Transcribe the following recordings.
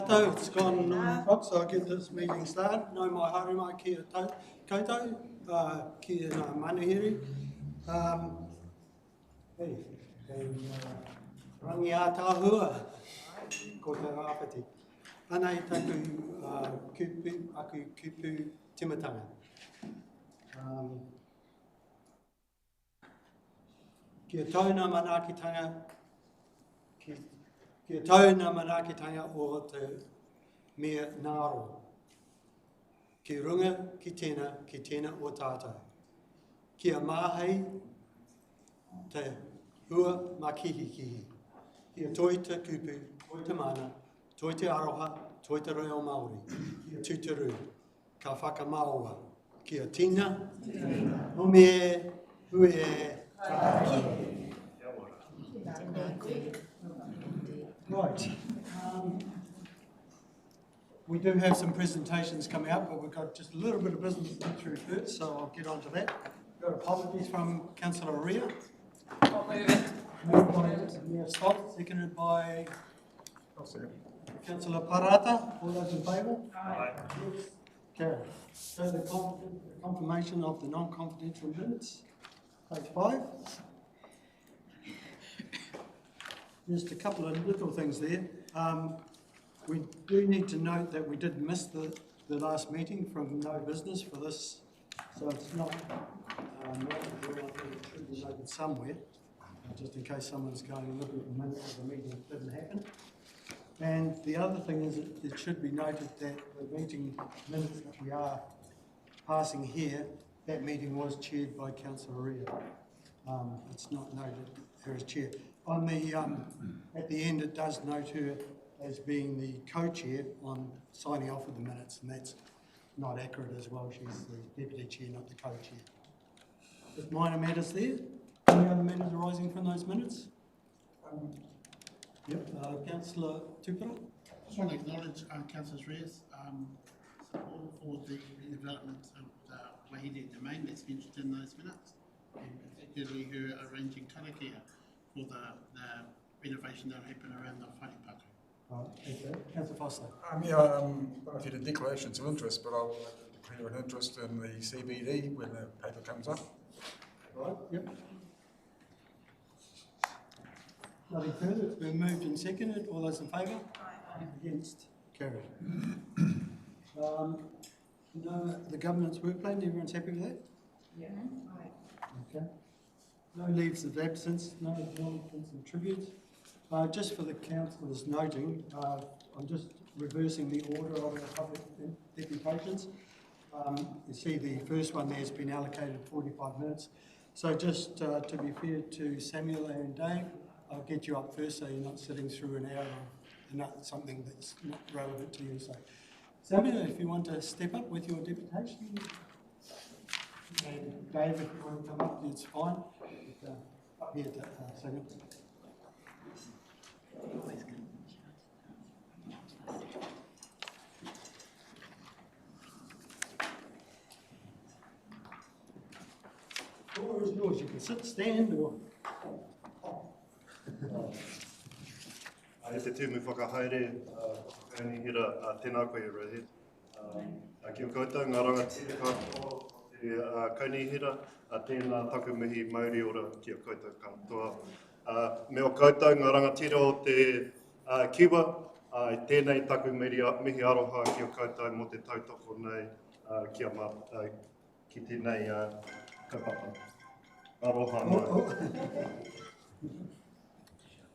Tātou, it's gone 9 o'clock, so I'll get this meeting started. Nau mai haere mai kia koutou, kia ngā manuhiri. Rangi a tāhua, ko te rāpati. Anei taku kupu, aku kupu timatanga. Kia tauna manaakitanga, kia tauna manaakitanga o te mea ngāro. Ki runga, ki tēnā o tātou. Kia māhei te hua makihikihi. Kia toi te kupu, toi te mana, toi te aroha, toi te reo Māori. Kia tūturu, ka whakamaoa. Kia tina, home e, hui e, Right. We do have some presentations coming up, but we've got just a little bit of business to get through first, so I'll get on to that. We've got apologies from Councillor Ria. Moved by Mayor Stott, seconded by Councillor Parata. All those in favour? Aye. Yes. Carried. So the confirmation of the non-confidential minutes, page 5. Just a couple of little things there. We do need to note that we did miss the last meeting from no business for this, so it's not noted, it should be noted somewhere, just in case someone's going to look at the minutes of the meeting that didn't happen. And the other thing is it should be noted that the meeting minutes that we are passing here, that meeting was chaired by Councillor Ria. It's not noted her as chair. On the at the end, it does note her as being the co-chair on signing off of the minutes, and that's not accurate as well. She's the deputy chair, not the co-chair. Just minor matters there. Any other matters arising from those minutes? Yep. Councillor Tupara. I just want to acknowledge Councillor Ria's support for the redevelopment of the Waingake domain that's mentioned in those minutes, and particularly her arranging Karakia for the renovation that will happen around the wharepaku. Okay. Councillor Foster. I don't know if you did declarations of interest, but I'll declare an interest in the CBD when the paper comes up. Right, yep. Nothing further, it's been moved and seconded. All those in favour? Aye. Against? Carried. No, the government's work plan, everyone's happy with that? Yeah. Okay. No leaves of absence, no acknowledgements and tributes. Just for the councillors noting, I'm just reversing the order of the public deputations. You see the first one there has been allocated 45 minutes. So just to be fair to Samuel and Dave, I'll get you up first so you're not sitting through an hour of something that's not relevant to you. So Samuel, if you want to step up with your deputation, and Dave, if you want to come up, it's fine. Up here, second. The floor is yours. You can sit, stand, or. E te tūmu whakahaere, kani hira tēnā koe rahe. Kia koutou, ngā rangatira katoa, te kaunihira, tēnā taku mihi Māori ora kia koutou katoa. Me o koutou, ngā rangatira o te kiwa, tēnei taku mihi aroha kia koutou mo te tautoko nei, kia ki tēnei kaupapa. Aroha mai.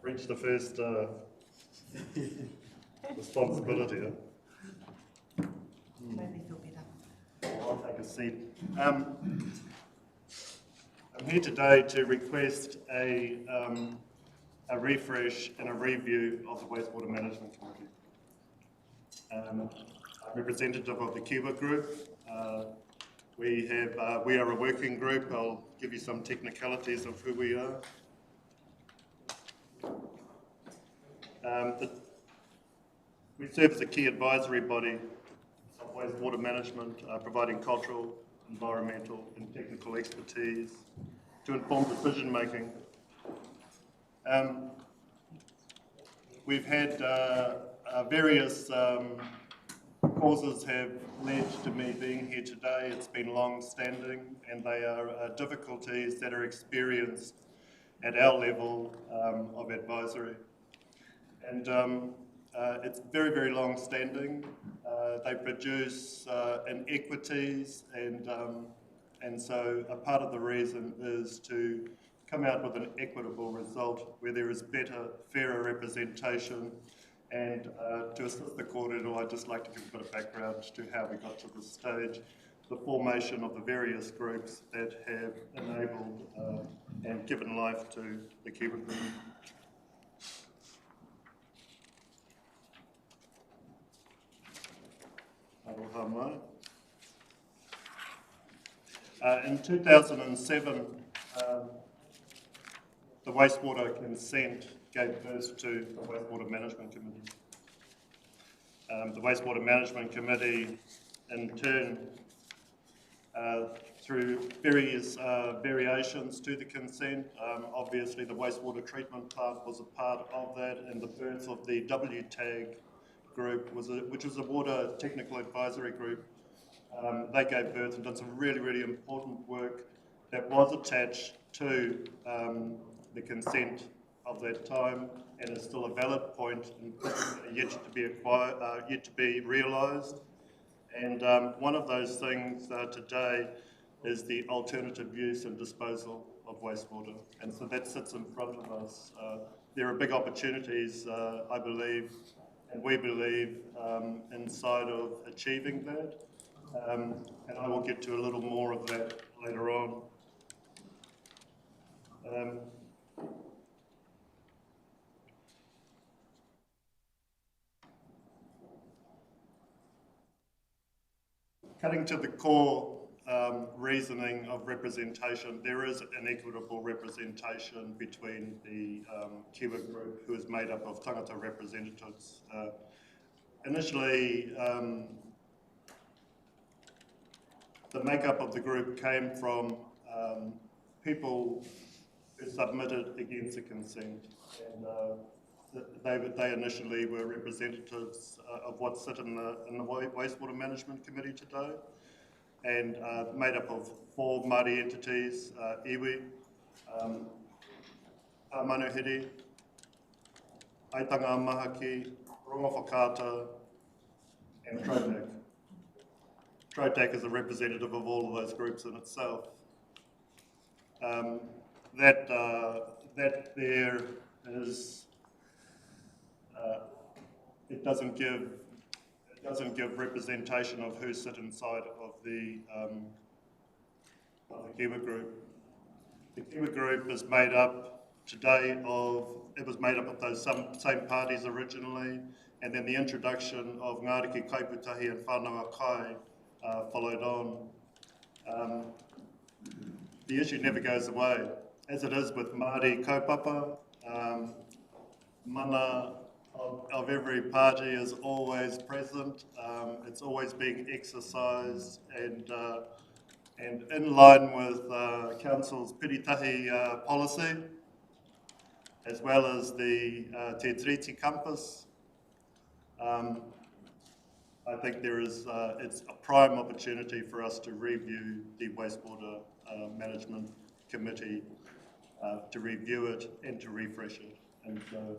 Reach the first responsibility. Made me feel better. I'll take a seat. I'm here today to request a refresh and a review of the Wastewater Management Committee. I'm a representative of the Kiwa Group. We are a working group. I'll give you some technicalities of who we are. We serve as a key advisory body of wastewater management, providing cultural, environmental and technical expertise to inform decision making. We've had various causes have led to me being here today. It's been long-standing, and they are difficulties that are experienced at our level of advisory. And it's very, very long-standing. They produce inequities, and so a part of the reason is to come out with an equitable result where there is better, fairer representation. And to assist the kōrero, I'd just like to give a bit of background to how we got to this stage, the formation of the various groups that have enabled and given life to the Kiwa Group. In 2007, the wastewater consent gave birth to the Wastewater Management Committee. The Wastewater Management Committee, in turn, through various variations to the consent, obviously the wastewater treatment plant was a part of that, and the birth of the WTAG group, which was a water technical advisory group. They gave birth and did some really, really important work that was attached to the consent of that time, and is still a valid point and yet to be acquired, yet to be realised. And one of those things today is the alternative use and disposal of wastewater, and so that sits in front of us. There are big opportunities, I believe, and we believe, inside of achieving that. And I will get to a little more of that later on. Cutting to the core reasoning of representation, there is an equitable representation between the Kiwa Group, who is made up of tangata representatives. Initially, the makeup of the group came from people who submitted against the consent, and they initially were representatives of what sit in the Wastewater Management Committee today, and made up of 4 Māori entities: iwi, Manuhiri, Aitanga Mahaki, Rongo Whakata, and Trodak. Trodak is a representative of all of those groups in itself. That there is, it doesn't give representation of who sit inside of the Kiwa Group. The Kiwa Group is made up today of, it was made up of those same parties originally, and then the introduction of Ngāriki Kaiputahi and Whānau Kai followed on. The issue never goes away. As it is with Māori kaupapa, mana of every party is always present. It's always being exercised, and in line with Council's piritahi policy, as well as the Te Tiriti Campus. I think there is, it's a prime opportunity for us to review the Wastewater Management Committee, to review it and to refresh it. And so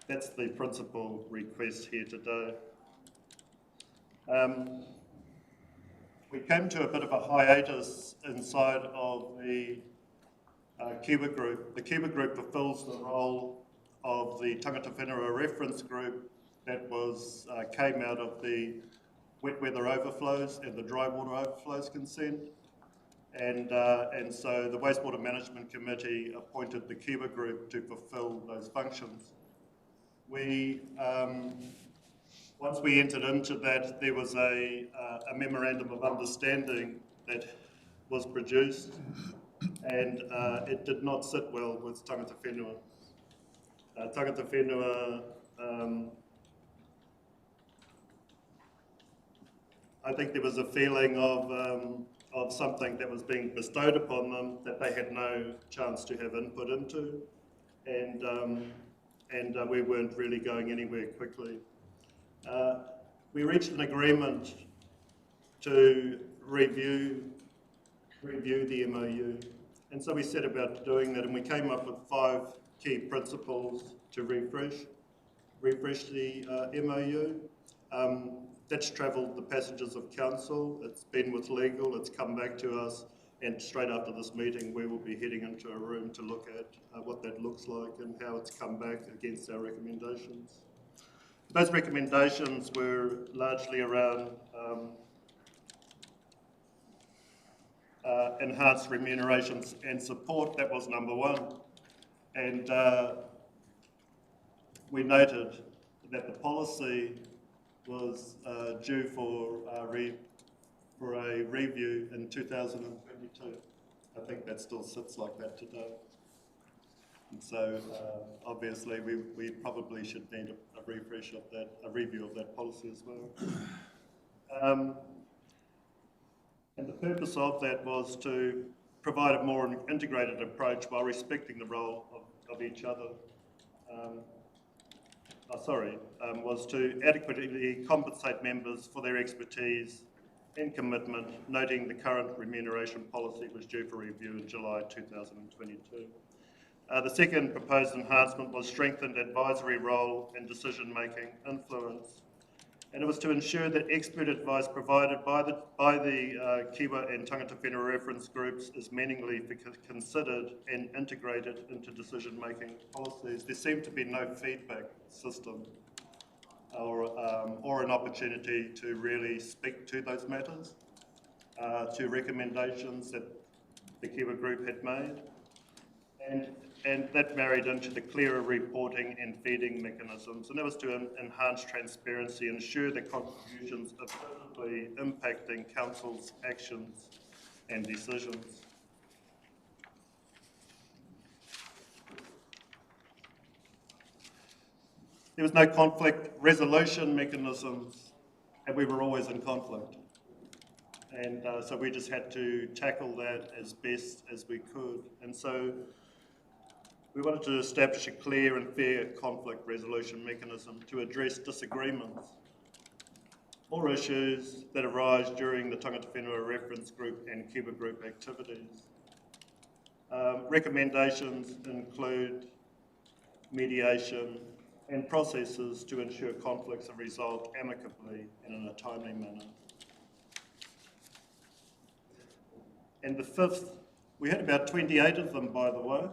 that's the principal request here today. We came to a bit of a hiatus inside of the Kiwa Group. The Kiwa Group fulfills the role of the Tangata Whenua reference group that was came out of the wet weather overflows and the dry water overflows consent. And so the Wastewater Management Committee appointed the Kiwa Group to fulfil those functions. We, once we entered into that, there was a memorandum of understanding that was produced, and it did not sit well with Tangata Whenua. Tangata Whenua, I think there was a feeling of something that was being bestowed upon them that they had no chance to have input into, and we weren't really going anywhere quickly. We reached an agreement to review the MOU, and so we set about doing that, and we came up with 5 key principles to refresh the MOU. That's travelled the passages of council, it's been with legal, it's come back to us, and straight after this meeting we will be heading into a room to look at what that looks like and how it's come back against our recommendations. Those recommendations were largely around enhanced remunerations and support. That was number 1. And we noted that the policy was due for a review in 2022. I think that still sits like that today. And so obviously we probably should need a refresh of that, a review of that policy as well. And the purpose of that was to provide a more integrated approach while respecting the role of each other. Was to adequately compensate members for their expertise and commitment, noting the current remuneration policy was due for review in July 2022. The second proposed enhancement was strengthened advisory role and decision-making influence, and it was to ensure that expert advice provided by the Kiwa and Tangata Whenua reference groups is meaningfully considered and integrated into decision-making policies. There seemed to be no feedback system or an opportunity to really speak to those matters, to recommendations that the Kiwa group had made, and that married into the clearer reporting and feeding mechanisms, and that was to enhance transparency, ensure that contributions are positively impacting Council's actions and decisions. There was no conflict resolution mechanisms, and we were always in conflict. And so we just had to tackle that as best as we could. And so we wanted to establish a clear and fair conflict resolution mechanism to address disagreements or issues that arise during the Tangata Whenua reference group and Kiwa group activities. Recommendations include mediation and processes to ensure conflicts are resolved amicably and in a timely manner. And the 5th, we had about 28 of them, by the way.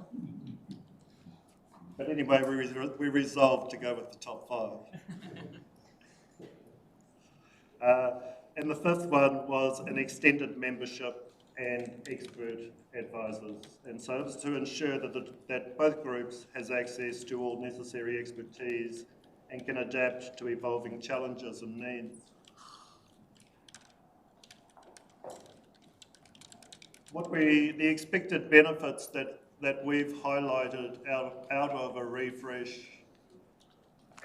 But anyway, we resolved to go with the top 5. And the 5th one was an extended membership and expert advisors. And so it was to ensure that both groups has access to all necessary expertise and can adapt to evolving challenges and needs. The expected benefits that we've highlighted out of a refresh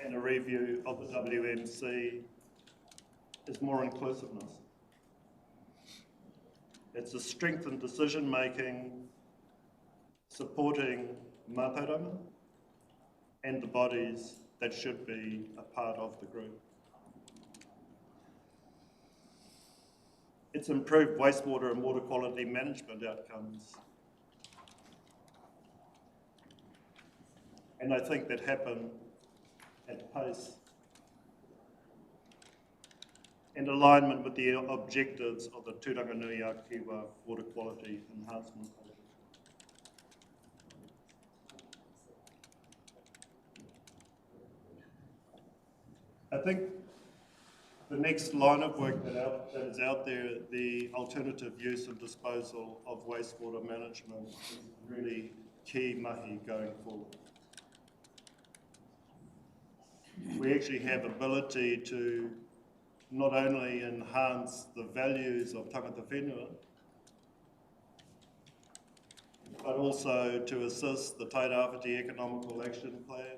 and a review of the WMC is more inclusiveness. It's a strengthened decision-making, supporting mātauranga and the bodies that should be a part of the group. It's improved wastewater and water quality management outcomes. And I think that happened at pace. And alignment with the objectives of the Tūranga Nui a Kiwa water quality enhancement. I think the next line of work that is out there, the alternative use and disposal of wastewater management, is really key mahi going forward. We actually have ability to not only enhance the values of Tangata Whenua, but also to assist the Tairāwhiti Economical Action Plan,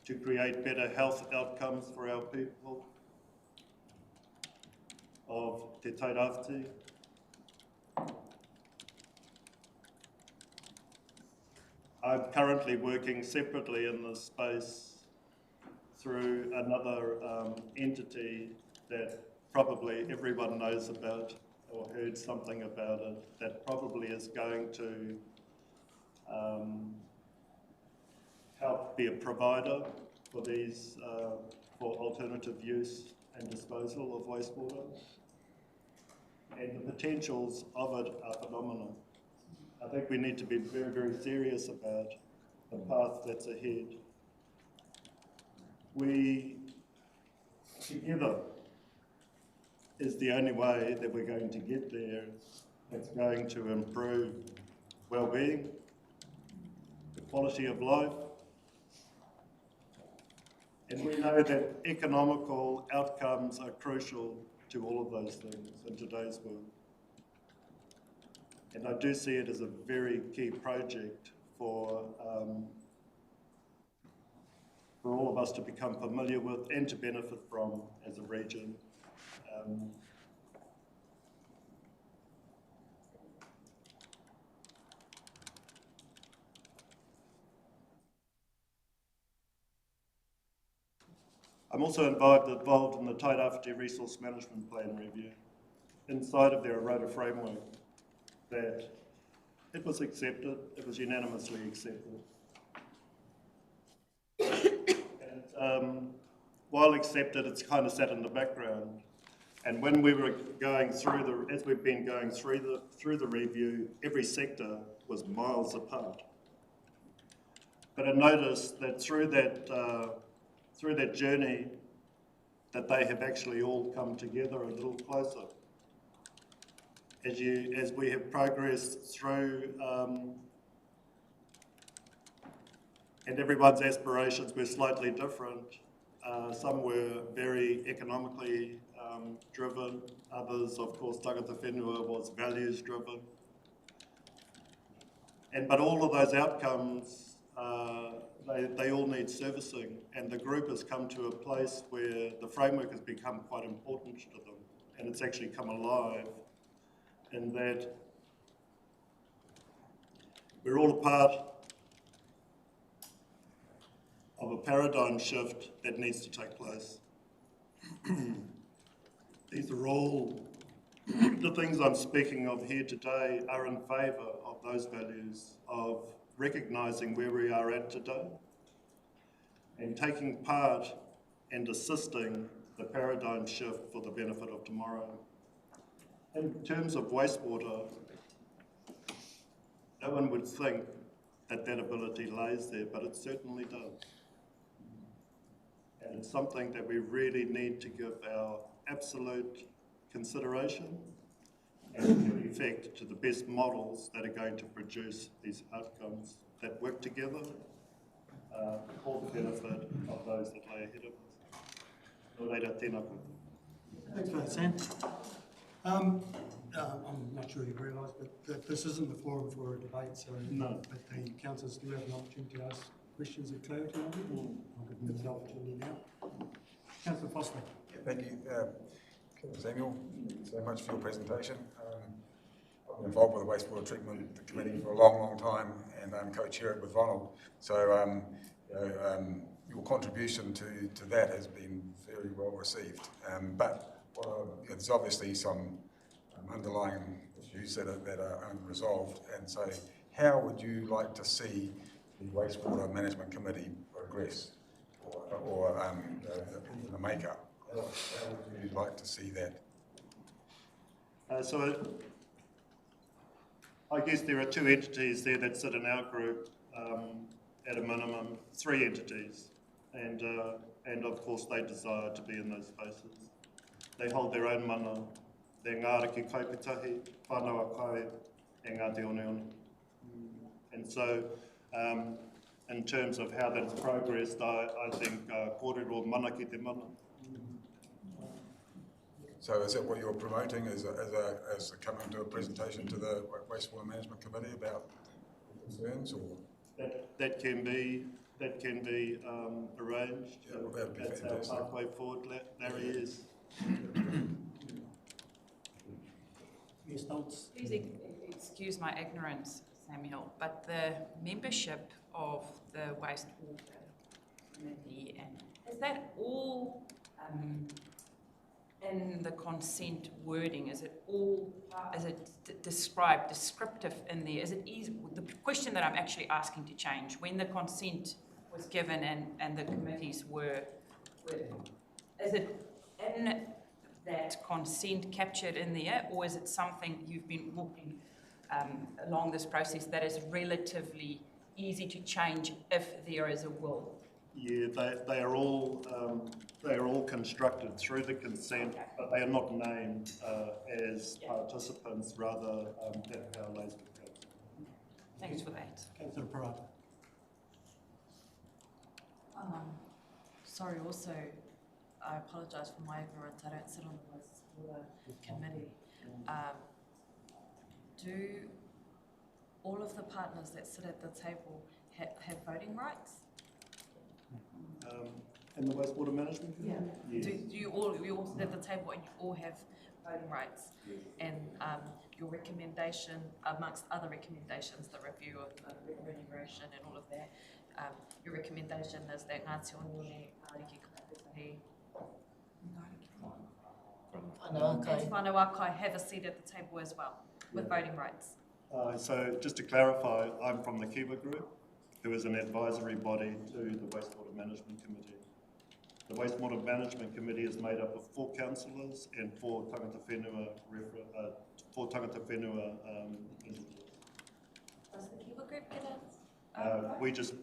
to create better health outcomes for our people of Te Tairāwhiti. I'm currently working separately in this space through another entity that probably everyone knows about or heard something about it, that probably is going to help be a provider for these, for alternative use and disposal of wastewater. And the potentials of it are phenomenal. I think we need to be very, very serious about the path that's ahead. We, together, is the only way that we're going to get there that's going to improve well-being, the quality of life, and we know that economical outcomes are crucial to all of those things in today's world. And I do see it as a very key project for all of us to become familiar with and to benefit from as a region. I'm also involved in the Tairāwhiti Resource Management Plan review inside of their Rota framework that it was accepted, it was unanimously accepted. And while accepted, it's kind of sat in the background. And when we were going through as we've been going through the review, every sector was miles apart. But I noticed that through that journey, that they have actually all come together a little closer. As we have progressed through, and everyone's aspirations were slightly different. Some were very economically driven. Others, of course, tangata whenua was values driven. But all of those outcomes, they all need servicing, and the group has come to a place where the framework has become quite important to them, and it's actually come alive in that we're all a part of a paradigm shift that needs to take place. These are all the things I'm speaking of here today are in favour of those values of recognising where we are at today and taking part and assisting the paradigm shift for the benefit of tomorrow. In terms of wastewater, no one would think that that ability lays there, but it certainly does. And it's something that we really need to give our absolute consideration and give effect to the best models that are going to produce these outcomes that work together for the benefit of those that lay ahead of us. Nō reira, tēnā koe. Thanks for that, Sam. I'm not sure you've realised, but this isn't the forum for a debate, so no. But the councillors do have an opportunity to ask questions of clarity on it. I'll give them the opportunity now. Councillor Foster. Thank you, Samuel, so much for your presentation. I've been involved with the Wastewater Treatment Committee for a long, long time, and co-chair it with Ronald. So your contribution to that has been very well received. But there's obviously some underlying issues that are unresolved. And so how would you like to see the Wastewater Management Committee progress or the makeup? How would you like to see that? So I guess there are two entities there that sit in our group, at a minimum, 3 entities, and of course they desire to be in those spaces. They hold their own mana, their ngāriki kaipitahi, whānau kai, e Ngāti Oneone. And so, in terms of how that's progressed, I think kōrero mana ki te mana. So is that what you're promoting as coming to a presentation to the Wastewater Management Committee about concerns, or? That can be arranged. Yeah, well, that'd be that's fantastic. our pathway forward, Larry is. Ms. Stoltz. Please excuse my ignorance, Samuel, but the membership of the Wastewater Committee and Is that all in the consent wording? Is it all, is it descriptive in there? Is it easy? The question that I'm actually asking to change, when the consent was given and the committees were, is it in that consent captured in there, or is it something you've been walking along this process that is relatively easy to change if there is a will? Yeah, they are all constructed through the consent, but they are not named as participants, rather that power lays with council. Thanks for that. Councillor Parata. Sorry, also, I apologise for my ignorance. I don't sit on the wastewater committee. Do all of the partners that sit at the table have voting rights? In the wastewater management committee? Yeah. Yes. Do you all sit at the table and you all have voting rights? Yes. And your recommendation, amongst other recommendations, the review of the remuneration and all of that, your recommendation is that Ngāti Onione, Karakia, and Whānauakai have a seat at the table as well, with voting rights. So just to clarify, I'm from the Kiwa Group, who is an advisory body to the Wastewater Management Committee. The Wastewater Management Committee is made up of 4 councillors and 4 tangata whenua individuals. Does the Kiwa Group get We just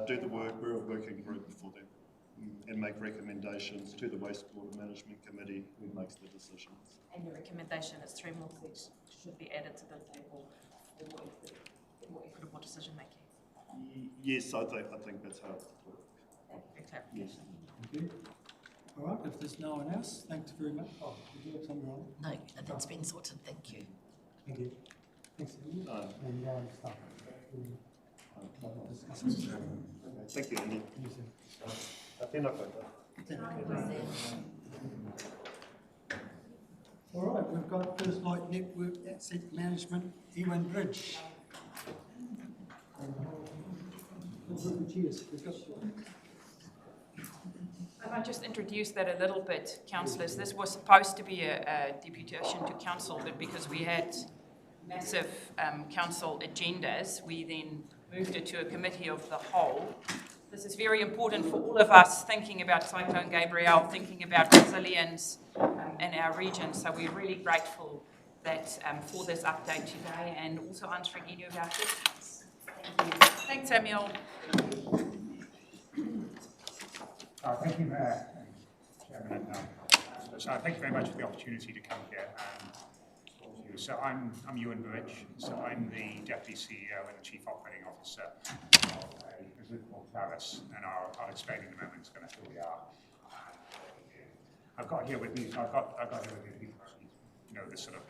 do the work. We're a working group for them and make recommendations to the Wastewater Management Committee, who makes the decisions. And your recommendation is 3 more seats should be added to the table for more equitable decision making? Yes, I think that's how it works. Thank you for clarification. Thank you. All right, if there's no one else, thanks very much. Oh, did you have something on? No, that's been sorted, thank you. Thank you. Thanks, Andy. And staff. Thank you, Andy. Yes, sir. Tēnā koutou. All right, we've got Firstlight Network Asset Management, Ewan Bridge. Cheers. I might just introduce that a little bit, councillors. This was supposed to be a deputation to council, but because we had massive council agendas, we then moved it to a committee of the whole. This is very important for all of us thinking about Cyclone Gabrielle, thinking about resilience in our region. So we're really grateful that for this update today and also answering any of our questions. Thank you. Thanks, Samuel. Thank you, Chairman. So thank you very much for the opportunity to come here and talk to you. So I'm Ewan Bridge. So I'm the Deputy CEO and the Chief Operating Officer of a group called Claris, and I'll explain in a moment who we are. I've got here with me, so I've got here with me people who know the sort of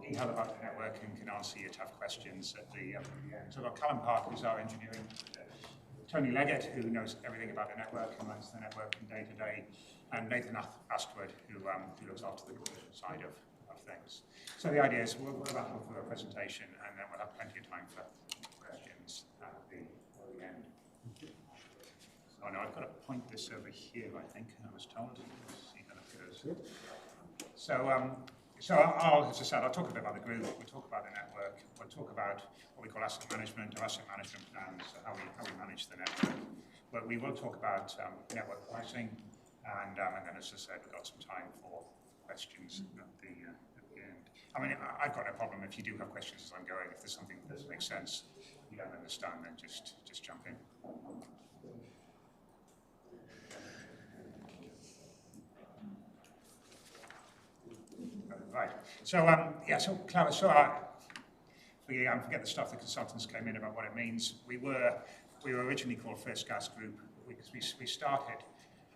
detail about the network and can answer your tough questions at the end. So I've got Callum Park, who's our engineering, Tony Leggett, who knows everything about the network and runs the network from day to day, and Nathan Astwood, who looks after the commercial side of things. So the idea is we'll wrap up with a presentation, and then we'll have plenty of time for questions at the end. So now I've got to point this over here, I think, I was told. Let's see how it goes. So as I said, I'll talk a bit about the group, we'll talk about the network, we'll talk about what we call asset management or asset management plans, how we manage the network. But we will talk about network pricing, and then, as I said, we've got some time for questions at the end. I mean, I've got no problem if you do have questions as I'm going. If there's something that doesn't make sense, you don't understand, then just jump in. Right. So so Claris, forget the stuff the consultants came in about what it means. We were originally called First Gas Group because we started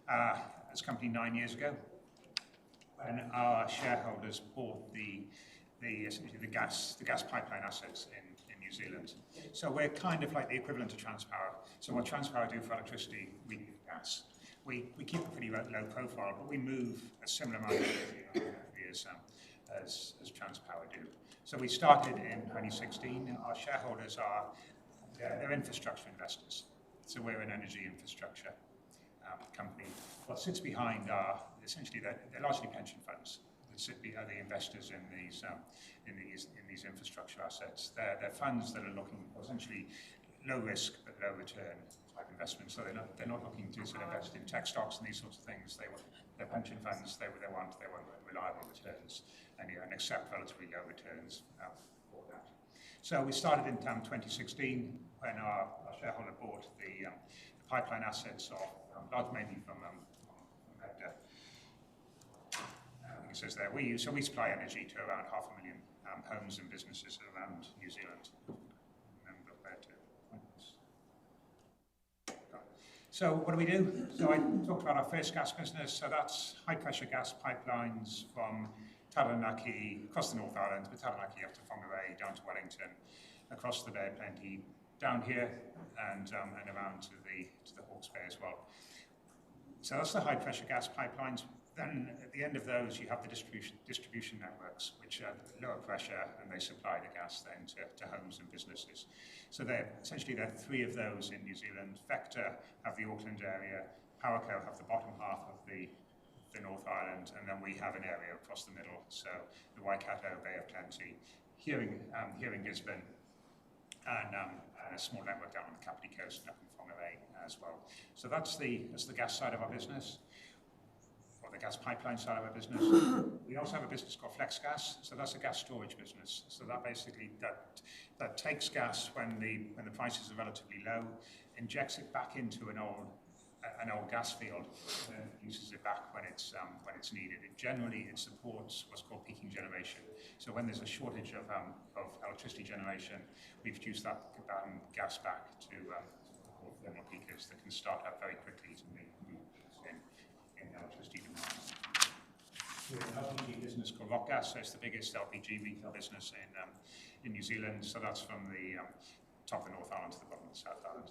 as a company 9 years ago, and our shareholders bought the gas pipeline assets in New Zealand. So we're kind of like the equivalent to Transpower. So what Transpower do for electricity, we do for gas. We keep a pretty low profile, but we move a similar amount of energy as Transpower do. So we started in 2016. Our shareholders they're infrastructure investors. So we're an energy infrastructure company. What sits behind are essentially they're largely pension funds that sit behind the investors in these infrastructure assets. They're funds that are looking for essentially low risk but low return type investments. So they're not looking to sort of invest in tech stocks and these sorts of things. They're pension funds. They want reliable returns and accept relatively low returns for that. So we started in 2016 when our shareholder bought the pipeline assets of mainly from Vector. It says there we supply energy to around 500,000 homes and businesses around New Zealand. So what do we do? So I talked about our first gas business. So that's high pressure gas pipelines from Taranaki, across the North Island, but Taranaki up to Whangarei, down to Wellington, across the Bay of Plenty, down here, and around to the Hawke's Bay as well. So that's the high pressure gas pipelines. Then at the end of those, you have the distribution networks, which are lower pressure, and they supply the gas then to homes and businesses. So essentially there are three of those in New Zealand. Vector have the Auckland area, Karakia have the bottom half of the North Island, and then we have an area across the middle, so the Waikato, Bay of Plenty, here in Gisborne, and a small network down on the Kapiti Coast and up in Whangarei as well. So that's the gas side of our business, or the gas pipeline side of our business. We also have a business called Flex Gas, so that's a gas storage business. So that basically that takes gas when the prices are relatively low, injects it back into an old gas field, and uses it back when it's needed. Generally it supports what's called peaking generation. So when there's a shortage of electricity generation, we produce that gas back to thermal peakers that can start up very quickly to make moves in electricity demand. We have an LPG business called Rock Gas, so it's the biggest LPG retail business in New Zealand. So that's from the top of the North Island to the bottom of the South Island.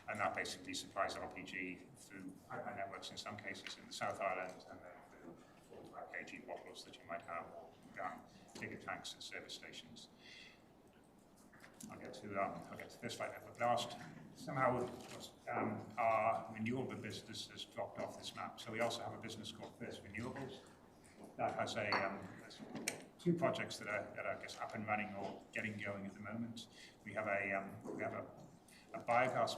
And that basically supplies LPG through pipeline networks in some cases in the South Island, and then through 45 kg bottles that you might have, or bigger tanks at service stations. I'll get to Firstlight network last. Somehow our renewable business has dropped off this map. So we also have a business called First Renewables that has two projects that are I guess up and running or getting going at the moment. We have a biogas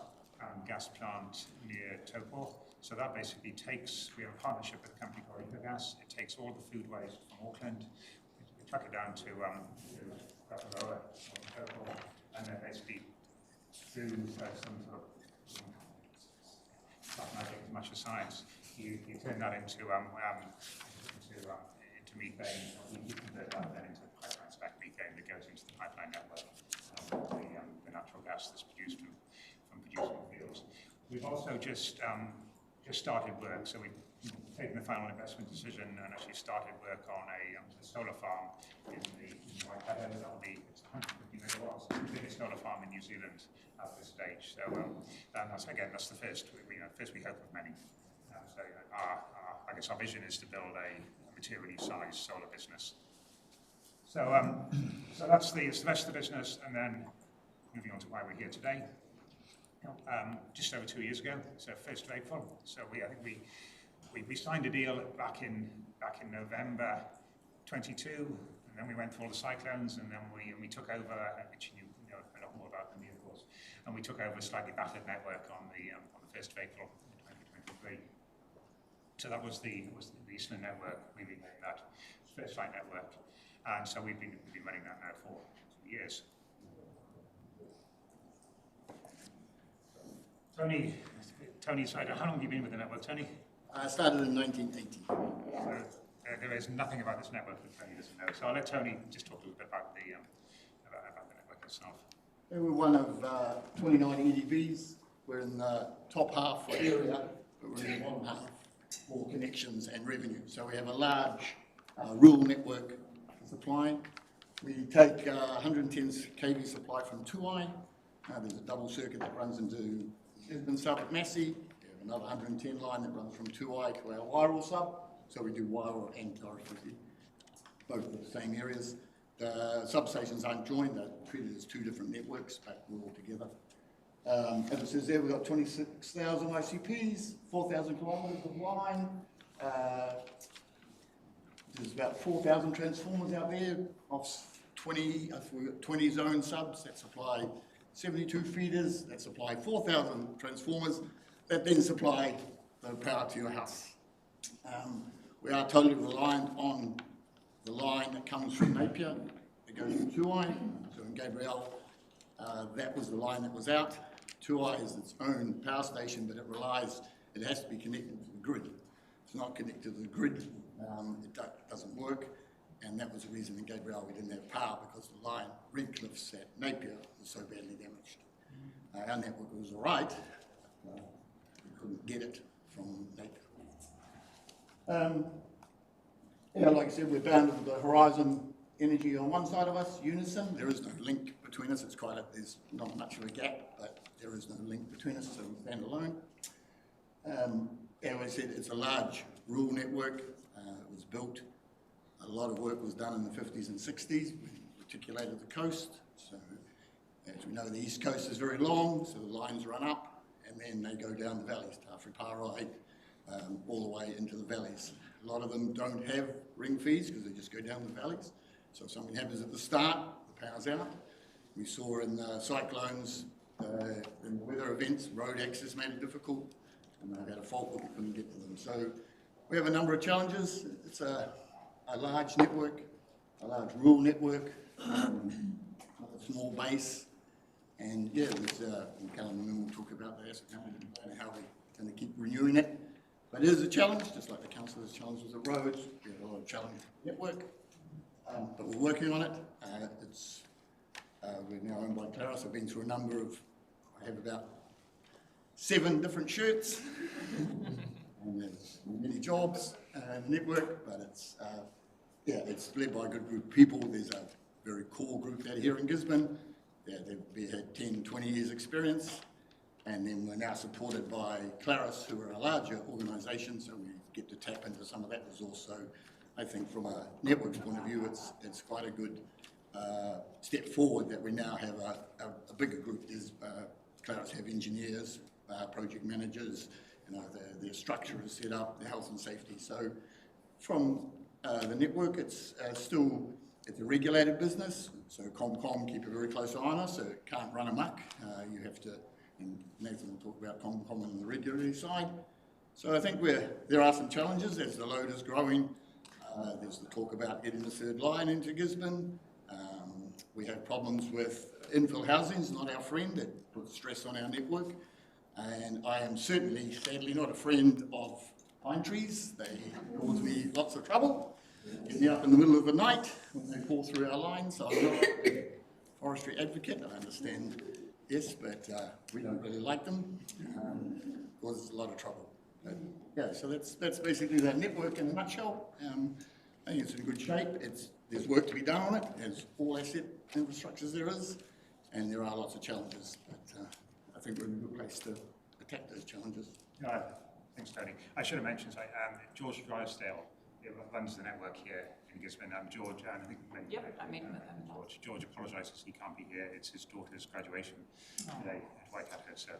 gas plant near Taupo. So that basically we have a partnership with a company called Gas. It takes all the food waste from Auckland, we truck it down to Karakia, and then basically through some sort of not magic as much as science, you turn that into methane. You convert that then into pipeline spec methane that goes into the pipeline network, the natural gas that's produced from producing fields. We've also just started work, so we've taken the final investment decision and actually started work on a solar farm in the Waikato. That'll be 150 megawatts, the biggest solar farm in New Zealand at this stage. So that's the first we hope of many. So I guess our vision is to build a materially sized solar business. So that's the rest of the business, and then moving on to why we're here today. Just over 2 years ago, so 1st of April. So I think we signed a deal back in November 22, and then we went through all the cyclones, and then we took over, which you know a lot more about than me, of course, and we took over a slightly battered network on the 1st of April 2023. So that was the Eastern network. We renamed that Firstlight network, and so we've been running that now for 2 years. Tony's side. How long have you been with the network, Tony? I started in 1980. So there is nothing about this network that Tony doesn't know. So I'll let Tony just talk a little bit about the network itself. We're one of 29 EDBs. We're in the top half area, but we're in the bottom half for connections and revenue. So we have a large rural network supplying. We take 110 kV supply from Tuai. There's a double circuit that runs into Gisborne sub at Massey. We have another 110 line that runs from Tuai to our Wairoa sub. So we do Wairoa and Taranaki, both the same areas. The substations aren't joined, they're treated as two different networks, but we're all together. As it says there, we've got 26,000 ICPs, 4,000 kilometres of line. There's about 4,000 transformers out there off 20, we've got 20 zone subs that supply 72 feeders, that supply 4,000 transformers, that then supply the power to your house. We are totally reliant on the line that comes from Napier, that goes to Tuai. So in Gabriel, that was the line that was out. Tuai is its own power station, but it has to be connected to the grid. If it's not connected to the grid, it doesn't work. And that was the reason in Gabriel we didn't have power, because the line, Redcliffe's at Napier, was so badly damaged. Our network was all right, we couldn't get it from Napier. Yeah, like I said, we're bound to the Horizon Energy on one side of us, Unison. There is no link between us. There's not much of a gap, but there is no link between us, so we stand alone. As I said, it's a large rural network. It was built. A lot of work was done in the 50s and 60s. We articulated the coast. So, as we know, the east coast is very long, so the lines run up, and then they go down the valleys, Tāwhiri Pārai, all the way into the valleys. A lot of them don't have ring feeds because they just go down the valleys. So if something happens at the start, the power's out. We saw in the cyclones, in the weather events, road access made it difficult, and they had a fault that we couldn't get to them. So we have a number of challenges. It's a large network, a large rural network, a small base, and yeah, Callum and then we'll talk about that and how we're going to keep renewing it. But it is a challenge, just like the council's challenge with the roads. We have a lot of challenge with the network, but we're working on it. We're now owned by Claris. I've been through a number of, I have about 7 different shirts, and there's many jobs in the network, but it's led by a good group of people. There's a very core group out here in Gisborne. They've had 10, 20 years experience. And then we're now supported by Claris, who are a larger organisation, so we get to tap into some of that resource. So I think from a network's point of view, it's quite a good step forward that we now have a bigger group. Claris have engineers, project managers, their structure is set up, the health and safety. So from the network, it's a regulated business, so ComCom keep a very close eye on us, so it can't run amok. You have to, and Nathan will talk about ComCom on the regulatory side. So I think there are some challenges as the load is growing. There's the talk about getting the 3rd line into Gisborne. We have problems with infill housing, it's not our friend, it puts stress on our network. And I am certainly, sadly, not a friend of pine trees. They cause me lots of trouble. Get me up in the middle of the night when they fall through our lines. So I'm not a forestry advocate, I understand, yes, but we don't really like them. Causes a lot of trouble. But, yeah, so that's basically that network in a nutshell. I think it's in good shape. There's work to be done on it, as all asset infrastructures there is, and there are lots of challenges. But I think we're in a good place to attack those challenges. Thanks, Tony. I should have mentioned, George Drysdale runs the network here in Gisborne. George, I think maybe I met with him. George apologises he can't be here. It's his daughter's graduation today at Waingake, so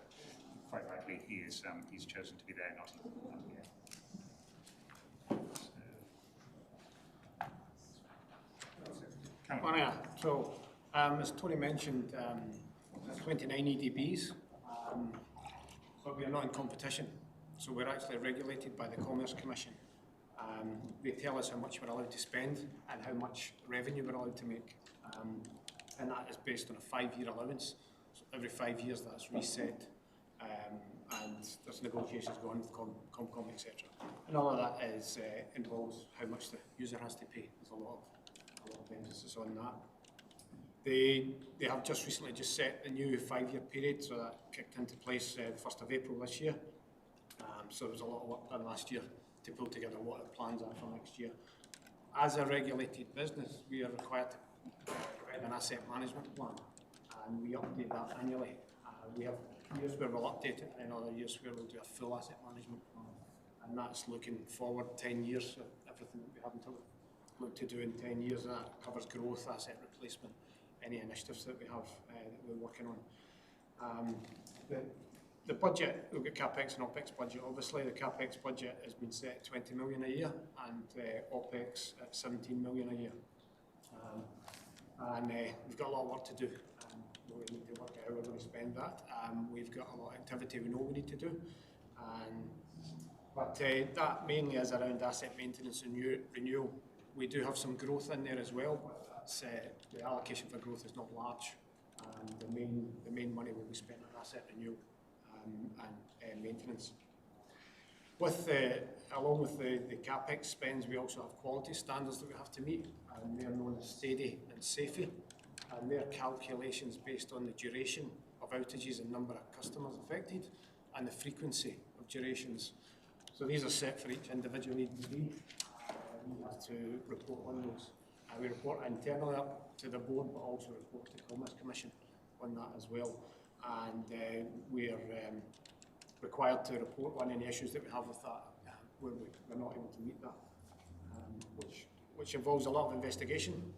quite rightly he's chosen to be there, not here. So, as Tony mentioned, there's 29 EDBs, but we are not in competition. So we're actually regulated by the Commerce Commission. They tell us how much we're allowed to spend and how much revenue we're allowed to make. And that is based on a 5-year allowance. So every 5 years that's reset. And there's negotiations going with ComCom, etc. And all of that involves how much the user has to pay. There's a lot of emphasis on that. They have just recently set the new 5-year period, so that kicked into place the 1st of April this year. So there was a lot of work done last year to pull together what our plans are for next year. As a regulated business, we are required to provide an asset management plan, and we update that annually. We have years where we'll update it, and other years where we'll do a full asset management plan, and that's looking forward 10 years, so everything that we haven't looked to do in 10 years, and that covers growth, asset replacement, any initiatives that we have that we're working on. The budget, we've got CapEx and OpEx budget. Obviously, the CapEx budget has been set at 20 million a year and OpEx at 17 million a year. We've got a lot of work to do. We need to work out how we're going to spend that. We've got a lot of activity we know we need to do. But that mainly is around asset maintenance and renewal. We do have some growth in there as well, but that's, the allocation for growth is not large. The main money will be spent on asset renewal and maintenance. Along with the CapEx spends, we also have quality standards that we have to meet, and they're known as SAIDI and SAFE, and they're calculations based on the duration of outages and number of customers affected, and the frequency of durations. So these are set for each individual EDB. We have to report on those. We report internally up to the board, but also report to the Commerce Commission on that as well. And we are required to report on any issues that we have with that, where we're not able to meet that, which involves a lot of investigation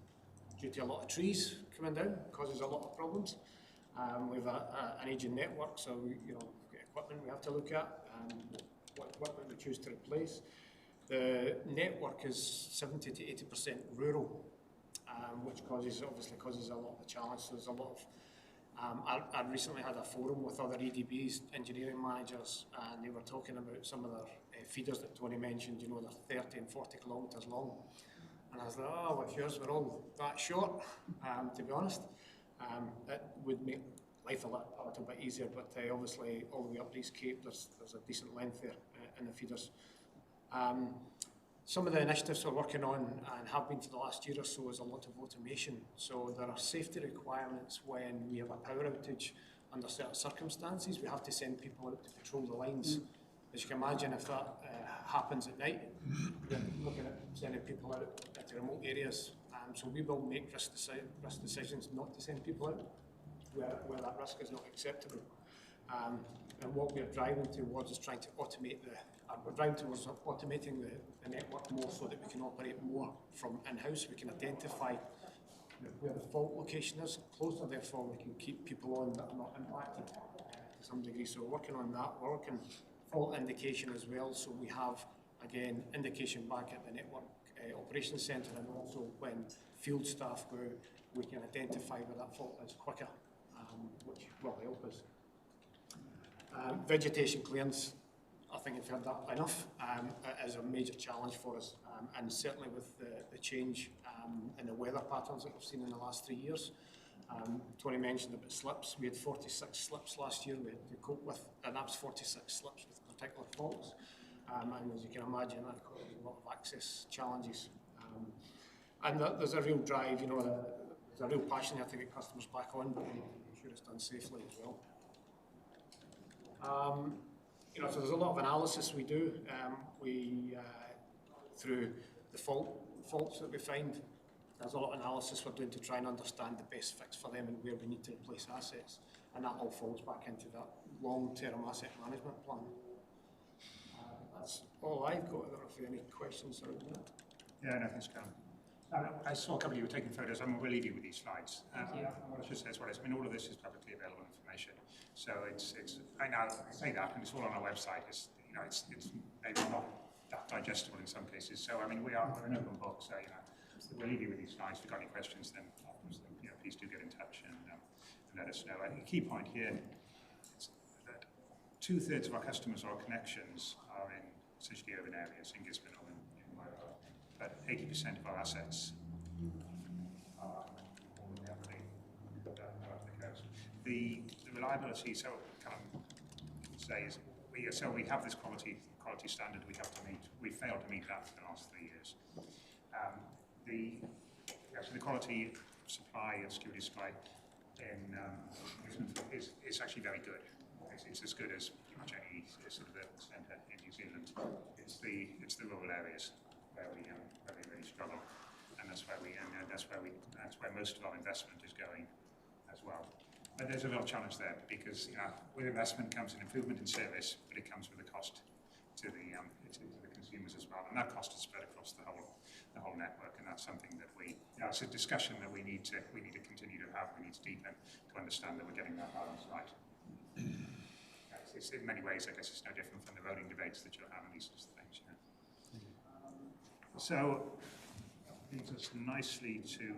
due to a lot of trees coming down, causes a lot of problems. We have an aging network, so we've got equipment we have to look at, what equipment we choose to replace. The network is 70 to 80% rural, which obviously causes a lot of challenge. So there's a lot of I recently had a forum with other EDBs, engineering managers, and they were talking about some of their feeders that Tony mentioned, they're 30 and 40 kilometres long. And I was like, oh, well, if yours were all that short, to be honest, it would make life a little bit easier, but obviously all the way up East Cape, there's a decent length there in the feeders. Some of the initiatives we're working on and have been for the last year or so is a lot of automation. So there are safety requirements when we have a power outage under certain circumstances. We have to send people out to patrol the lines. As you can imagine, if that happens at night, we're looking at sending people out into remote areas. So we will make risk decisions not to send people out where that risk is not acceptable. And what we're driving towards is trying to automate we're driving towards automating the network more so that we can operate more from in-house. We can identify where the fault location is closer, therefore we can keep people on that are not impacted to some degree. So we're working on that. We're working fault indication as well, so we have, again, indication back at the network operations centre, and also when field staff go, we can identify where that fault is quicker, which will help us. Vegetation clearance, I think you've heard that enough, is a major challenge for us, and certainly with the change in the weather patterns that we've seen in the last 3 years. Tony mentioned about slips. We had 46 slips last year we had to cope with, and that was 46 slips with particular faults. And as you can imagine, that causes a lot of access challenges. And there's a real drive, there's a real passion here to get customers back on, but making sure it's done safely as well. So there's a lot of analysis we do. Through the faults that we find, there's a lot of analysis we're doing to try and understand the best fix for them and where we need to replace assets. And that all falls back into that long-term asset management plan. That's all I've got. I don't know if there are any questions around that. Yeah, no, thanks, Callum. I saw a couple of you were taking photos. I'm going to leave you with these slides. What I should say as well is, all of this is publicly available information. So it's I say that, and it's all on our website. It's maybe not that digestible in some cases. So we're an open book. So we'll leave you with these slides. If you've got any questions, then please do get in touch and let us know. A key point here is that 2/3 of our customers or connections are in essentially urban areas, in Gisborne or in Wairau, but 80% of our assets are on the coast. The reliability, so say is we have this quality standard we have to meet. We failed to meet that for the last 3 years. The quality supply and security supply in is actually very good. It's as good as pretty much any sort of urban centre in New Zealand. It's the rural areas where we really struggle, and that's where most of our investment is going as well. But there's a real challenge there because with investment comes an improvement in service, but it comes with a cost to the consumers as well, and that cost is spread across the whole network, and that's something that it's a discussion that we need to continue to have. We need to deepen to understand that we're getting that balance right. it's in many ways, I guess it's no different from the voting debates that you'll have and these sorts of things. So that leads us nicely to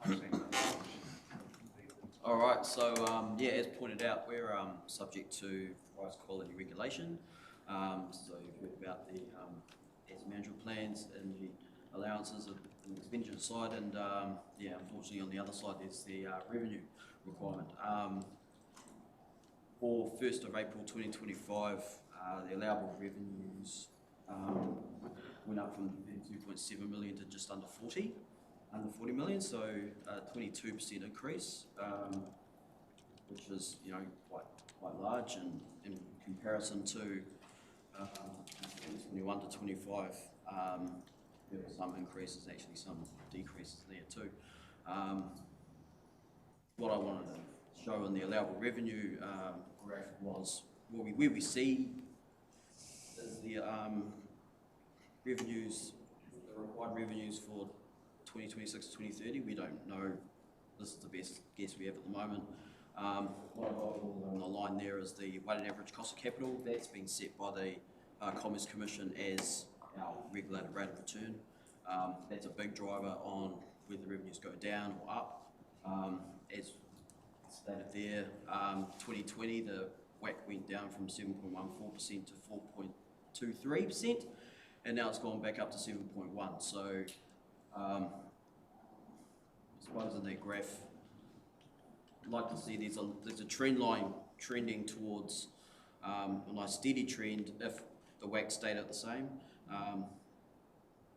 passing. All right, so yeah, as pointed out, we're subject to price quality regulation. So you've heard about the asset management plans and the allowances of the expenditure side, and yeah, unfortunately on the other side there's the revenue requirement. For 1st of April 2025, the allowable revenues went up from 2.7 million to just under 40 million, so a 22% increase, which is, you know, quite large, and in comparison to 21 to 25, there were some increases, actually some decreases there too. What I wanted to show in the allowable revenue graph was where we see is the revenues, the required revenues for 2026 to 2030. We don't know. This is the best guess we have at the moment. What I've got on the line there is the weighted average cost of capital. That's been set by the Commerce Commission as our regulated rate of return. That's a big driver on whether the revenues go down or up. As stated there, 2020 the WACC went down from 7.14% to 4.23%, and now it's gone back up to 7.1%. So I suppose in that graph, I'd like to see there's a trend line trending towards a nice steady trend if the WACC stayed at the same.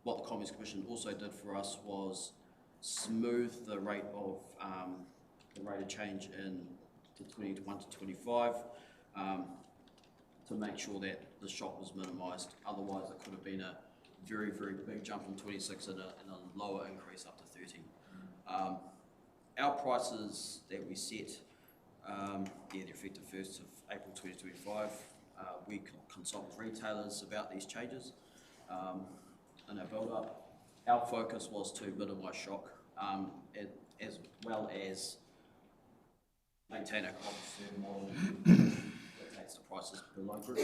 What the Commerce Commission also did for us was smooth the rate of change in to 21 to 25 to make sure that the shock was minimised. Otherwise, it could have been a very, very big jump from 26 and a lower increase up to 30. Our prices that we set, they're effective 1st of April 2025. We consult with retailers about these changes in our build-up. Our focus was to minimise shock, as well as maintain our cost-to-serve model that takes the prices below group.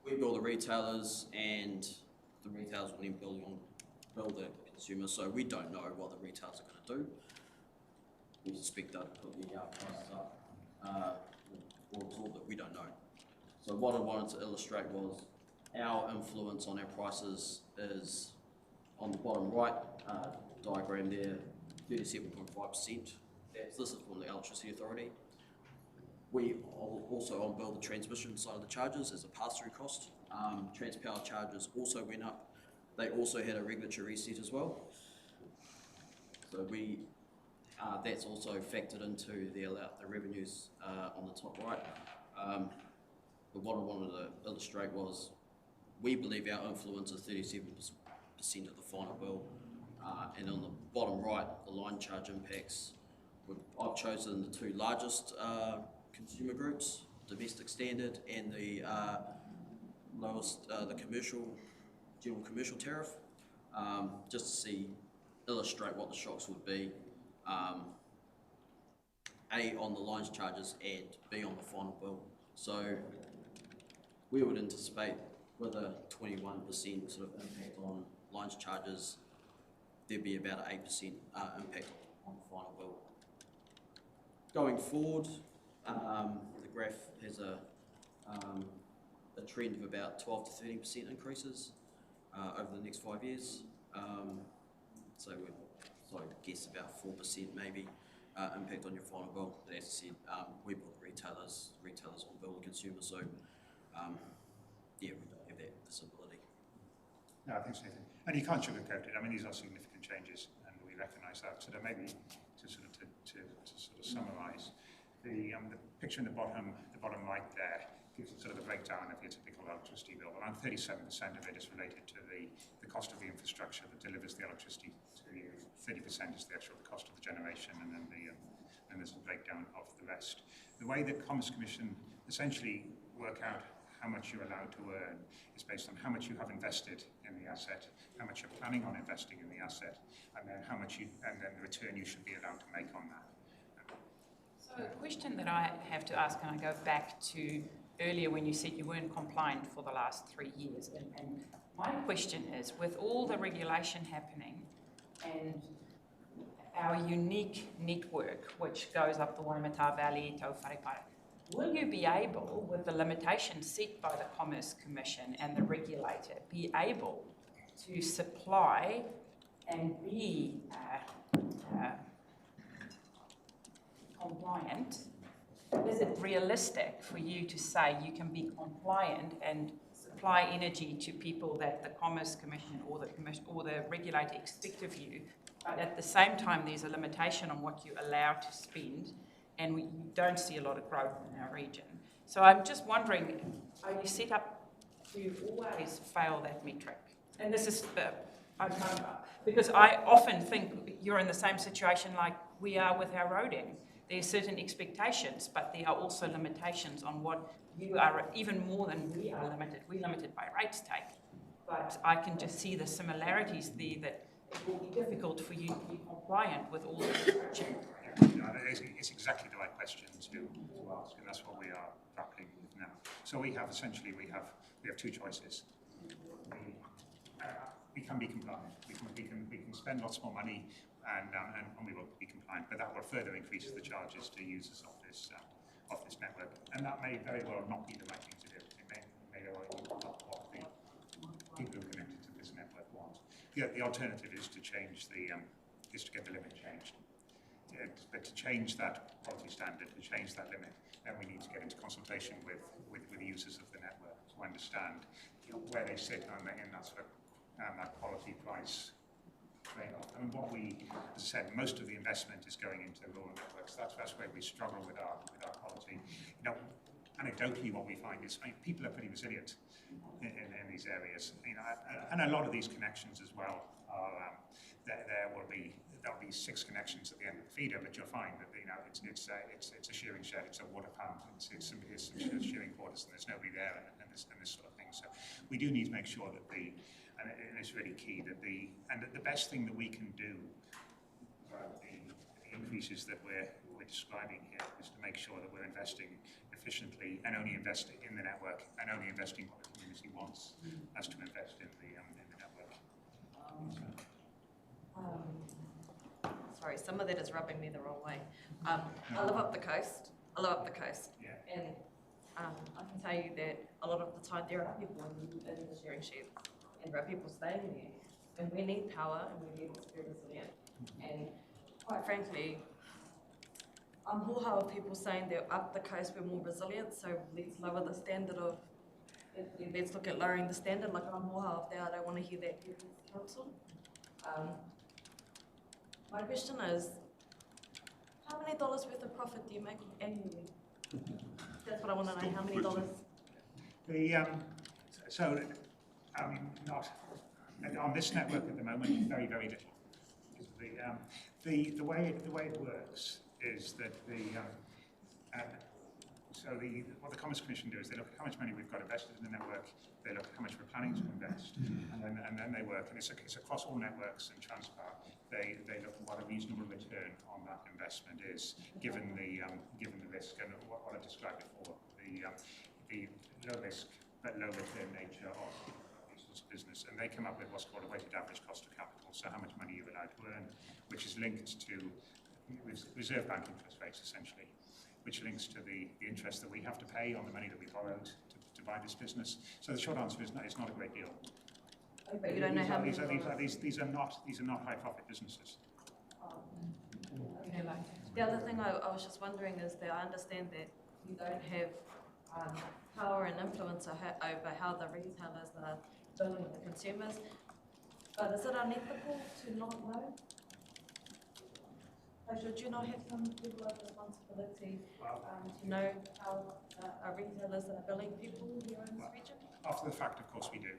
We bill the retailers, and the retailers will then bill the consumer, so we don't know what the retailers are going to do. We suspect they'll put the prices up or absorb that we don't know. So what I wanted to illustrate was our influence on our prices is on the bottom right diagram there, 37.5%. This is from the Electricity Authority. We also on bill the transmission side of the charges as a pass-through cost. Transpower charges also went up. They also had a regulatory reset as well. So that's also factored into the revenues on the top right. But what I wanted to illustrate was we believe our influence is 37% of the final bill. And on the bottom right, the line charge impacts. I've chosen the two largest consumer groups, domestic standard and the lowest, the general commercial tariff, just to illustrate what the shocks would be. A, on the lines charges, and B, on the final bill. So we would anticipate with a 21% sort of impact on lines charges, there'd be about an 8% impact on the final bill. Going forward, the graph has a trend of about 12 to 13% increases over the next 5 years. So I guess about 4% maybe impact on your final bill. But as I said, we bill the retailers will bill the consumer. So yeah, we don't have that visibility. No, thanks, Nathan. And you can't sugarcoat it. I mean, these are significant changes, and we recognise that. So there may be to summarise the picture in the bottom right there gives sort of a breakdown of your typical electricity bill. Around 37% of it is related to the cost of the infrastructure that delivers the electricity to you. 30% is the actual cost of the generation, and then there's a breakdown of the rest. The way that Commerce Commission essentially work out how much you're allowed to earn is based on how much you have invested in the asset, how much you're planning on investing in the asset, and then the return you should be allowed to make on that. So So a question that I have to ask, and I go back to earlier when you said you weren't compliant for the last 3 years. And my question is, with all the regulation happening and our unique network, which goes up the Waimata Valley, Tau Wharepare, will you be able, with the limitations set by the Commerce Commission and the regulator, be able to supply and be compliant? Is it realistic for you to say you can be compliant and supply energy to people that the Commerce Commission or the regulator expect of you, but at the same time there's a limitation on what you allow to spend, and we don't see a lot of growth in our region? So I'm just wondering, are you set up to always fail that metric? And this is because I often think you're in the same situation like we are with our roading. There are certain expectations, but there are also limitations on what you are, even more than we are limited. We're limited by rates take. But I can just see the similarities there, that it will be difficult for you to be compliant with all the restrictions. It's exactly the right question to ask, and that's what we are grappling with now. So we have 2 choices. We can be compliant. We can spend lots more money, and we will be compliant, but that will further increase the charges to users of this network, and that may very well not be the right thing to do. It may very well not what the people who are connected to this network want. The alternative is to change is to get the limit changed. But to change that quality standard, to change that limit, then we need to get into consultation with the users of the network to understand where they sit in that sort of that quality price trade-off. I mean, as I said, most of the investment is going into rural networks. That's where we struggle with our quality. Anecdotally, what we find is people are pretty resilient in these areas. And a lot of these connections as well are there'll be 6 connections at the end of the feeder, but you'll find that it's a shearing shed, it's a water pump, it's some shearing quarters, and there's nobody there, and this sort of thing. So we do need to make sure that and it's really key that the best thing that we can do for the increases that we're describing here is to make sure that we're investing efficiently and only investing in the network and only investing what the community wants us to invest in the network. Sorry, some of that is rubbing me the wrong way. I live up the coast. Yeah. And I can tell you that a lot of the time there are people in the sharing sheds, and there are people staying there. And we need power, and we need to be resilient. And quite frankly, I'm hoha of people saying that up the coast we're more resilient, so let's lower the standard of, let's look at lowering the standard. Like, I'm hoha of that. I don't want to hear that here in the council. My question is, how many dollars worth of profit do you make annually? That's what I want to know. How many dollars? Not on this network at the moment. Very, very little. The way it works is that what the Commerce Commission do is they look at how much money we've got invested in the network. They look at how much we're planning to invest, and then they work. And it's across all networks and transport. They look at what a reasonable return on that investment is, given the risk and what I described before, the low risk but low return nature of this business. And they come up with what's called a weighted average cost of capital, so how much money you're allowed to earn, which is linked to reserve bank interest rates essentially, which links to the interest that we have to pay on the money that we borrowed to buy this business. So the short answer is no, it's not a great deal. But you don't know how many. These are not high profit businesses. Okay. The other thing I was just wondering is that I understand that you don't have power and influence over how the retailers are billing the consumers, but is it unethical to not know? Should you not have some level of responsibility to know how retailers are billing people here in this region? After the fact, of course, we do.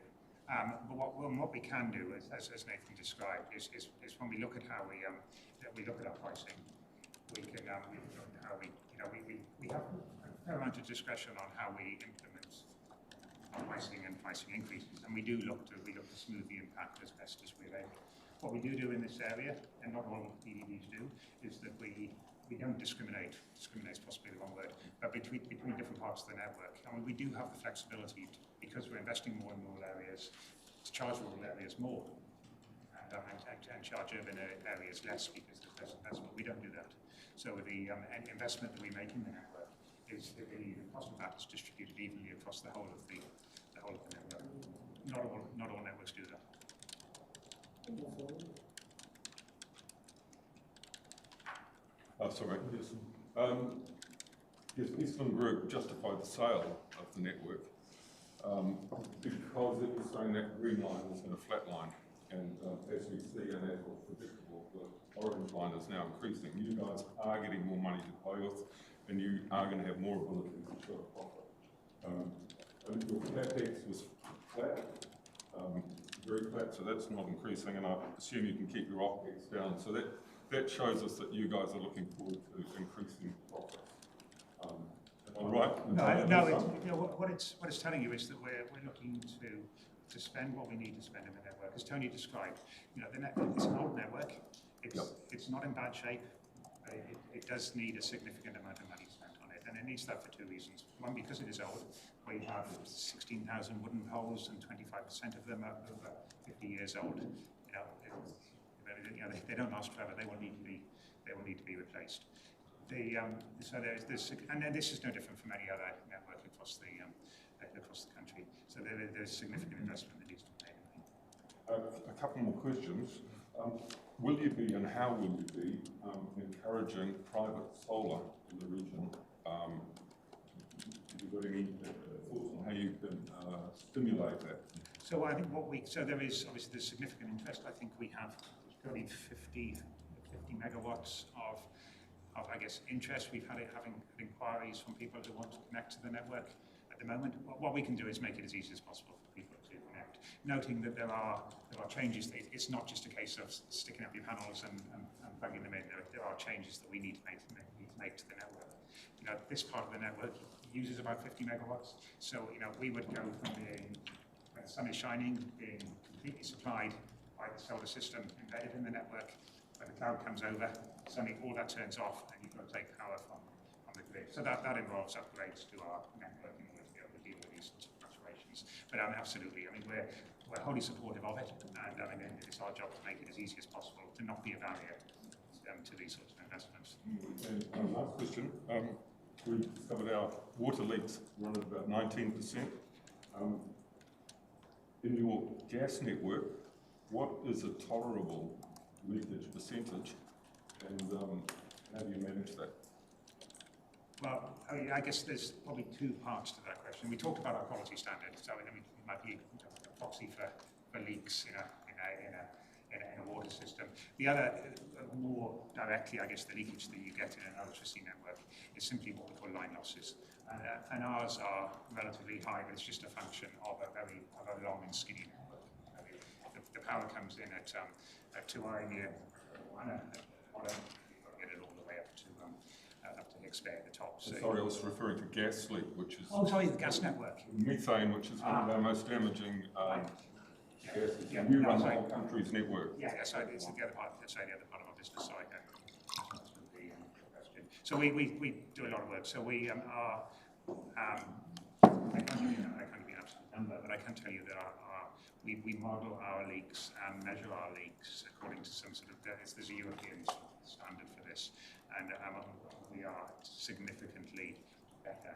But what we can do, as Nathan described, is when we look at how we look at our pricing, we can look at how we have a fair amount of discretion on how we implement pricing and pricing increases, and we look to smooth the impact as best as we're able. What we do in this area, and not all DDBs do, is that we we don't discriminate. Discriminate is possibly the wrong word, but between different parts of the network. I mean, we do have the flexibility because we're investing more in rural areas to charge rural areas more and charge urban areas less because there's less investment. We don't do that. So the investment that we make in the network is the cost of that is distributed evenly across the whole of the network. Not all networks do that. Sorry. Yes, Eastland Group justified the sale of the network because it was saying that green line was going to flatline, and as we see, and as was predictable, the orange line is now increasing. You guys are getting more money to play with, and you are going to have more ability to show a profit. And your CapEx was flat, very flat, so that's not increasing, and I assume you can keep your OpEx down. So that shows us that you guys are looking forward to increasing profits. Am I right? No. What it's telling you is that we're looking to spend what we need to spend in the network. As Tony described, it's an old network. It's not in bad shape. It does need a significant amount of money spent on it, and it needs that for two reasons. One, because it is old. We have 16,000 wooden poles, and 25% of them are over 50 years old. They don't last forever. They will need to be replaced. So there's this, and then this is no different from any other network across the country. So there's significant investment that needs to be made. A couple more questions. Will you be, and how will you be, encouraging private solar in the region? Have you got any thoughts on how you can stimulate that? So I think there is obviously there's significant interest. I think we have only 50 megawatts of I guess interest. We've having inquiries from people who want to connect to the network at the moment. What we can do is make it as easy as possible for people to connect. Noting that there are changes. It's not just a case of sticking up your panels and plugging them in. There are changes that we need to make to the network. This part of the network uses about 50 megawatts. So we would go from being, when the sun is shining, being completely supplied by the solar system embedded in the network. When the cloud comes over, suddenly all that turns off and you've got to take power from the grid. So that involves upgrades to our network in order to be able to deal with these sorts of fluctuations. But absolutely, we're wholly supportive of it, and it's our job to make it as easy as possible, to not be a barrier to these sorts of investments. And last question, we discovered our water leaks run at about 19%. In your gas network, what is a tolerable leakage percentage, and how do you manage that? Well, I guess there's probably two parts to that question. We talked about our quality standard, so it might be a proxy for leaks in a water system. The other, more directly, I guess, the leakage that you get in an electricity network is simply what we call line losses. And ours are relatively high, but it's just a function of a very long and skinny network. The power comes in at 2 RMA, get it all the way up to Hexbay at the top. So sorry, I was referring to gas leak, which is... Oh, sorry, the gas network. Methane, which is one of our most damaging gases. You run the whole country's network. Yeah, so it's the other part, the other part of our business side. So we do a lot of work. So we are, I can't give you an absolute number, but I can tell you that we model our leaks and measure our leaks according to some sort of, there's a European standard for this, and we are significantly better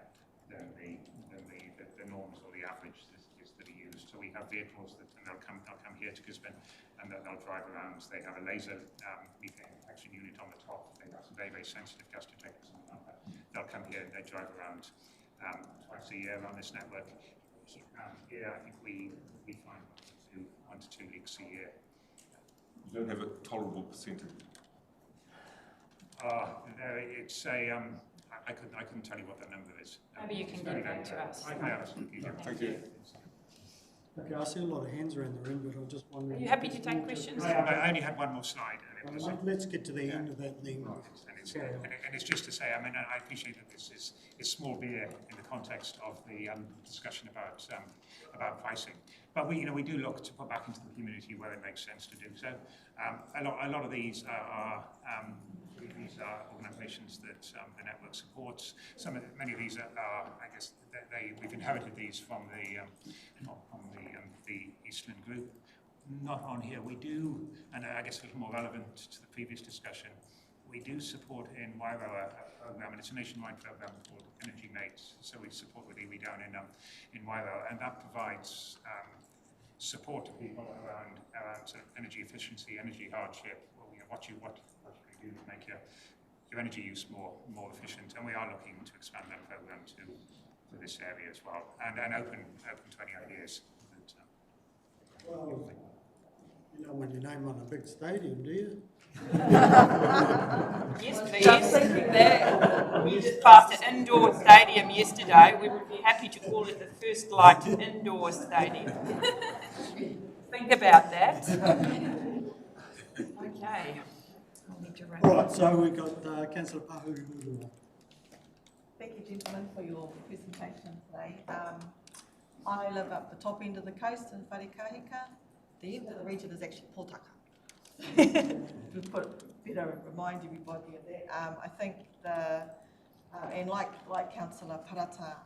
than the norms or the average that are used. So we have vehicles that, and they'll come here to Gisborne, and they'll drive around. They have a laser methane detection unit on the top. They have some very, very sensitive gas detectors on the top. They'll come here and they drive around twice a year on this network. Here, I think we find 1 to 2 leaks a year. You don't have a tolerable percentage? It's a, I couldn't tell you what that number is. Maybe you can get back to us. I absolutely can. Thank you. Okay, I see a lot of hands around the room, but I'm just wondering... Are you happy to take questions? I only had one more slide. And it was, let's get to the end of that then. And it's just to say, I appreciate that this is small beer in the context of the discussion about pricing. But we do look to put back into the community where it makes sense to do so. A lot of these are these are organisations that the network supports. Many of these are, I guess, we've inherited these from the Eastland Group. Not on here. We do, and I guess a little more relevant to the previous discussion, we do support in Wairau a program, and it's a nationwide program called Energy Mates. So we support with iwi down in Wairau, and that provides support to people around sort of energy efficiency, energy hardship. Well, what can you do to make your energy use more efficient? And we are looking to expand that program to this area as well, and open to any ideas. Well, you don't want your name on a big stadium, do you? Yes, please. We just passed an indoor stadium yesterday. We would be happy to call it the Firstlight Indoor Stadium. Think about that. Okay. I'll need to wrap All up. right, so we've got Councillor Pahu. Thank you, gentlemen, for your presentation today. I live up the top end of the coast in Wharekahika. The end of the region is actually Pōtaka. To better remind everybody of that. I think and like Councillor Parata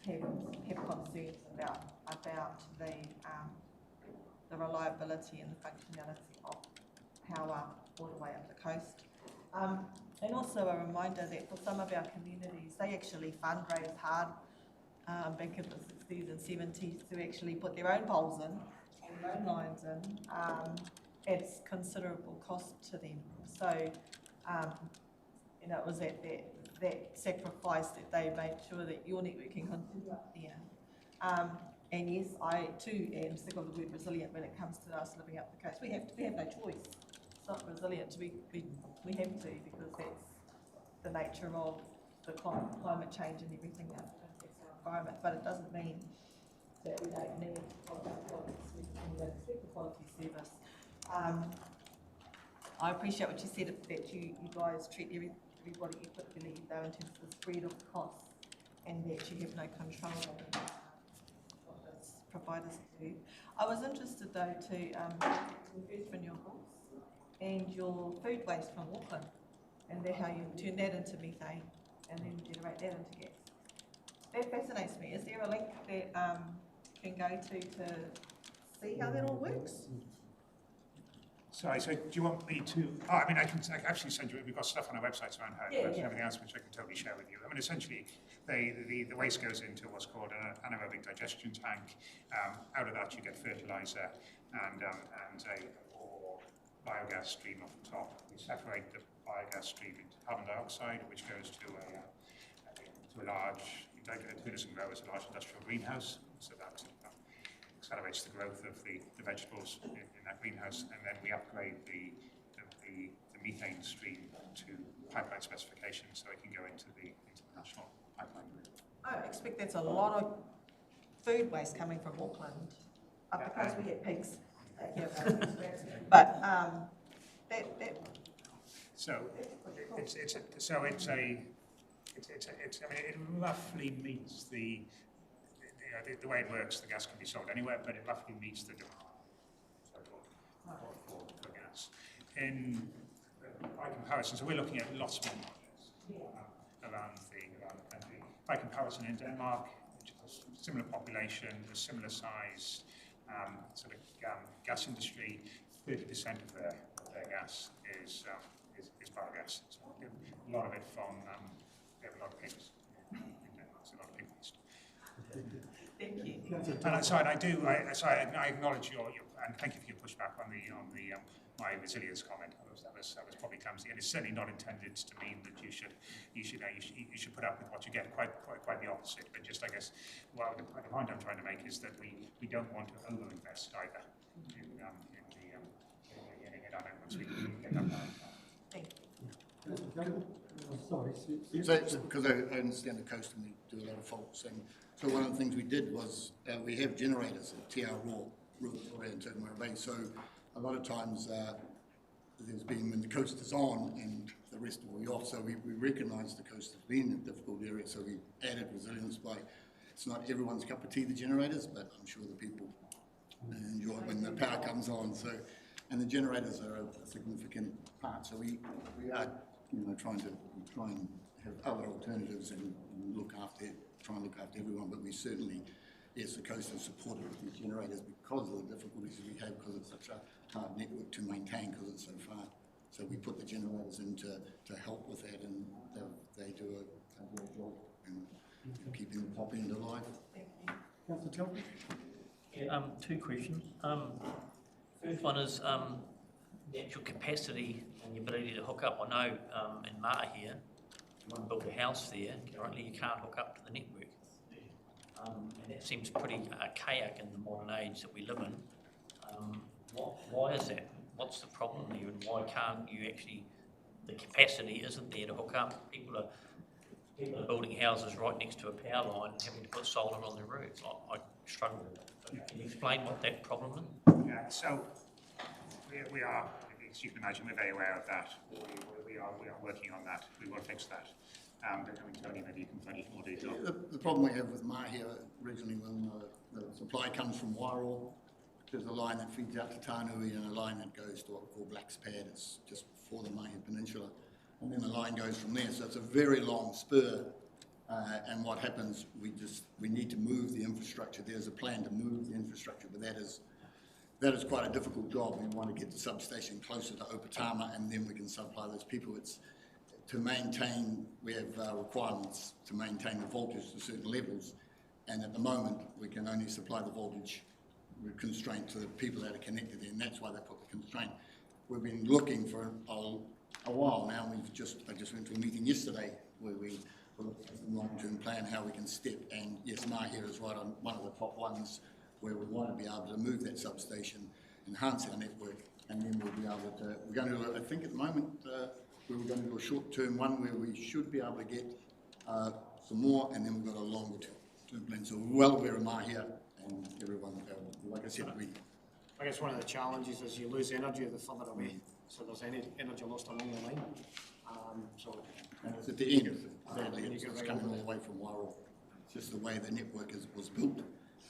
have concerns about the reliability and the functionality of power all the way up the coast. And also a reminder that for some of our communities, they actually fundraise hard back in the 60s and 70s to actually put their own poles in and their own lines in. It's considerable cost to them. So, it was that sacrifice that they made sure that your network can continue up there. And yes, I too am sick of the word resilient when it comes to us living up the coast. We have no choice. It's not resilient. We have to, because that's the nature of the climate change and everything that affects our environment. But it doesn't mean that we don't need quality service. I appreciate what you said, that you guys treat everybody equitably, though, in terms of the spread of costs, and that you have no control over what those providers do. I was interested, though, to your renewables and your food waste from Auckland, and how you turn that into methane and then generate that into gas. That fascinates me. Is there a link that can go to see how that all works? Sorry, so do you want me to? Oh, I mean, I can actually send you. We've got stuff on our websites around how it works and everything else, which I can totally share with you. I mean, essentially, the waste goes into what's called an anaerobic digestion tank. Out of that, you get fertilizer and a biogas stream off the top. We separate the biogas stream into carbon dioxide, which goes to a large, Henderson Grow is a large industrial greenhouse, so that accelerates the growth of the vegetables in that greenhouse, and then we upgrade the methane stream to pipeline specifications so it can go into the national pipeline grid. I expect that's a lot of food waste coming from Auckland. Up the coast we get pigs. But it roughly meets the way it works. The gas can be sold anywhere, but it roughly meets the demand for gas. By comparison, so we're looking at lots more projects around the country. By comparison, in Denmark, which has a similar population, a similar size gas industry, 30% of their gas is biogas. So a lot of it from they have a lot of pigs in Denmark. It's a lot of pig waste. Thank you. And I acknowledge your and thank you for your pushback on my resilience comment. That was probably clumsy, and it's certainly not intended to mean that you should put up with what you get. Quite the opposite. But just, I guess, the point I'm trying to make is that we don't want to overinvest either in our networks. We can get that right. Thank So, you. because I understand the coast and we do a lot of faults, and so one of the things we did was we have generators at Te Aroa, Revitalization and Tukumara Bay. So a lot of times there's been when the coast is on and the rest will be off. So we recognise the coast has been a difficult area. So we added resilience by. It's not everyone's cup of tea, the generators, but I'm sure the people enjoy when the power comes on. So and the generators are a significant part. So we are, trying and have other alternatives and try and look after everyone. But we certainly, yes, the coast is supported with these generators because of the difficulties we have, because it's such a hard network to maintain because it's so far. So we put the generators in to help with that, and they do a great job in keeping the top end alive. Councillor Telford? Yeah, two questions. First one is the actual capacity and the ability to hook up. I know in Maha here, if you want to build a house there, currently you can't hook up to the network. And that seems pretty archaic in the modern age that we live in. Why is that? What's the problem there, and why can't you actually, the capacity isn't there to hook up? People are building houses right next to a power line and having to put solar on their roofs. I struggle with it. Can you explain what that problem is? Yeah, so we are, as you can imagine, we're very aware of that. We are working on that. We will fix that. But Tony, maybe you can furnish more detail. The problem we have with Mahia originally, when the supply comes from Wairoa, there's a line that feeds out to Tānui and a line that goes to what we call Black's Pad. It's just before the Mahia Peninsula. And then the line goes from there. So it's a very long spur. And what happens, we need to move the infrastructure. There's a plan to move the infrastructure, but that is quite a difficult job. We want to get the substation closer to Opatama, and then we can supply those people. It's to maintain, we have requirements to maintain the voltage to certain levels, and at the moment we can only supply the voltage. We're constrained to the people that are connected there, and that's why they put the constraint. We've been looking for a while now. I just went to a meeting yesterday where we looked at the long-term plan, how we can step, and yes, Mahia is right on one of the top ones where we want to be able to move that substation, enhance our network, and then we'll be able to, we're going to, I think at the moment, we were going to do a short-term one where we should be able to get some more, and then we've got a longer-term plan. So we're well aware of Mahia, and everyone, like I said, I guess one of the challenges is you lose energy the further away, so there's any energy lost along the line. And it's at the end, sadly, it's coming all the way from Wairoa. It's just the way the network was built,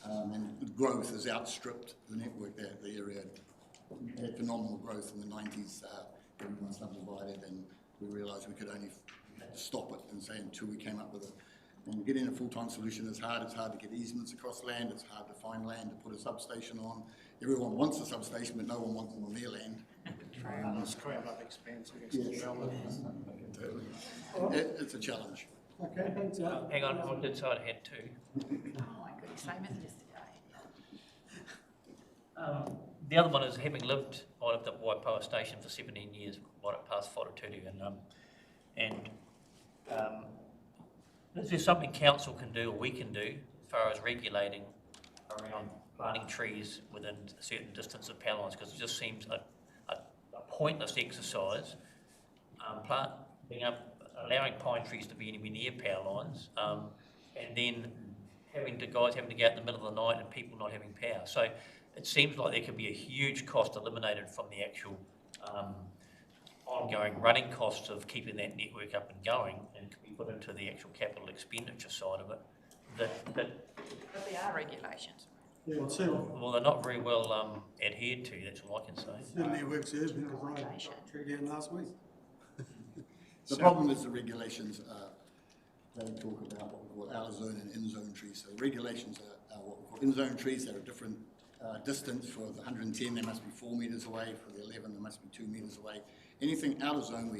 and the growth has outstripped the network there. The area had phenomenal growth in the 90s, everyone subdivided, and we realised we could only stop it and say until we came up with it. And getting a full-time solution is hard. It's hard to get easements across land. It's hard to find land to put a substation on. Everyone wants a substation, but no one wants it on their land. It's quite a bit of expense. Yes. It's a challenge. Okay, thanks. Hang on, I did say I had two. Oh my goodness, same as yesterday. The other one is having lived at Waipoa Station for 17 years, right past Wharaturu, and is there something council can do or we can do as far as regulating around planting trees within a certain distance of power lines? Because it just seems a pointless exercise, allowing pine trees to be anywhere near power lines, and then having to go out in the middle of the night and people not having power. So it seems like there could be a huge cost eliminated from the actual ongoing running costs of keeping that network up and going, and can be put into the actual capital expenditure side of it. But there are regulations. Yeah, well, they're not very well adhered to, that's all I can say. certainly works here because I got a tree down last week. The problem is the regulations they talk about what we call out-of-zone and in-zone trees. So the regulations are what we call in-zone trees. They're a different distance. For the 110, they must be 4 metres away. For the 11, they must be 2 metres away. Anything out-of-zone,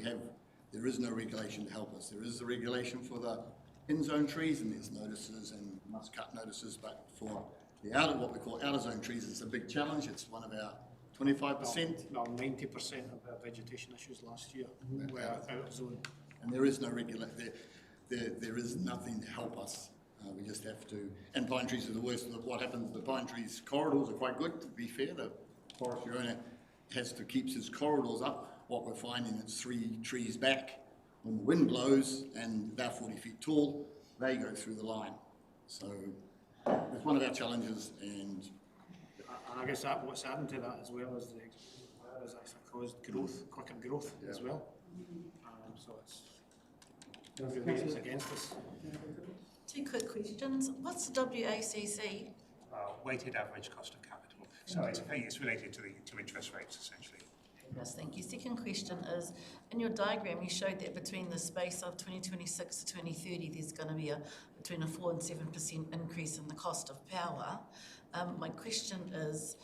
there is no regulation to help us. There is the regulation for the in-zone trees, and there's notices and must-cut notices, but for what we call out-of-zone trees, it's a big challenge. It's one of our 25%. No, 90% of our vegetation issues last year were out of zone. And there is no regulation. There is nothing to help us. We just have to. And pine trees are the worst. What happens? The pine trees corridors are quite good. To be fair, the forestry owner keeps his corridors up. What we're finding is 3 trees back. When the wind blows and they're 40 feet tall, they go through the line. So it's one of our challenges, and I guess what's adding to that as well is has actually caused growth, quicker growth as well. So it's against us. 2 quick questions. What's the WACC? Weighted average cost of capital. So it's related to interest rates, essentially. Yes, thank you. Second question is, in your diagram, you showed that between the space of 2026 to 2030, there's going to be between a 4 and 7% increase in the cost of power. My question is,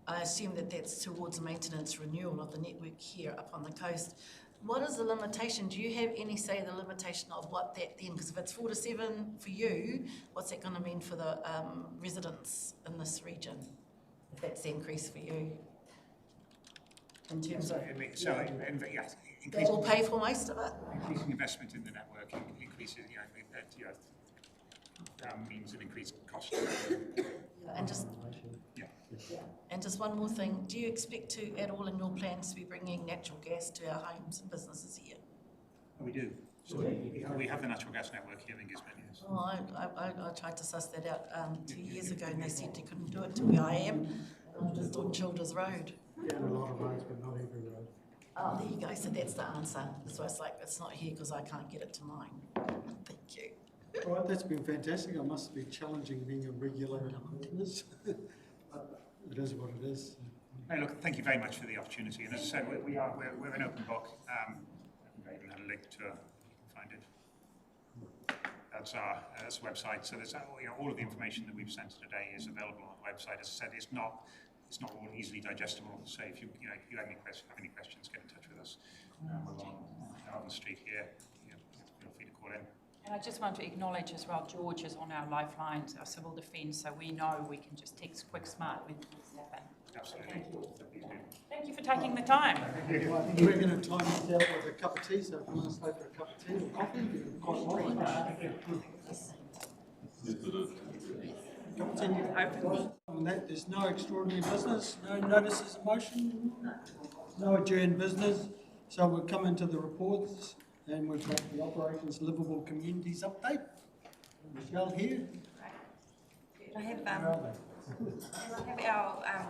I assume that that's towards maintenance renewal of the network here up on the coast. What is the limitation? Do you have any say the limitation of what that then, because if it's 4 to 7 for you, what's that going to mean for the residents in this region, if that's the increase for you? In terms of, they will pay for most of it. Increasing investment in the network increases, means an increased cost. And just one more thing, do you expect to, at all in your plans, to be bringing natural gas to our homes and businesses here? We do. So we have the natural gas network here in Gisborne, yes. Oh, I tried to suss that out 2 years ago, and they said you couldn't do it to where I am, just on Childers Road. Yeah, a lot of roads, but not every road. Oh, there you go. So that's the answer. So it's like, it's not here because I can't get it to mine. Thank you. All right, that's been fantastic. I must be challenging being a regulated business. But it is what it is. Hey, look, thank you very much for the opportunity. And as I said, we're an open book. I even had a link to find it. That's our website. So there's all of the information that we've sent today is available on the website. As I said, it's not all easily digestible. So if you have any questions, get in touch with us. We're on the street here. Feel free to call in. And I just want to acknowledge as well, George is on our lifelines, our civil defence, so we know we can just text quick smart when things happen. Absolutely. Thank you. Thank you for taking the time. Well, I think we're going to time this out with a cup of tea, so if you want to stay for a cup of tea or coffee, you're quite welcome. Open. On that, there's no extraordinary business, no notices of motion, no adjourned business. So we'll come into the reports, and we've got the Operations Livable Communities update. Michelle here. I have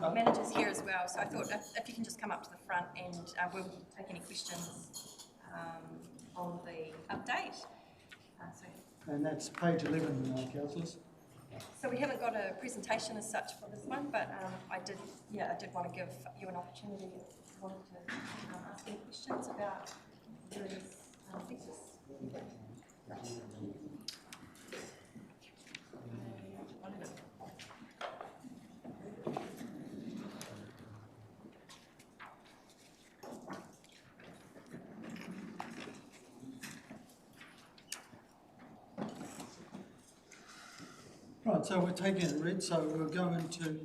our managers here as well, so I thought if you can just come up to the front and we'll take any questions on the update. And that's page 11, councillors. So we haven't got a presentation as such for this one, but I did want to give you an opportunity if you wanted to ask any questions about various features. Right, so we're taking it red, so we'll go into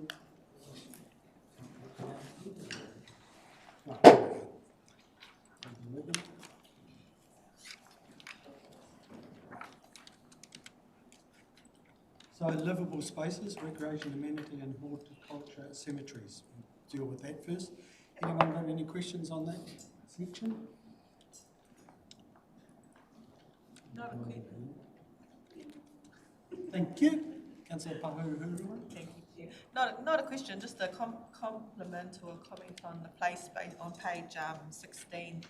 so livable spaces, recreation, amenity and horticulture at cemeteries. We'll deal with that first. Anyone got any questions on that section? No, Thank you. Councillor Pahuhuru. thank you. Not a question, just a compliment or a comment on the play space on page 16.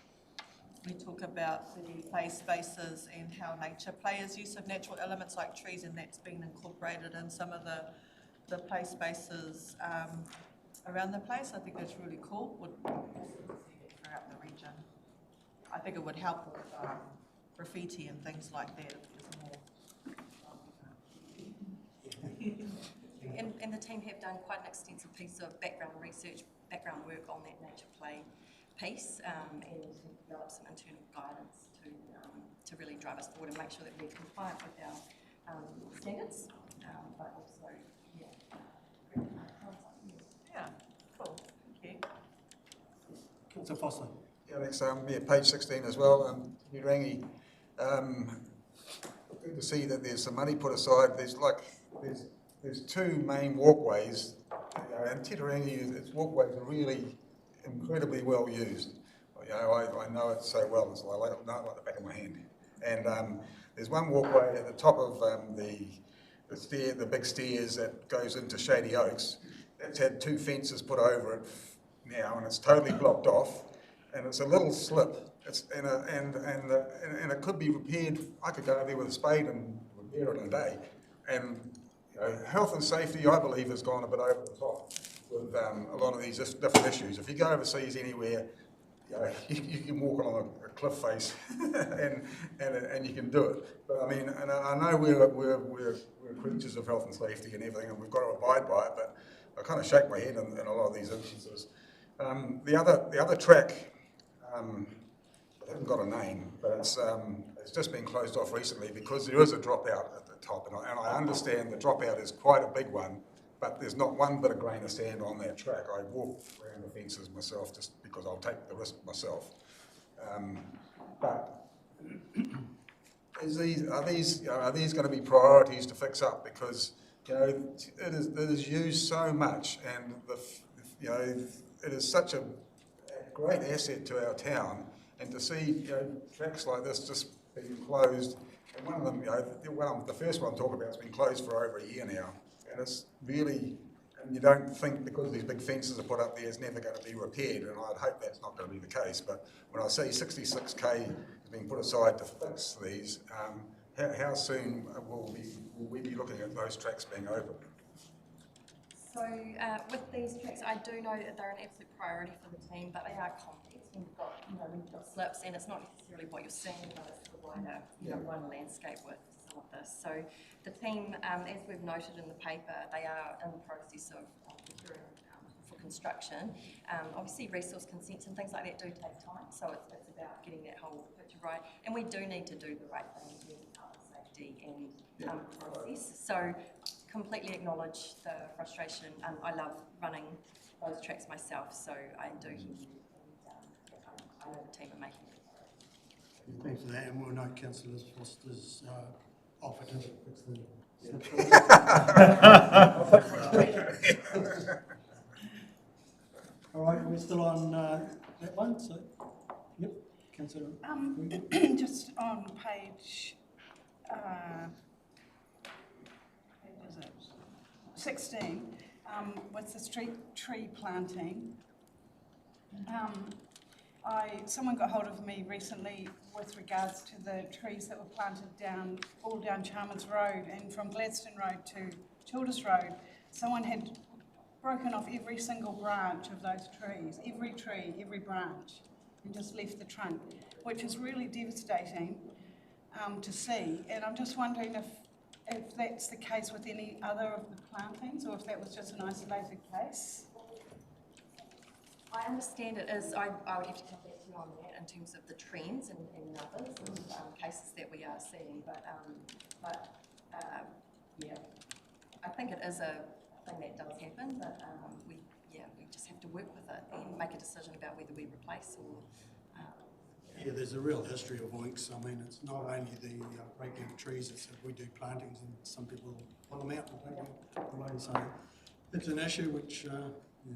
We talk about the play spaces and how nature players use of natural elements like trees, and that's been incorporated in some of the play spaces around the place. I think that's really cool. Would throughout the region. I think it would help with graffiti and things like that. If there's more. And the team have done quite an extensive piece of background research, background work on that nature play piece, and develop some internal guidance to really drive us forward and make sure that we're compliant with our standards, but also, Yeah, cool. Thank you. Councillor Foster. Yeah, next, page 16 as well. Urangi, good to see that there's some money put aside. There's two main walkways, and Titirangi, its walkways are really incredibly well used. I know it so well, it's like the back of my hand. And there's one walkway at the top of the big stairs that goes into Shady Oaks. It's had two fences put over it now, and it's totally blocked off. And it's a little slip. And it could be repaired. I could go there with a spade and repair it in a day. And health and safety, I believe, has gone a bit over the top. with a lot of these different issues. If you go overseas anywhere, you can walk along a cliff face and you can do it. But I mean, and I know we're creatures of health and safety and everything, and we've got to abide by it. But I kind of shake my head in a lot of these instances. The other track, I haven't got a name, but it's just been closed off recently because there is a dropout at the top, and I understand the dropout is quite a big one. But there's not one bit of grain of sand on that track. I walk around the fences myself just because I'll take the risk myself. But are these going to be priorities to fix up? Because it is used so much, and it is such a great asset to our town. And to see tracks like this just being closed, and one of them, the first one I'm talking about has been closed for over a year now. And it's really, and you don't think because these big fences are put up there, it's never going to be repaired, and I'd hope that's not going to be the case. But when I say 66k has been put aside to fix these, how soon will we be looking at those tracks being opened? So with these tracks, I do know that they're an absolute priority for the team, but they are complex. We've got slips, and it's not necessarily what you're seeing, but it's the wider landscape with some of this. So the team, as we've noted in the paper, they are in the process of preparing for construction. Obviously, resource consents and things like that do take time, so it's about getting that whole picture right. And we do need to do the right thing in terms of health and safety and process. So completely acknowledge the frustration. I love running those tracks myself, so I do hear you. I know the team are making it. Thanks for that, and we'll note Councillor Foster's offer to fix the All right, we're still on that one, so, yep, Councillor. Just on page, is it 16, with the street tree planting. Someone got hold of me recently with regards to the trees that were planted all down Chalmers Road, and from Gladstone Road to Childers Road. Someone had broken off every single branch of those trees, every tree, every branch, and just left the trunk, which is really devastating to see. And I'm just wondering if that's the case with any other of the plantings, or if that was just an isolated case. I understand it is, I would have to come back to you on that in terms of the trends and numbers and cases that we are seeing, but yeah, I think it is a thing that does happen, but we just have to work with it and make a decision about whether we replace or... Yeah, there's a real history of oinks. I mean, it's not only the breaking of trees, it's that we do plantings and some people pull them out and take them away, so it's an issue which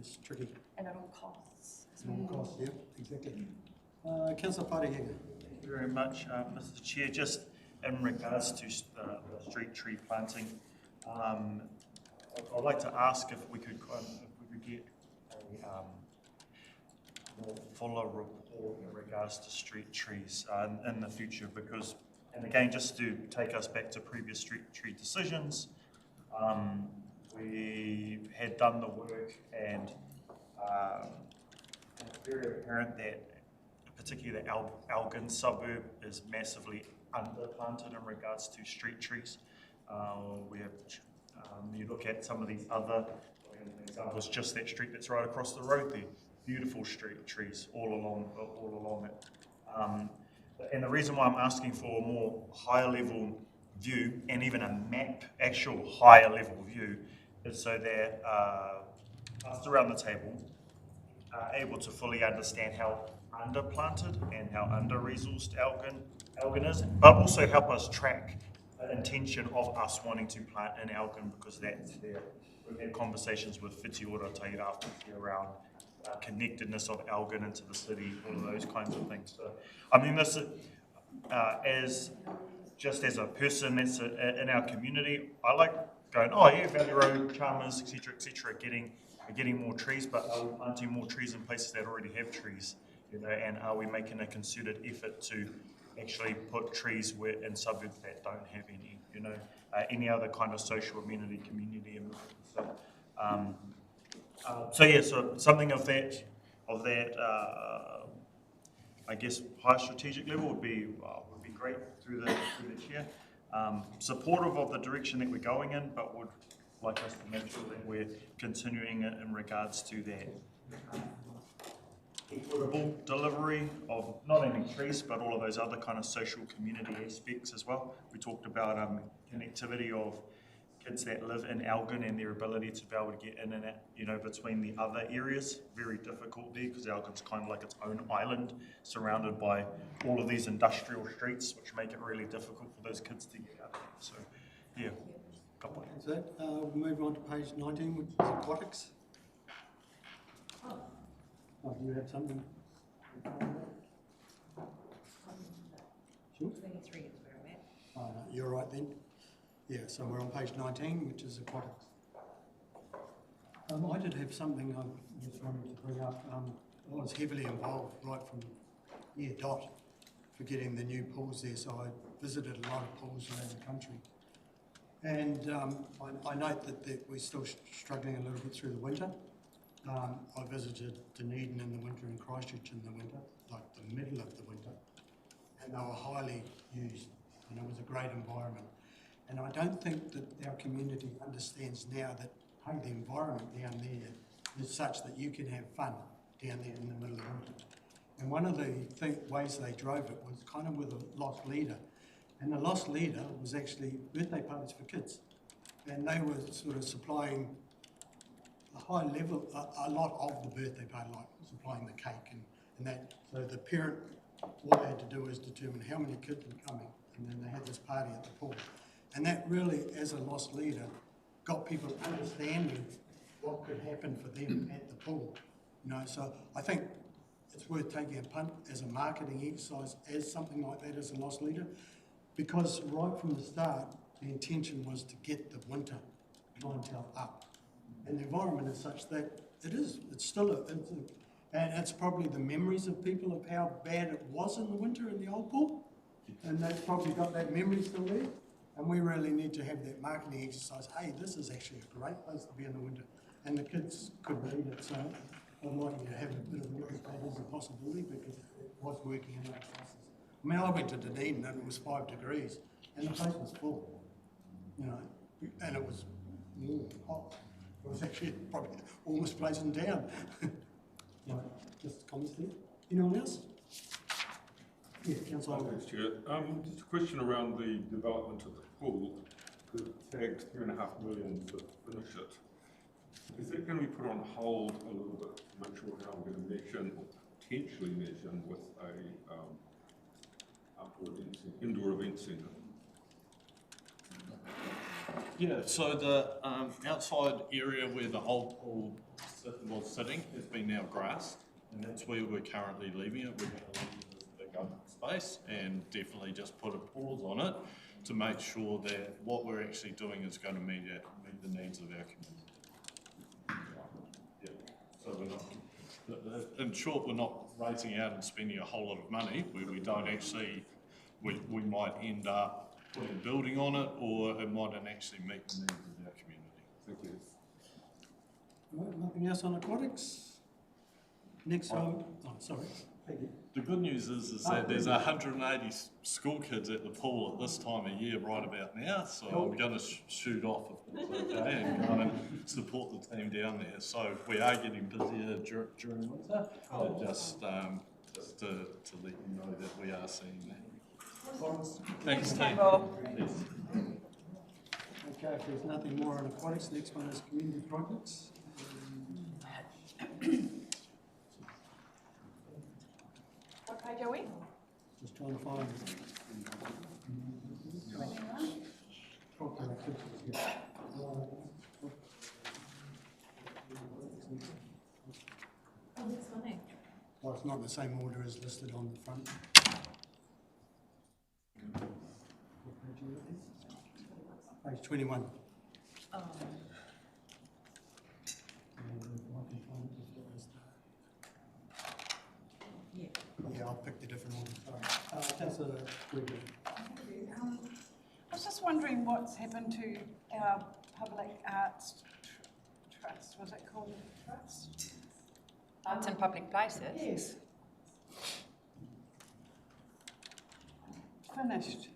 is tricky. And it all costs. It all costs, yeah, exactly. Councillor Parehiga. Thank you very much, Mr. Chair. Just in regards to the street tree planting, I'd like to ask if we could get a more fuller report in regards to street trees in the future, because, and again, just to take us back to previous street tree decisions, we had done the work, and it's very apparent that particularly the Elgin suburb is massively underplanted in regards to street trees. We have, you look at some of these other examples, just that street that's right across the road there, beautiful street trees all along it. And the reason why I'm asking for a more higher level view, and even a map, actual higher level view, is so that us around the table are able to fully understand how underplanted and how under-resourced Elgin is, but also help us track the intention of us wanting to plant in Elgin, because that's there. We've had conversations with Whiti Ora Tairāwhiti around connectedness of Elgin into the city, all of those kinds of things. So, I mean, this as just as a person that's in our community, I like going, oh yeah, Valley Road, Chalmers, etc., getting more trees, but are we planting more trees in places that already have trees? And are we making a concerted effort to actually put trees in suburbs that don't have any? Any other kind of social amenity, community amenity. So, So something of that, I guess, high strategic level would be great through the chair. Supportive of the direction that we're going in, but would like us to make sure that we're continuing it in regards to that equitable delivery of not only trees, but all of those other kind of social community aspects as well. We talked about connectivity of kids that live in Elgin and their ability to be able to get in and out, between the other areas. Very difficult there because Elgin's kind of like its own island surrounded by all of these industrial streets, which make it really difficult for those kids to get out. So, yeah, couple of That's it. We'll move on to page 19, which is aquatics. Oh, do you have something? Sure. 23 is where I'm at. Oh, no, you're right then. Yeah, so we're on page 19, which is aquatics. I did have something I just wanted to bring up. I was heavily involved right from year dot for getting the new pools there, so I visited a lot of pools around the country. And I note that we're still struggling a little bit through the winter. I visited Dunedin in the winter and Christchurch in the winter, like the middle of the winter, and they were highly used, and it was a great environment. And I don't think that our community understands now that, hey, the environment down there is such that you can have fun down there in the middle of winter. And one of the ways they drove it was kind of with a lost leader. And the lost leader was actually birthday parties for kids. And they were sort of supplying a high level, a lot of the birthday party, like supplying the cake and that. So the parent, what they had to do was determine how many kids were coming. And then they had this party at the pool. And that really, as a lost leader, got people understanding what could happen for them at the pool. So I think it's worth taking a punt as a marketing exercise as something like that as a lost leader, because right from the start, the intention was to get the winter clientele up. And the environment is such that it's still and it's probably the memories of people of how bad it was in the winter in the old pool. And they've probably got that memory still there. And we really need to have that marketing exercise. Hey, this is actually a great place to be in the winter. And the kids could read it, so I'd like you to have a bit of a look at that as a possibility, because it was working in those classes. I mean, I went to Dunedin and it was 5 degrees and the place was full, and it was warm, hot. It was actually probably the warmest place in town. Just comments there. Anyone else? Yeah, Councillor. Thanks, Chair. Just a question around the development of the pool. The tagged $3.5 million to finish it. Is that going to be put on hold a little bit to make sure how we're going to measure or potentially measure with a indoor event centre? Yeah, so the outside area where the old pool was sitting has been now grassed, and that's where we're currently leaving it. We're going to leave it as a big open space and definitely just put a pause on it to make sure that what we're actually doing is going to meet the needs of our community. Yeah, so we're not, in short, we're not racing out and spending a whole lot of money. We don't actually, we might end up putting a building on it, or it mightn't actually meet the needs of our community. Thank you. Right, nothing else on aquatics? Next one. Oh, sorry. Thank you. The good news is that there's 180 school kids at the pool at this time of year right about now, so I'm going to shoot off if it's okay and go and support the team down there. So we are getting busier during winter, but just to let you know that we are seeing that. Thanks, team. Yes. Okay, if there's nothing more on aquatics, next one is community projects. What page are we? Just trying to find well, it's not in the same order as listed on the front. Page 21. Yeah, I'll pick the different one. Sorry. Councillor Gregory. I was just wondering what's happened to our public arts trust, was it called trust? Arts in public places? Yes. Finished.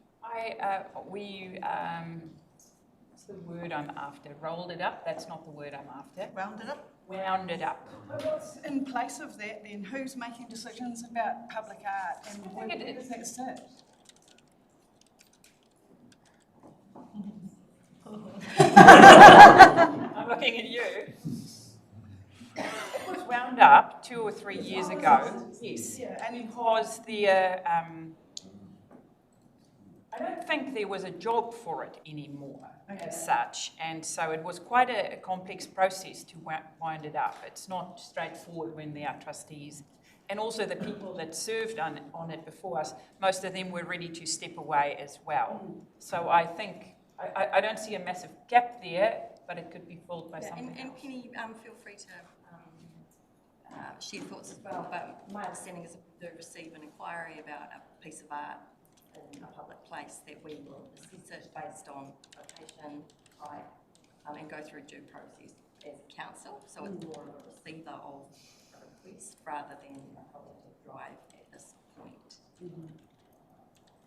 What's the word I'm after? Rolled it up? That's not the word I'm after. Rounded up? Wound it up. But what's in place of that then? Who's making decisions about public art and where does that sit? I'm looking at you. It was wound up 2 or 3 years ago. Yes, and because I don't think there was a job for it anymore as such, and so it was quite a complex process to wind it up. It's not straightforward when there are trustees, and also the people that served on it before us, most of them were ready to step away as well. So I think, I don't see a massive gap there, but it could be filled by something else. And Penny, feel free to share thoughts as well, but my understanding is that we do receive an inquiry about a piece of art in a public place that we will assess it based on location, height, and go through due process as a council. So it's more of a receiver of a request rather than a collective drive at this point.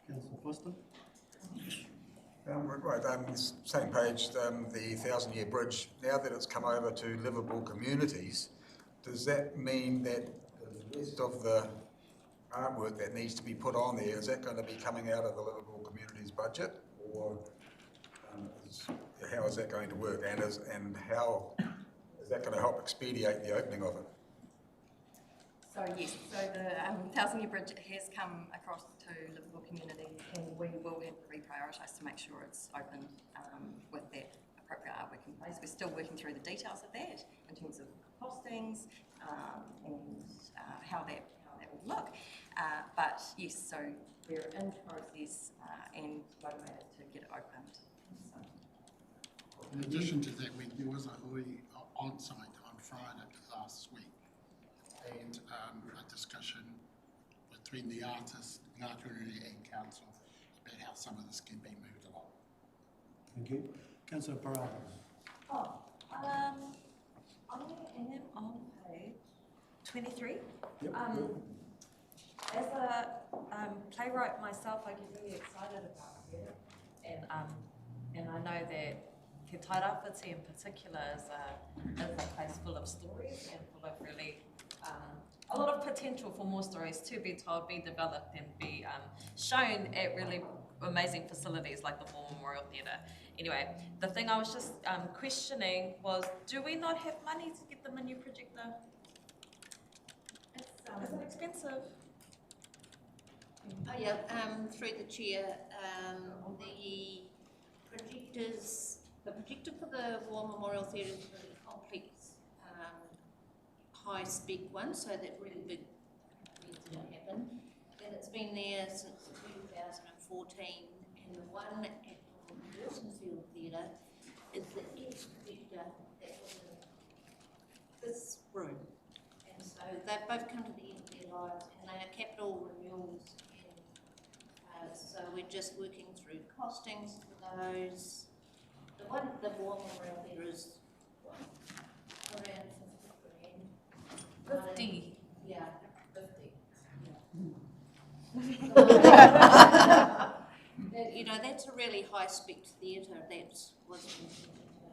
Councillor Foster? Same page, the 1,000-year bridge, now that it's come over to livable communities, does that mean that the rest of the artwork that needs to be put on there, is that going to be coming out of the livable communities budget, or how is that going to work, and how is that going to help expedite the opening of it? So yes, so the 1,000-year bridge has come across to livable communities, and we will have to reprioritise to make sure it's open with that appropriate artwork in place. We're still working through the details of that in terms of costings and how that will look. But yes, so we're in process and motivated to get it opened. So. In addition to that, there was a hui on-site on Friday last week, and a discussion between the artist, Ngāpuhi and council about how some of this can be moved along. Thank you. Councillor Parada. I am on page 23. Yep. As a playwright myself, I get really excited about it, and I know that Te Tairāwhiti in particular is a place full of stories and full of really a lot of potential for more stories to be told, be developed, and be shown at really amazing facilities like the War Memorial Theatre. Anyway, the thing I was just questioning was, do we not have money to get them a new projector? Is it expensive? Oh yeah, through the chair, the projector for the War Memorial Theatre is a really complex, high-spec one, so that really big needs to happen. And it's been there since 2014, and the one at the Wilsonfield Theatre is the ex-projector that was in this room. And so they've both come to the end of their lives, and they are capital renewals. And so we're just working through costings for those. The one at the War Memorial Theatre is around 50. Yeah, 50. You know, that's a really high-spec theatre that was to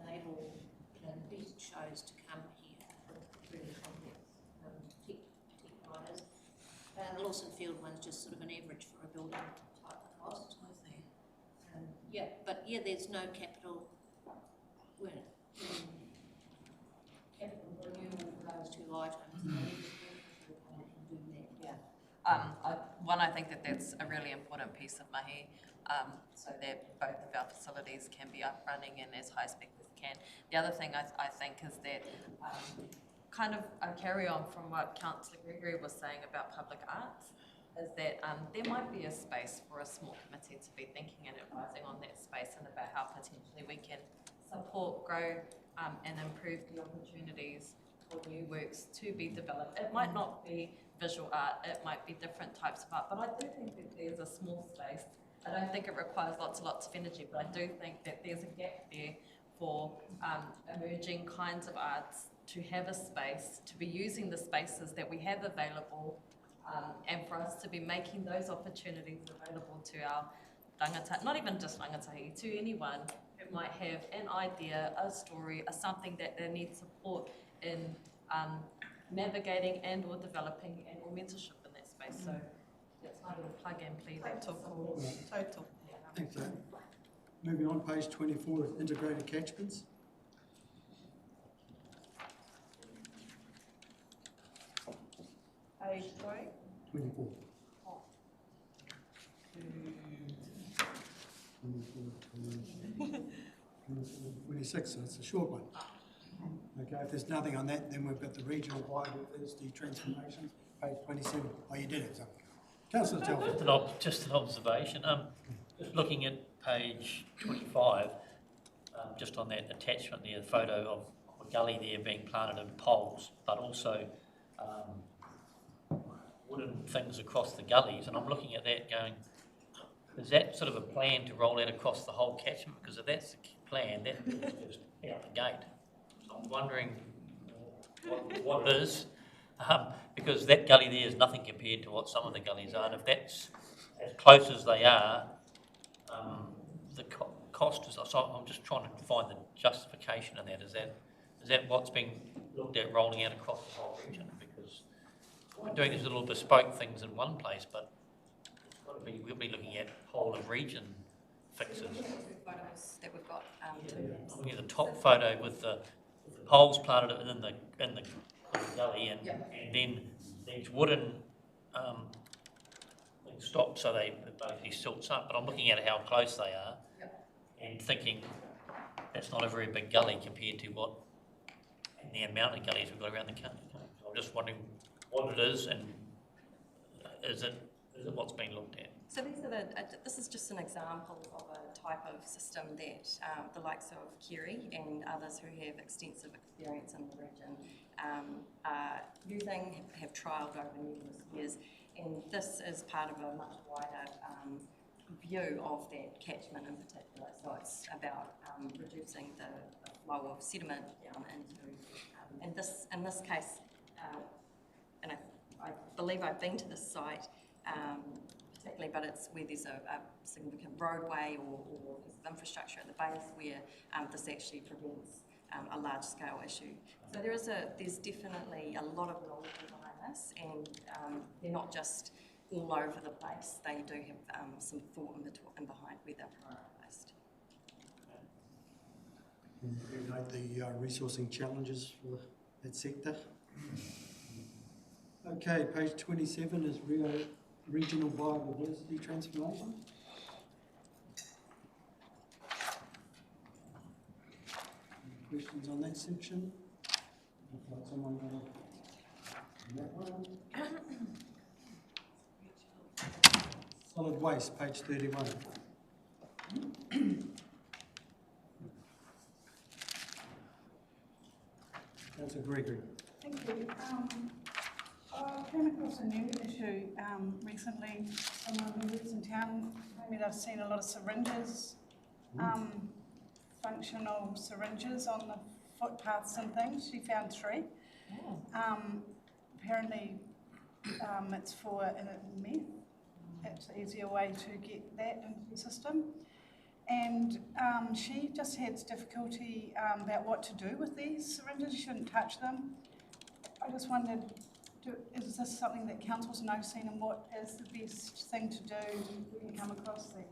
enable, you know, the best shows to come here with really complex tech writers. The Lawsonfield one's just sort of an average for a building type cost. Yeah, but yeah, there's no capital. Capital renewal for those two items. One, I think that that's a really important piece of mahi, so that both of our facilities can be up running and as high spec as can. The other thing I think is that kind of a carry on from what Councillor Gregory was saying about public arts, is that there might be a space for a small committee to be thinking and advising on that space and about how potentially we can support, grow and improve the opportunities for new works to be developed. It might not be visual art, it might be different types of art, but I do think that there's a small space. I don't think it requires lots and lots of energy, but I do think that there's a gap there for emerging kinds of arts to have a space, to be using the spaces that we have available, and for us to be making those opportunities available to our rangatahi, not even just rangatahi, to anyone who might have an idea, a story, or something that they need support in navigating and or developing and or mentorship in that space. So that's my little plug and play that toko. Total. Thanks, Amy. Moving on, page 24 is integrated catchments. Page, sorry? 24. Oh. 26, so it's a short one. Okay, if there's nothing on that, then we've got the regional biodiversity transformation, page 27. Oh, you did it, something. Councillor Telford. Just an observation. Just looking at page 25, just on that attachment there, the photo of a gully there being planted in poles, but also wooden things across the gullies, and I'm looking at that going, is that sort of a plan to roll that across the whole catchment? Because if that's the plan, that's just out the gate. So I'm wondering what it is, because that gully there is nothing compared to what some of the gullies are, and if that's as close as they are, the cost is, so I'm just trying to find the justification in that. Is that what's being looked at rolling out across the whole region? Because we're doing these little bespoke things in one place, but we'll be looking at whole of region fixes. Photos that we've got too. I'm looking at the top photo with the poles planted in the gully, and then these wooden things stopped so they basically silts up. But I'm looking at how close they are, and thinking that's not a very big gully compared to what the amount of gullies we've got around the country. So I'm just wondering what it is, and is it what's being looked at? So these are this is just an example of a type of system that the likes of Kerry and others who have extensive experience in the region are using, have trialled over numerous years, and this is part of a much wider view of that catchment in particular. So it's about reducing the flow of sediment down into, in this case, and I believe I've been to this site, particularly, but it's where there's a significant roadway or piece of infrastructure at the base where this actually prevents a large-scale issue. So there's definitely a lot of knowledge behind this, and they're not just all over the place. They do have some thought in behind where they're prioritised. You note the resourcing challenges for that sector. Okay, page 27 is regional biodiversity transformation. Any questions on that section? Looks like someone got that one. Solid waste, page 31. Councillor Gregory. Thank you. I came across a new issue recently. Someone who lives in town told me they've seen a lot of syringes, functional syringes on the footpaths and things. She found 3. Apparently it's for meth. It's an easier way to get that into the system. And she just had difficulty about what to do with these syringes. You shouldn't touch them. I just wondered, is this something that council's noticing, and what is the best thing to do when you come across these?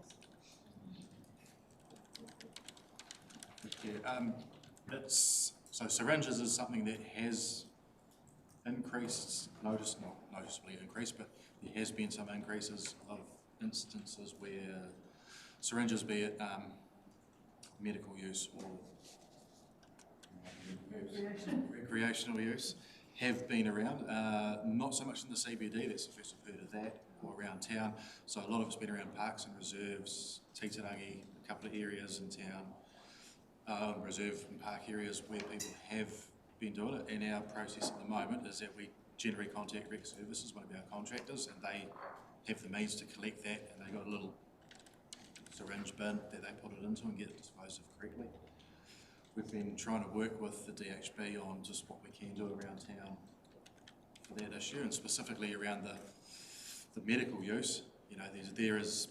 So syringes is something that has increased, not noticeably increased, but there has been some increases of instances where syringes, be it medical use or recreational use, have been around. Not so much in the CBD, that's the first I've heard of that, or around town. So a lot of it's been around parks and reserves, Titirangi, a couple of areas in town, reserve and park areas where people have been doing it. And our process at the moment is that we generally contact Rec Services, one of our contractors, and they have the means to collect that, and they've got a little syringe bin that they put it into and get it disposed of correctly. we've been trying to work with the DHB on just what we can do around town for that issue, and specifically around the medical use. You know, there is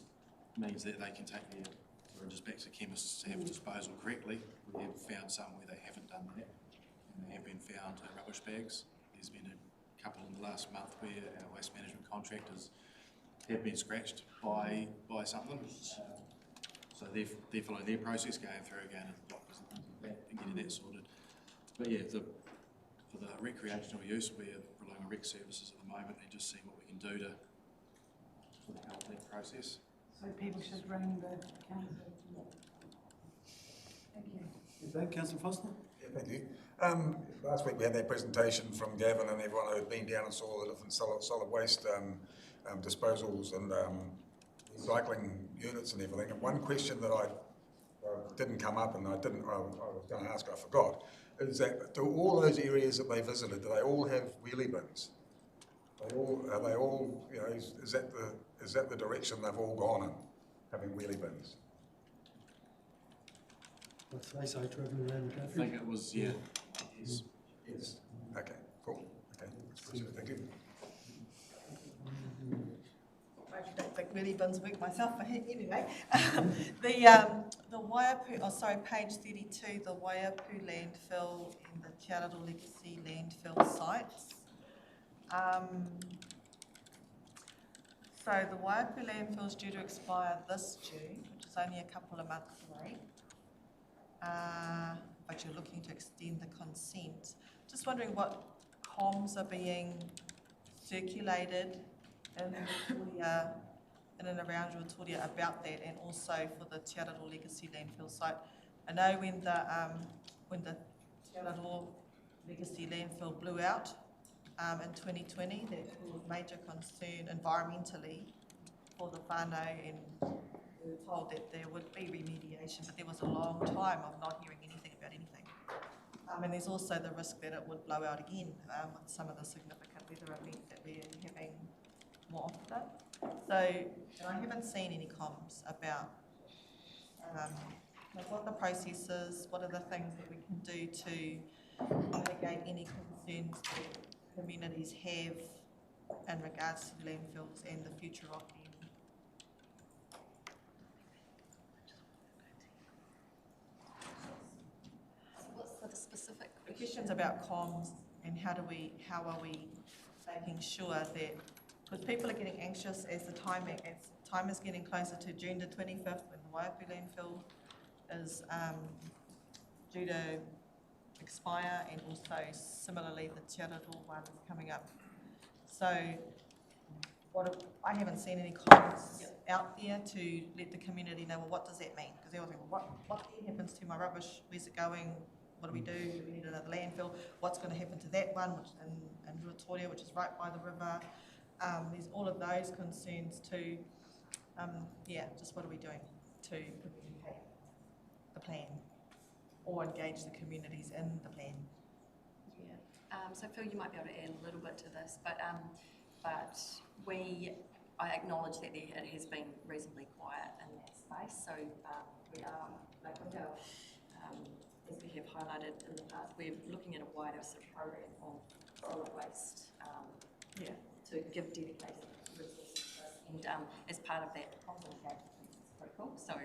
means that they can take their syringes back to chemists to have disposal correctly. We have found some where they haven't done that, and they have been found in rubbish bags. There's been a couple in the last month where our waste management contractors have been scratched by something. So they're following their process, going through again to the doctors and things like that, and getting that sorted. But yeah, for the recreational use, we're relying on rec services at the moment and just seeing what we can do to help that process. So people should ring the council. Thank you. Is that Councillor Foster? Yeah, thank you. Last week we had that presentation from Gavin and everyone who had been down and saw the different solid waste disposals and recycling units and everything. And one question that I didn't come up and I was going to ask, I forgot, is that do all those areas that they visited, do they all have wheelie bins? Are they all, you know, is that the direction they've all gone in, having wheelie bins? What's they say, travelling around the I country? think it was, yeah. Yes. Yes. Okay, cool. Okay, thank you. I actually don't think wheelie bins work myself, but anyway. The Waiapu, page 32, the Waiapu landfill and the Te Araru Legacy landfill sites. So the Waiapu landfill is due to expire this June, which is only a couple of months away. But you're looking to extend the consent. Just wondering what comms are being circulated in Victoria, in and around Victoria about that, and also for the Te Araru Legacy landfill site. I know when the Te Araru Legacy landfill blew out in 2020, that caused major concern environmentally for the whānau, and we were told that there would be remediation, but there was a long time of not hearing anything about anything. And there's also the risk that it would blow out again with some of the significant weather events that we're having more often. So, and I haven't seen any comms about what the process is, what are the things that we can do to mitigate any concerns that communities have in regards to landfills and the future of them. What's the specific The question's about comms and how are we making sure that, because people are getting anxious as time is getting closer to June the 25th when the Waiapu landfill is due to expire, and also similarly the Te Araru one is coming up. So I haven't seen any comments out there to let the community know, well, what does that mean? Because they're all thinking, what happens to my rubbish? Where's it going? What do we do? Do we need another landfill? What's going to happen to that one, which in Ruatoria, which is right by the river? There's all of those concerns too. Just what are we doing to communicate the plan or engage the communities in the plan? So Phil, you might be able to add a little bit to this, but I acknowledge that it has been reasonably quiet in that space. So we are, like with our, as we have highlighted in the past, we're looking at a wider sort of program of solid waste to give dedicated resources. And as part of that, content engagement is critical. So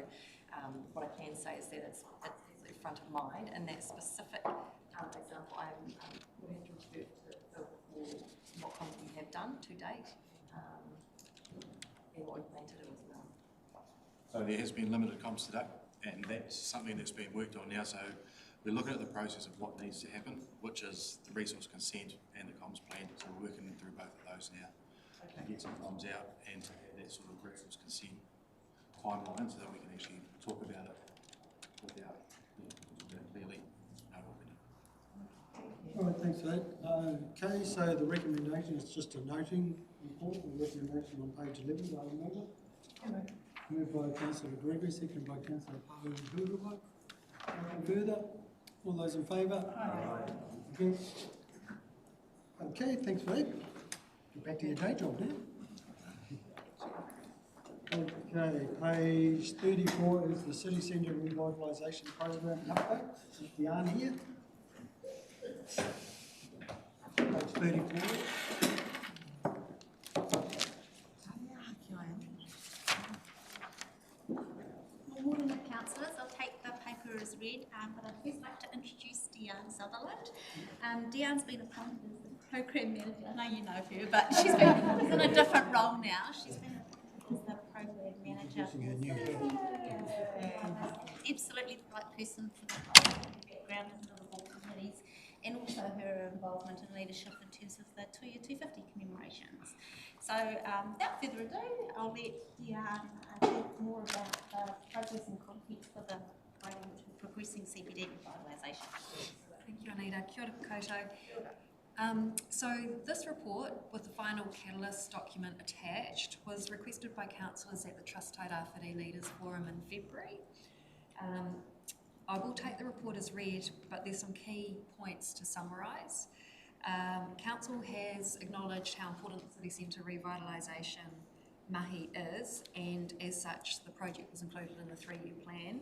what I can say is that it's front of mind, and that specific example, I will have to refer to Phil for what content we have done to date, and what we plan to do as well. So there has been limited comms today, and that's something that's being worked on now. So we're looking at the process of what needs to happen, which is the resource consent and the comms plan. So we're working through both of those now to get some comms out and to have that sort of resource consent timeline so that we can actually talk about it without clearly know what we do. All right, thanks for that. Okay, so the recommendation is just a noting report, the recommendation on page 11, I remember. Moved by Councillor Gregory, seconded by Councillor Pahu. Anything further? All those in favour? Aye. Against? Okay, thanks for that. Get back to your day job now. Okay, page 34 is the City Centre Revitalisation Program update. Is Diana here? Page 34. Good morning, councillors. I'll take the paper as read, but I'd first like to introduce Deanne Sutherland. Deanne's been appointed as the program manager. I know you know her, but she's in a different role now. She's been appointed as the program manager. Absolutely the right person for the background in the Livable committees, and also her involvement in leadership in terms of the 2 Year 250 commemorations. So without further ado, I'll let Deanne talk more about the progress and context for the way in which we're progressing CBD revitalisation. Thank you, Anita. Kia ora koutou. So this report, with the final Catalyst document attached, was requested by councillors at the Trust Tairāwhiti Leaders Forum in February. I will take the report as read, but there's some key points to summarise. Council has acknowledged how important the city centre revitalisation mahi is, and as such the project was included in the 3-year plan,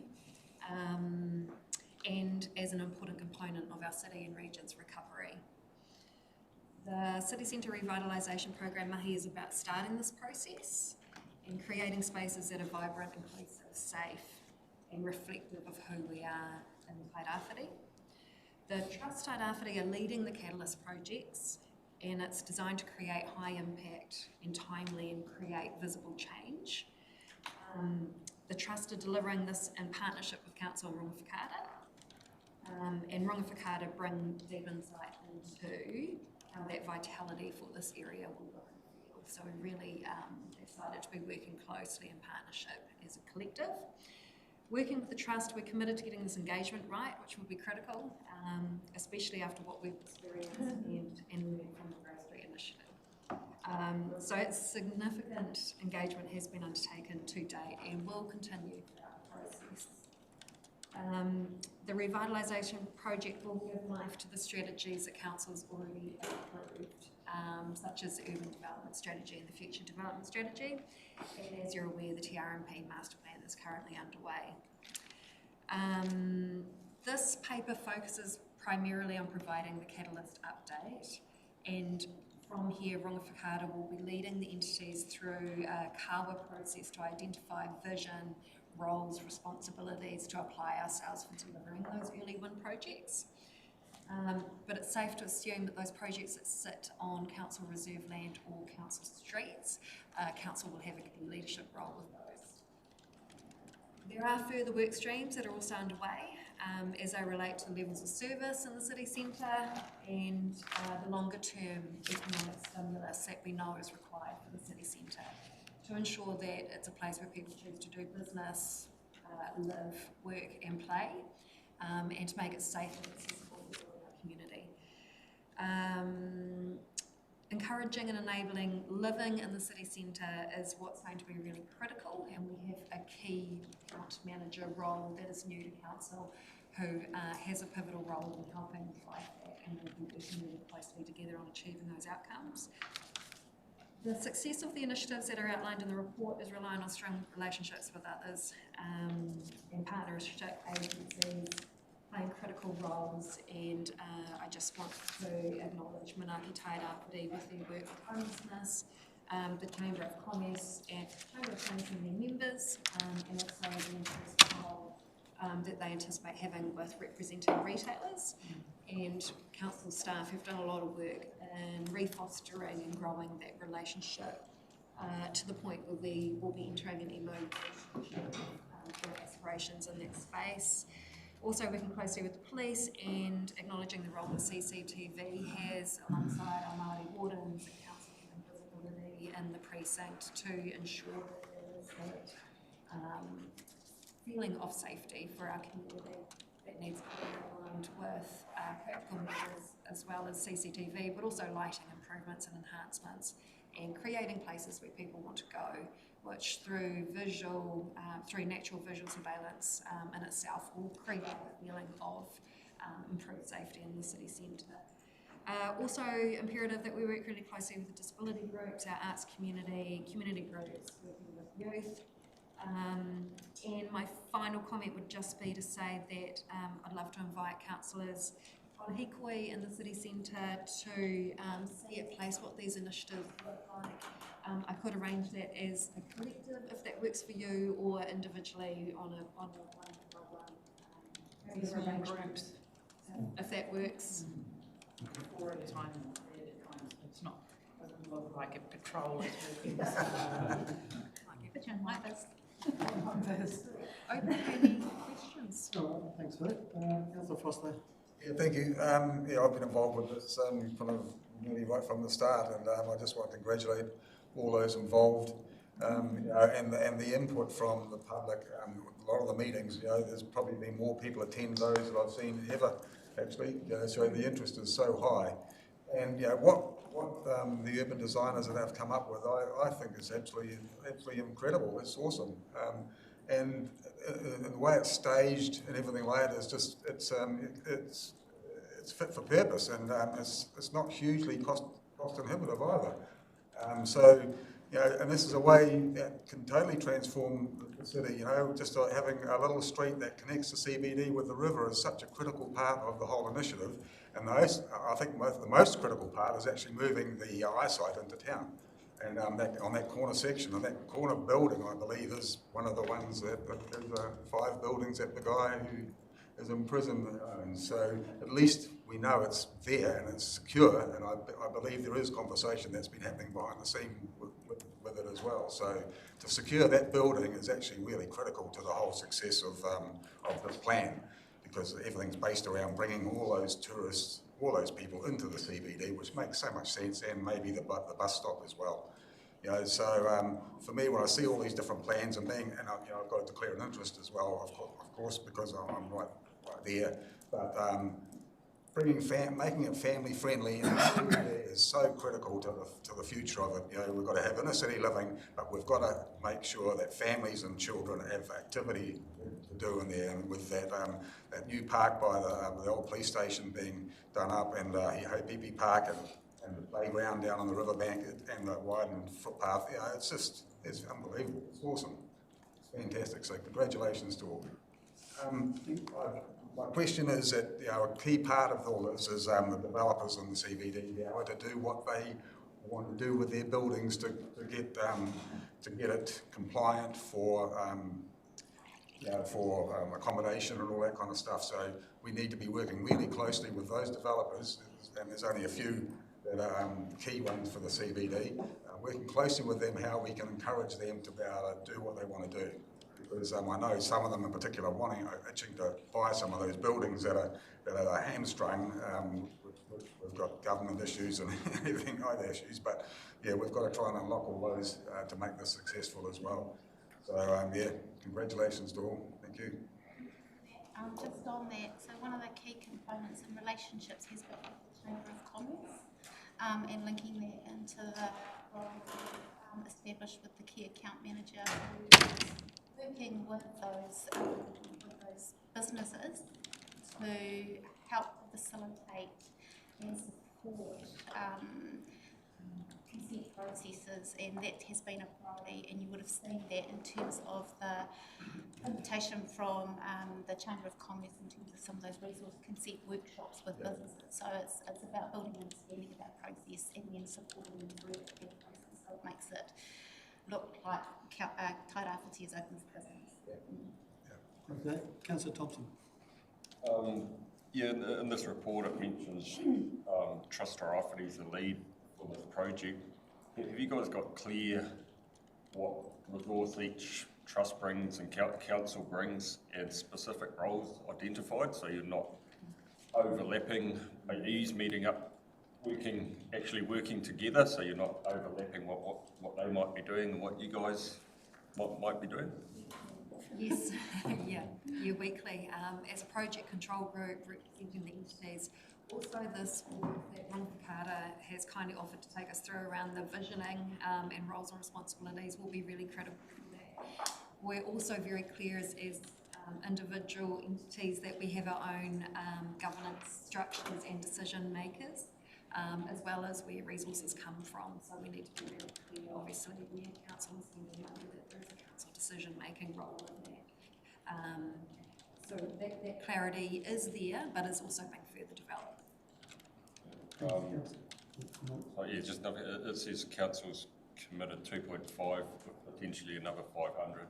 and as an important component of our city and region's recovery. The City Centre Revitalisation Program mahi is about starting this process and creating spaces that are vibrant, inclusive, safe and reflective of who we are in Tairāwhiti. The Trust Tairāwhiti are leading the Catalyst projects, and it's designed to create high impact and timely and create visible change. The Trust are delivering this in partnership with Council Rongwhakata, and Rongwhakata bring deep insight into how that vitality for this area will look and feel. So we're really excited to be working closely in partnership as a collective. Working with the Trust, we're committed to getting this engagement right, which will be critical, especially after what we've experienced and learned from the Grey Street Initiative. So it's significant engagement has been undertaken to date and will continue throughout the process. The revitalisation project will give life to the strategies that Council's already approved, such as the Urban Development Strategy and the Future Development Strategy. And as you're aware, the TRMP Master Plan is currently underway. This paper focuses primarily on providing the Catalyst update, and from here, Rongwhakata will be leading the entities through a kawa process to identify vision, roles, responsibilities to apply ourselves for delivering those early win projects. But it's safe to assume that those projects that sit on council reserve land or council streets, council will have a leadership role with those. There are further work streams that are also underway as they relate to the levels of service in the city centre and the longer term economic stimulus that we know is required for the city centre to ensure that it's a place where people choose to do business, live, work and play, and to make it safe and accessible for our community. Encouraging and enabling living in the city centre is what's going to be really critical, and we have a key account manager role that is new to council who has a pivotal role in helping drive that, and we'll be working really closely together on achieving those outcomes. The success of the initiatives that are outlined in the report is relying on strong relationships with others and partnership agencies playing critical roles, and I just want to acknowledge Manaaki Tairāwhiti with their work with homelessness, the Chamber of Commerce and their members, and also the increased role that they anticipate having with representing retailers, and council staff who've done a lot of work in refostering and growing that relationship to the point where we will be entering an MOU for aspirations in that space. Also working closely with the police and acknowledging the role that CCTV has alongside our Māori wardens and council having visibility in the precinct to ensure that there is that feeling of safety for our community that needs to be aligned with practical measures as well as CCTV, but also lighting improvements and enhancements, and creating places where people want to go, which through natural visual surveillance in itself will create a feeling of improved safety in the city centre. Also imperative that we work really closely with the disability groups, our arts community groups, working with youth. And my final comment would just be to say that I'd love to invite councillors on Hikoi in the city centre to see at place what these initiatives look like. I could arrange that as a collective if that works for you, or individually on a one-on-one groups. if that works. Or at a time, it's not, doesn't look like a patrol is working. Like this. Open to any questions? All right, thanks for that. Councillor Foster. Yeah, thank you. Yeah, I've been involved with this kind of nearly right from the start, and I just want to congratulate all those involved, and the input from the public. A lot of the meetings, there's probably been more people attend those that I've seen ever, actually. So the interest is so high, and what the urban designers that have come up with, I think is absolutely incredible. It's awesome, and the way it's staged and everything like that is just it's fit for purpose, and it's not hugely cost inhibitive either. So, and this is a way that can totally transform the city. Just having a little street that connects the CBD with the river is such a critical part of the whole initiative. And I think the most critical part is actually moving the eyesight into town. And on that corner section, on that corner building, I believe, is one of the ones that there's 5 buildings that the guy who is in prison owns. So at least we know it's there and it's secure, and I believe there is conversation that's been happening behind the scene with it as well. So to secure that building is actually really critical to the whole success of this plan, because everything's based around bringing all those tourists, all those people into the CBD, which makes so much sense, and maybe the bus stop as well. So for me, when I see all these different plans and I've got to declare an interest as well, of course, because I'm right there. But making it family friendly is so critical to the future of it. We've got to have inner city living, but we've got to make sure that families and children have activity to do in there. And with that new park by the old police station being done up, and Hopipi Park and the playground down on the riverbank and the widened footpath, it's unbelievable. It's awesome. It's fantastic. So congratulations to all. My question is that a key part of all this is the developers in the CBD to do what they want to do with their buildings to get it compliant for accommodation and all that kind of stuff. So we need to be working really closely with those developers, and there's only a few that are key ones for the CBD. Working closely with them, how we can encourage them to be able to do what they want to do. Because I know some of them in particular itching to buy some of those buildings that are hamstrung. We've got government issues and everything, other issues, but we've got to try and unlock all those to make this successful as well. So congratulations to all. Thank you. Just on that, so one of the key components in relationships has been with the Chamber of Commerce, and linking that into the role established with the key account manager, who is working with those businesses to help facilitate and support consent processes, and that has been a priority, and you would have seen that in terms of the invitation from the Chamber of Commerce in terms of some of those resource consent workshops with businesses. So it's about building understanding about process and then supporting them through that process, so it makes it look like Taira Whiti is open for business. Okay, Councillor Thompson. In this report it mentions Trust Taira Whiti is the lead for this project. Have you guys got clear what resource each trust brings and council brings and specific roles identified, so you're not overlapping? Are you meeting up, actually working together, so you're not overlapping what they might be doing and what you guys might be doing? Yes, weekly. As a project control group representing the entities, also this work that Ronald Carter has kindly offered to take us through around the visioning and roles and responsibilities will be really critical for that. We're also very clear as individual entities that we have our own governance structures and decision makers. as well as where resources come from. So we need to be very clear, obviously, where council is spending money, that there is a council decision-making role in that. So that clarity is there, but is also being further developed. Just it says council's committed 2.5, potentially another 500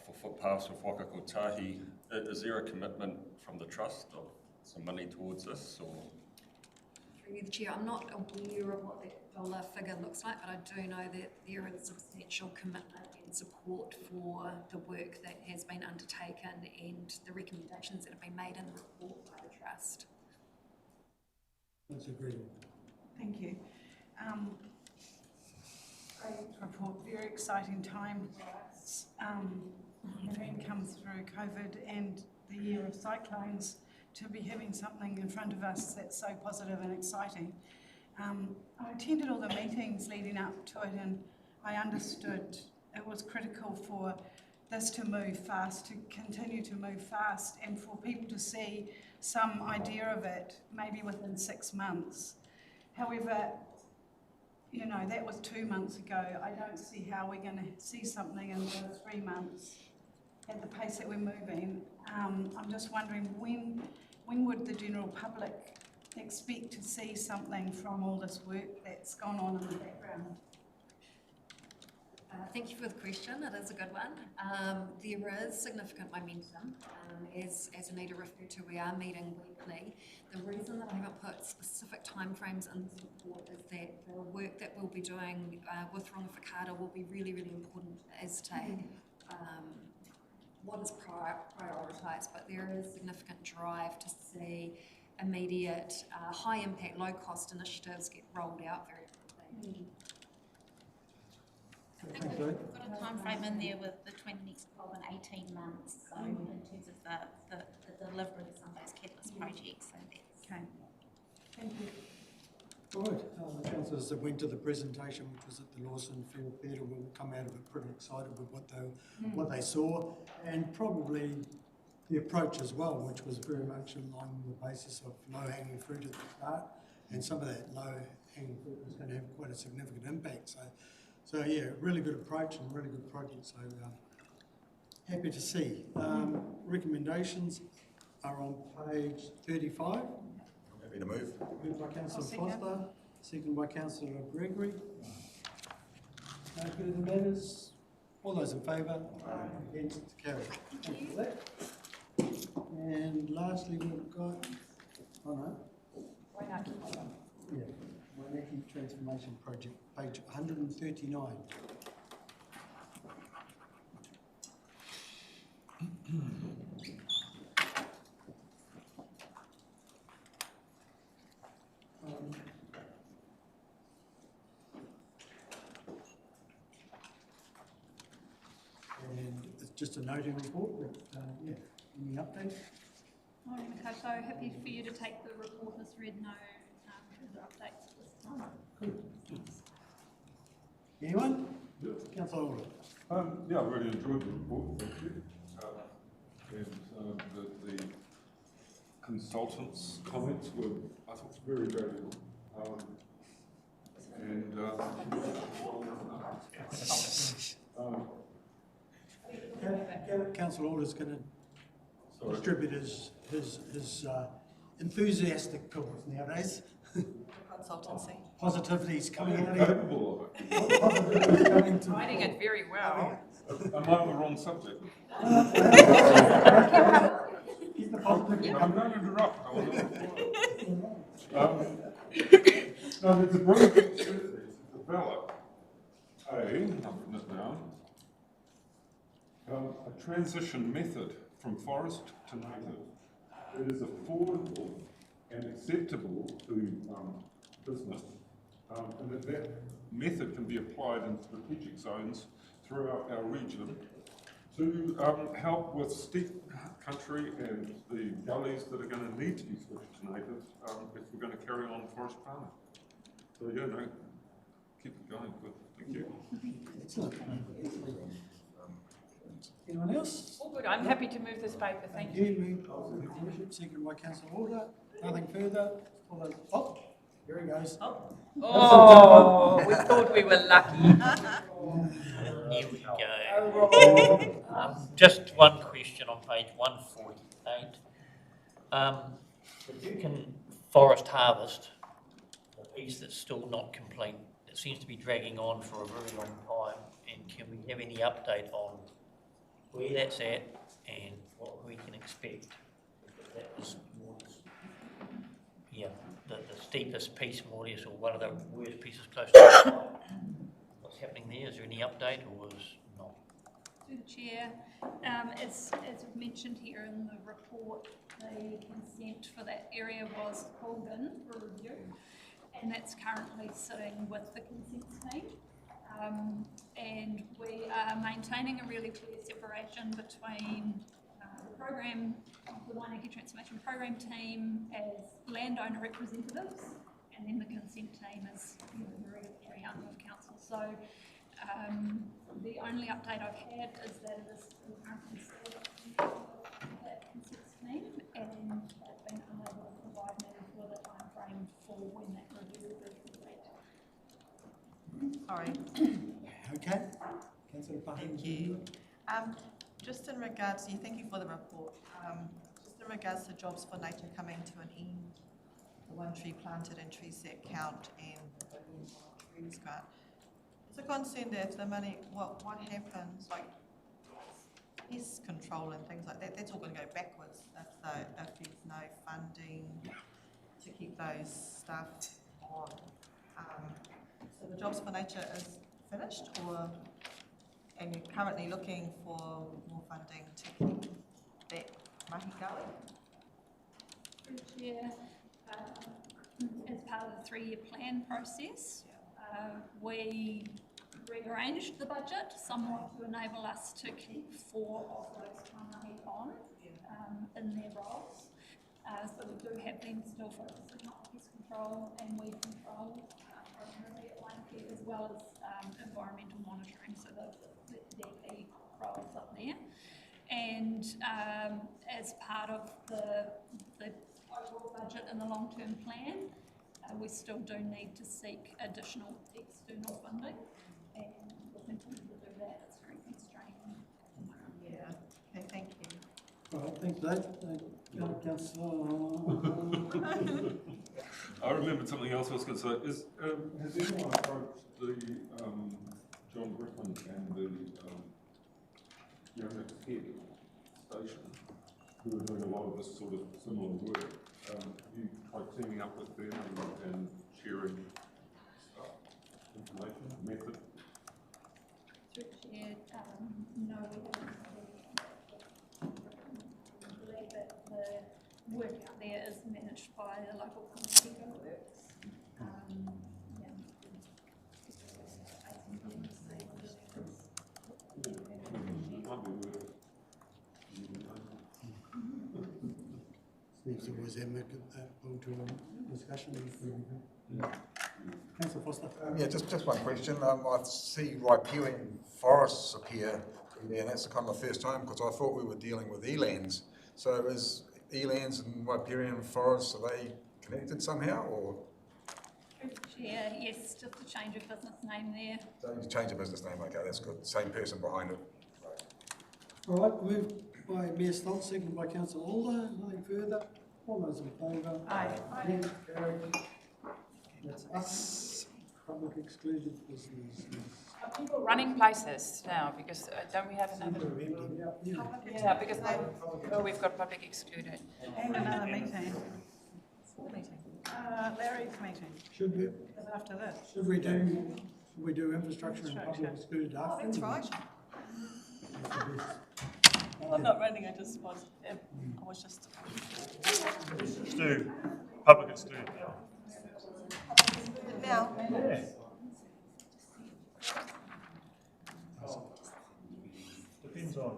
for footpaths with Whakakotahi. Is there a commitment from the trust of some money towards this, or? Through the Chair, I'm not aware of what that dollar figure looks like, but I do know that there is substantial commitment and support for the work that has been undertaken and the recommendations that have been made in the report by the trust. That's agreed. Thank you. Great report, very exciting time. Having come through COVID and the year of cyclones, to be having something in front of us that's so positive and exciting. I attended all the meetings leading up to it, and I understood it was critical for this to move fast, to continue to move fast, and for people to see some idea of it maybe within 6 months. However, you know, that was 2 months ago. I don't see how we're going to see something in 3 months at the pace that we're moving. I'm just wondering when would the general public expect to see something from all this work that's gone on in the background? Thank you for the question. It is a good one. There is significant momentum. As Anita referred to, we are meeting weekly. The reason that I haven't put specific timeframes in this report is that the work that we'll be doing with Ronga Whakaata will be really, really important as to what is prioritised, but there is significant drive to see immediate, high-impact, low-cost initiatives get rolled out very quickly. I think we've got a time frame in there with between the next 12 and 18 months, so in terms of the delivery of some of those catalyst projects. So that's okay. Thank you. All right, the councillors that went to the presentation, which was at the Lawson Field Theatre, will come out of it pretty excited with what they saw, and probably the approach as well, which was very much in line with the basis of low-hanging fruit at the start, and some of that low-hanging fruit was going to have quite a significant impact. So yeah, really good approach and really good project. So happy to see. Recommendations are on page 35. Happy to move. Moved by Councillor Foster, seconded by Councillor Gregory. No further matters? All those in favour? Against? Carried. Thank you for that. And lastly, we've got, Waingake. Yeah, Waingake Transformation Project, page 139. And it's just a noting report, but yeah, any updates? Morning, so happy for you to take the report as read, no further updates at this time. Good. Anyone? Yeah. Councillor Order. Yeah, I really enjoyed the report, thank you. And the consultants' comments were, I thought, very valuable. Councillor Order's going to distribute his enthusiastic comments nowadays. Consultancy. Positivity's coming out I'm here. capable of it. Writing it very well. Am I on the wrong subject? Keep the positive. I'm going to interrupt. No, there's a brilliant opportunity to develop I've written it down, a transition method from forest to native. It is affordable and acceptable to business, and that method can be applied in strategic zones throughout our region to help with steep country and the gullies that are going to need to be switched to native if we're going to carry on forest farming. So yeah, no, keep it going. Good. Thank you. Excellent. Anyone else? All good. I'm happy to move this paper. Thank you. Moved by Councillor Bishop, seconded by Councillor Order. Nothing further. All those. Oh, Here he goes. Oh, we thought we were lucky. Here we go. Just one question on page 148. The Deakin Forest Harvest, the piece that's still not complete, it seems to be dragging on for a very long time. And can we have any update on where that's at and what we can expect? That is more or less, yeah, the steepest piece more or less, or one of the worst pieces close to the site. What's happening there? Is there any update or is not? Through the chair, as we've mentioned here in the report, the consent for that area was called in for review, and that's currently sitting with the consent team. And we are maintaining a really clear separation between the program, the Waingake Transformation Program team as landowner representatives, and then the consent team as the regulatory arm of council. So the only update I've had is that it is currently still that consent team, and they've been unable to provide me with a time frame for when that review will be complete. Sorry. Okay. Councillor Pahen. Thank you. Just in regards, thank you for the report. Just in regards to Jobs for Nature coming to an end, the one tree planted and tree set count and the trees grant. It's a concern that if the money, what happens, like pest control and things like that, that's all going to go backwards if there's no funding to keep those staff on. So the Jobs for Nature is finished, and you're currently looking for more funding to keep that mahi going? Yeah, as part of the 3-year plan process, we rearranged the budget somewhat to enable us to keep 4 of those mahi on in their roles. So we do have them still focusing on pest control and weed control primarily at Waingake, as well as environmental monitoring, so their key roles up there. And as part of the overall budget and the long-term plan, we still do need to seek additional external funding, and we'll continue to do that. It's very constraining. Yeah. Okay, thank you. All right, thanks, Dave. I remembered something else I was going to say. Has anyone approached the John Griffin and the Youngest Head station, who are doing a lot of this sort of similar work? Have you tried teaming up with them and sharing stuff, information, method? No, we haven't. I believe that the work out there is managed by the local community works. Needs to always have going to a discussion. Councillor Foster. Yeah, just one question. I see riparian forests appear there, and that's the kind of the first time, because I thought we were dealing with elands. So is elands and riparian forests, are they connected somehow, or? Yeah, yes, just a change of business name there. So change of business name, okay, that's good. Same person behind it. All right, moved by Mayor Stoltz, seconded by Councillor Alder. Nothing further. All those in favour? Aye. Against, carried. That's us. Public excluded business. Are people running places now? Because don't we have another? Yeah, because we've got public excluded. And another meeting. Larry's meeting. Should we? After this. Should we do infrastructure and public excluded after? That's right. I'm not running, I just was, I was just. Let's do public excluded Now. Yeah. Depends on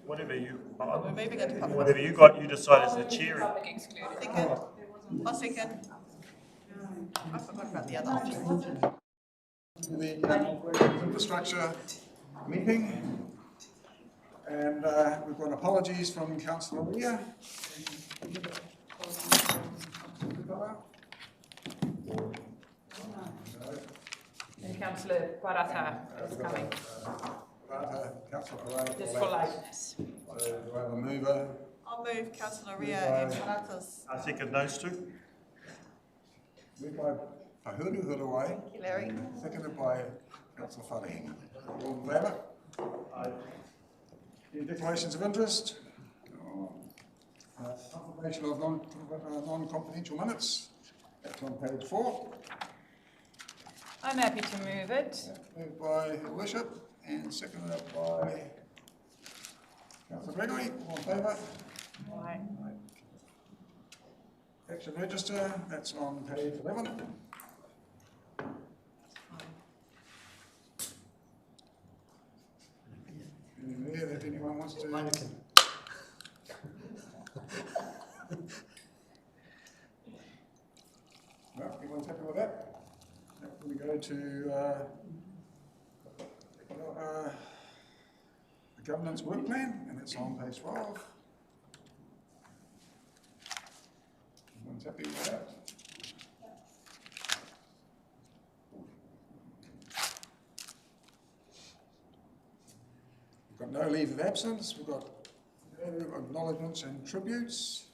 whatever you. We're moving into public. Whatever you got, you decide as the chair. Public excluded. Second. I'll second. I forgot about the other option. The infrastructure meeting. And we've got apologies from Councillor Leah. Councillor Parata is coming. Councillor Parata. Just for likeness. Do I have a mover? I'll move councillor Ria and Parata's. I second those two. Moved by Huru Huruwai. Thank you, Larry. Seconded by councillor Whare. All in favour? Aye. Any declarations of interest? Confirmation of non-confidential minutes. That's on page 4. I'm happy to move it. Moved by Your Worship and seconded by councillor Gregory. All in favour? Aye. Action register, that's on page 11. Anything there that anyone wants to? Well, everyone's happy with that? We go to the governance work plan, and it's on page 12. Everyone's happy with that? We've got no leave of absence, we've got no acknowledgements and tributes,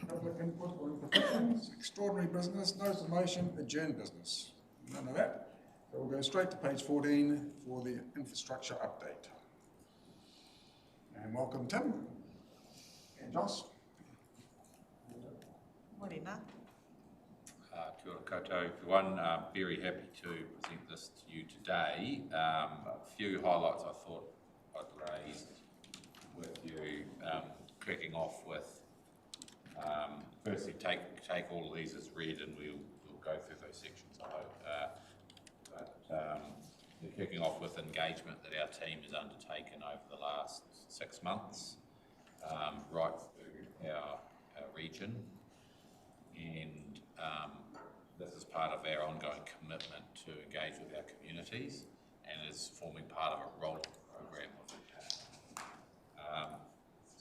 public input or implications, extraordinary business, notice of motion, adjourned business. None of that. So we'll go straight to page 14 for the infrastructure update. And welcome Tim and Joss. Morena. Kia ora koutou everyone. Very happy to present this to you today. A few highlights I thought I'd raise with you, cracking off with, firstly take all of these as read and we'll go through those sections I hope. We're kicking off with engagement that our team has undertaken over the last 6 months, right through our region. And this is part of our ongoing commitment to engage with our communities and is forming part of a rolling program of the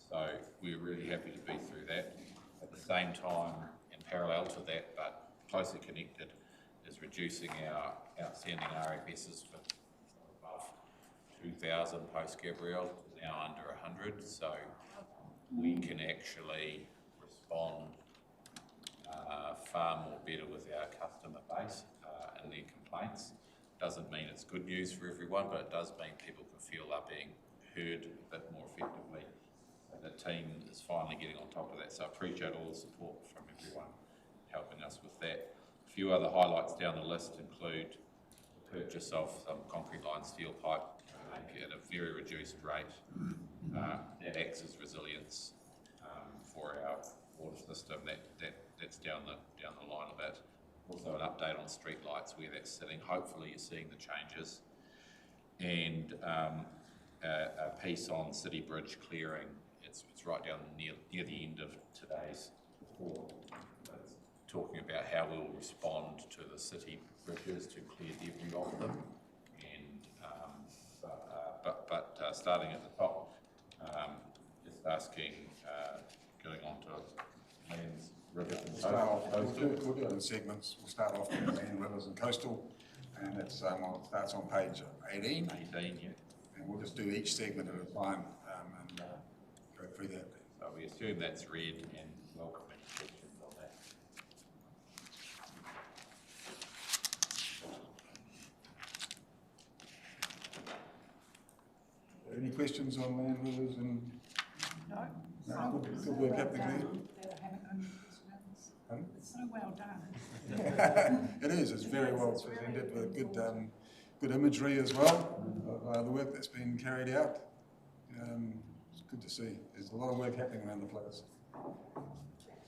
so we're really happy to be through that. At the same time, in parallel to that, but closely connected, is reducing our outstanding RFSs for above 2,000 post-Gabrielle, now under 100, so we can actually respond far more better with our customer base and their complaints. Doesn't mean it's good news for everyone, but it does mean people can feel they're being heard a bit more effectively. So the team is finally getting on top of that, so I appreciate all the support from everyone helping us with that. A few other highlights down the list include the purchase of some concrete line steel pipe at a very reduced rate. That acts as resilience for our water system. That's down the line of it. Also an update on street lights, where that's sitting. Hopefully you're seeing the changes. And a piece on City Bridge clearing. It's right down near the end of today's report. It's talking about how we'll respond to the city bridges to clear debris off them. And but starting at the top, just asking, going on to lands, rivers and coastal. We'll do it in segments. We'll start off with land, rivers and coastal, and it starts on page 18. 18, yeah. And we'll just do each segment at a time and go through that. So we assume that's read and welcome any questions on that. Any questions on land, rivers and? No. No, good work happening there. It's so well done. It is. It's very well presented with good imagery as well. The work that's been carried out. It's good to see. There's a lot of work happening around the place.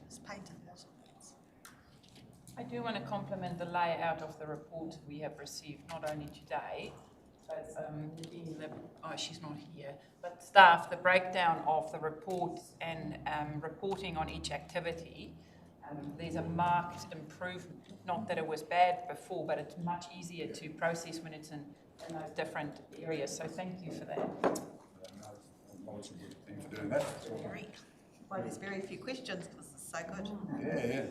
It's painted. I do want to compliment the layout of the report we have received, not only today, but she's not here, but staff, the breakdown of the reports and reporting on each activity. There's a marked improvement. Not that it was bad before, but it's much easier to process when it's in those different areas. So thank you for that. Thanks for doing that. Well, there's very few questions because it's so good. Yeah.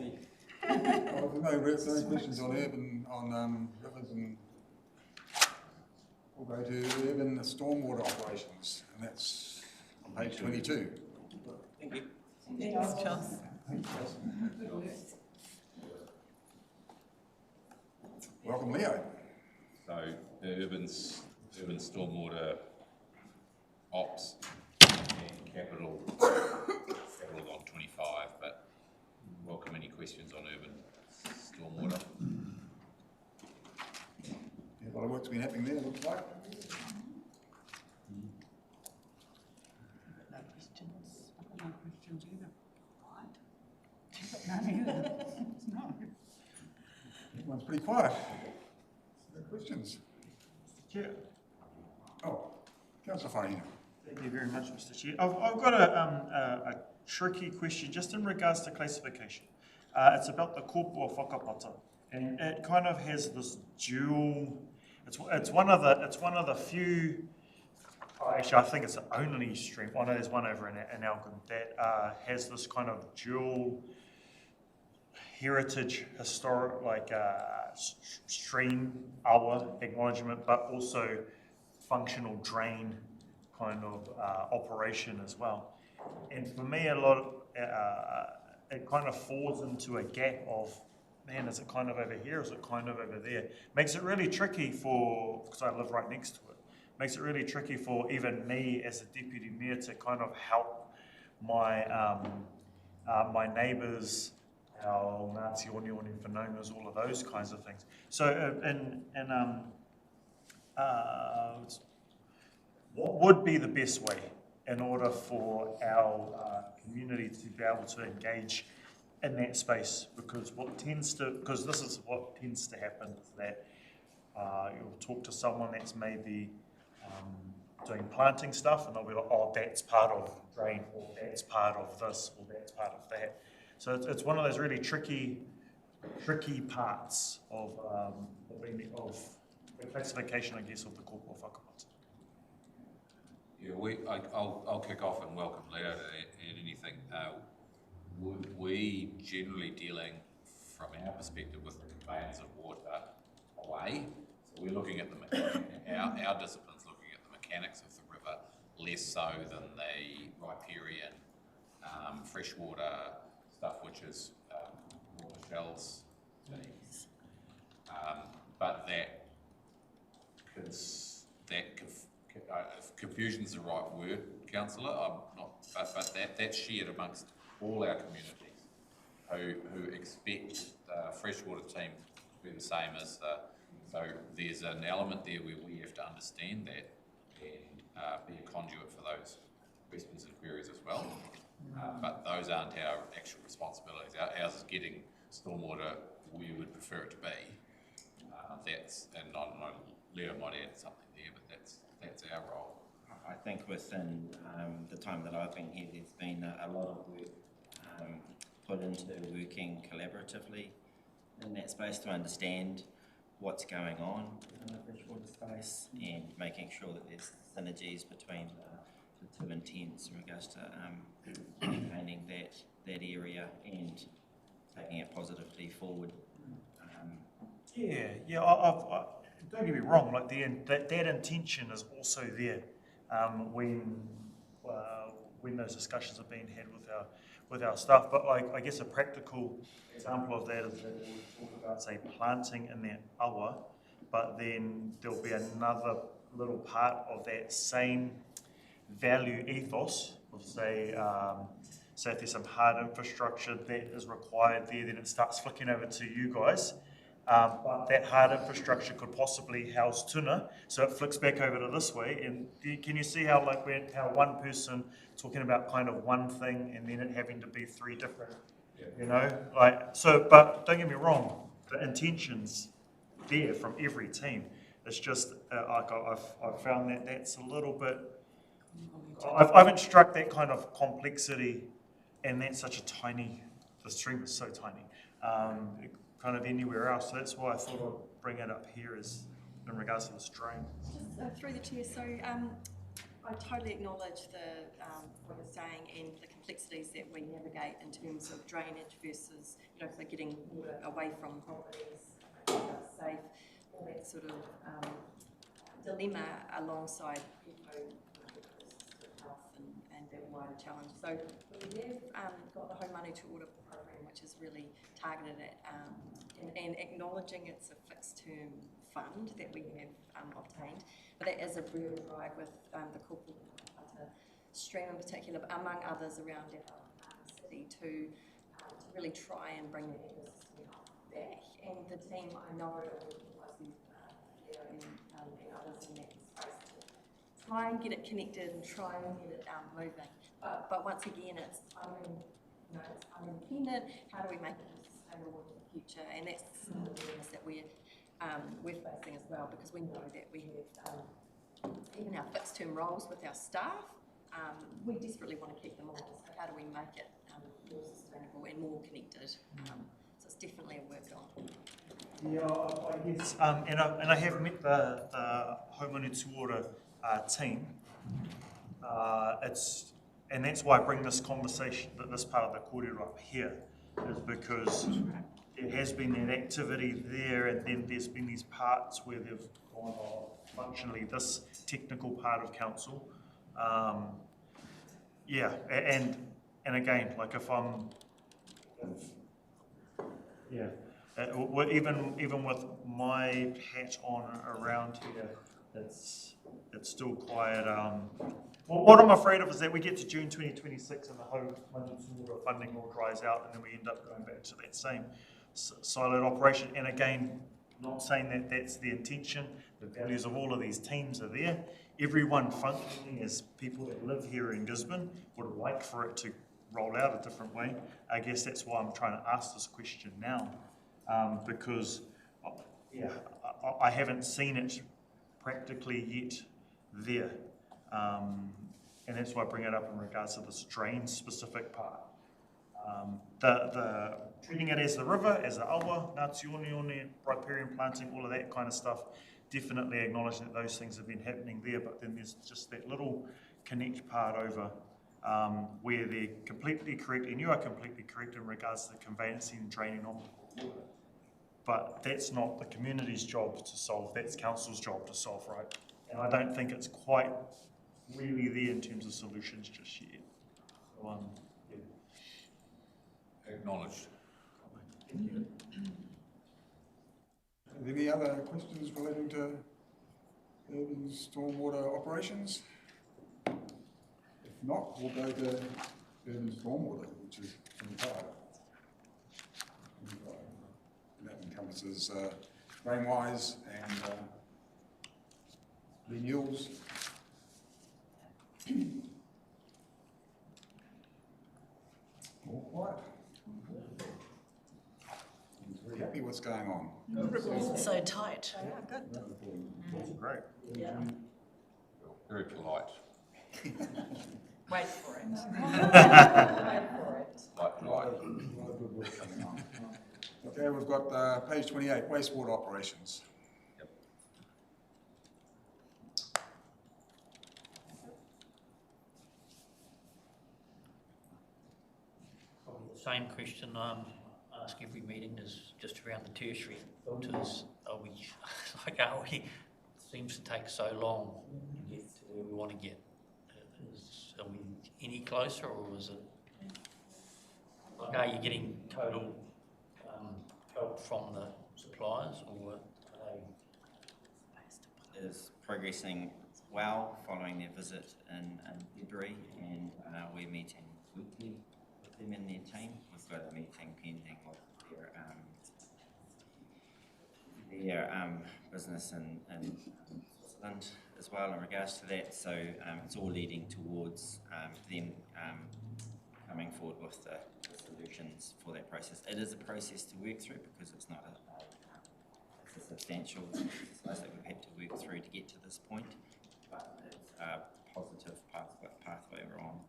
Well, no questions on urban, on rivers and We'll go to urban stormwater operations, and that's on page 22. Thank you. Thanks, Charles. Welcome, Leo. So the urban stormwater ops and capital on 25, but welcome any questions on urban stormwater. A lot of work's been happening there, it looks like. No questions. I've got no questions either. None either. No. Everyone's pretty quiet. No questions. Mr. Chair. Oh, Councillor Faina. Thank you very much, Mr. Chair. I've got a tricky question just in regards to classification. It's about the kōpua whakapata, and it kind of has this dual. It's one of the few. Oh, actually, I think it's the only stream. I know there's one over in Algon that has this kind of dual heritage, historic, stream awa acknowledgement, but also functional drain kind of operation as well. And for me, a lot of it kind of falls into a gap of, man, is it kind of over here, is it kind of over there? Makes it really tricky for, because I live right next to it, makes it really tricky for even me as a deputy mayor to kind of help my my neighbours, our Ngāti Onioni whanaungas, all of those kinds of things. So, what would be the best way in order for our community to be able to engage in that space? Because this is what tends to happen, is that you'll talk to someone that's maybe doing planting stuff, and they'll be like, oh, that's part of drain, or that's part of this, or that's part of that. So it's one of those really tricky parts of the classification, I guess, of the kōpua whakapata. Yeah, I'll kick off and welcome Leo to add anything. We generally dealing, from our perspective, with the conveyance of water away. So we're looking at our discipline's looking at the mechanics of the river, less so than the riparian freshwater stuff, which is water shells. But if confusion is the right word, Councillor, I'm not, but that's shared amongst all our communities who expect the freshwater team to be the same as so there's an element there where we have to understand that and be a conduit for those questions and queries as well. But those aren't our actual responsibilities. Ours is getting stormwater where we would prefer it to be. And I don't know, Leo might add something there, but that's our role. I think within the time that I've been here, there's been a lot of work put into working collaboratively in that space to understand what's going on in the freshwater space and making sure that there's synergies between the two intents in regards to maintaining that area and taking it positively forward. Don't get me wrong, like that intention is also there when those discussions are being had with our staff. But I guess a practical example of that is that we'll talk about, say, planting in that awa, but then there'll be another little part of that same value ethos of, say if there's some hard infrastructure that is required there, then it starts flicking over to you guys. But that hard infrastructure could possibly house tuna, so it flicks back over to this way. And can you see how how one person talking about kind of one thing and then it having to be three different, But don't get me wrong, the intention's there from every team. It's just I've found that that's a little bit. I haven't struck that kind of complexity, and that's such a tiny. The stream is so tiny. Kind of anywhere else. So that's why I thought I'd bring it up here as in regards to the strain. Just through the chair, so I totally acknowledge what you're saying and the complexities that we navigate in terms of drainage versus, so getting water away from properties, safe, all that sort of dilemma alongside health and that wider challenge. So we have got the Home Manu to Order program, which is really targeted at and acknowledging it's a fixed term fund that we have obtained, but that is a real drive with the corporate stream in particular, but among others around our city to really try and bring the ecosystem back. And the team, I know, are working closely with and others in that space to try and get it connected and try and get it moving. But once again, it's independent. How do we make it sustainable in the future? And that's the awareness that we're facing as well, because we know that we have even our fixed term roles with our staff. We desperately want to keep them on. So how do we make it more sustainable and more connected? So it's definitely a work on. Yeah, I guess, and I have met the Home Manu to Order team. And that's why I bring this conversation, this part of the kōrero up here, is because there has been an activity there, and then there's been these parts where they've gone functionally this technical part of council. Yeah, and again, like even with my hat on around here, it's still quite. Well, what I'm afraid of is that we get to June 2026 and the Home Manu to Order funding all dries out, and then we end up going back to that same siloed operation. And again, not saying that that's the intention. The values of all of these teams are there. Everyone functioning as people that live here in Gisborne would like for it to roll out a different way. I guess that's why I'm trying to ask this question now, because I haven't seen it practically yet there. And that's why I bring it up in regards to this drain specific part. The treating it as the river, as the awa, Ngāti riparian planting, all of that kind of stuff, definitely acknowledging that those things have been happening there, but then there's just that little connect part over where they're completely correct, and you are completely correct in regards to the conveyancing and draining on the water. But that's not the community's job to solve, that's council's job to solve, right? And I don't think it's quite really there in terms of solutions just yet. So, Acknowledged. Any other questions relating to urban stormwater operations? If not, we'll go to urban stormwater, which is 25. And that encompasses drainwise and renewals. All quiet. I'm very happy what's going on. So tight. Yeah, good. That's great. Yeah. Very polite. Wait for it. Wait for it. Like, A lot of good work coming on. Okay, we've got page 28, wastewater operations. Probably the same question I ask every meeting is just around the tertiary filters. Are we seems to take so long to get to where we want to get. Are we any closer, or is it? Like, are you getting total help from the suppliers, or are they? Is progressing well following their visit in February, and we're meeting weekly with them and their team. We've got a meeting pending with their business in Switzerland as well in regards to that. So it's all leading towards them coming forward with the solutions for that process. It is a process to work through because it's not it's a substantial exercise that we've had to work through to get to this point, but it's a positive pathway we're on.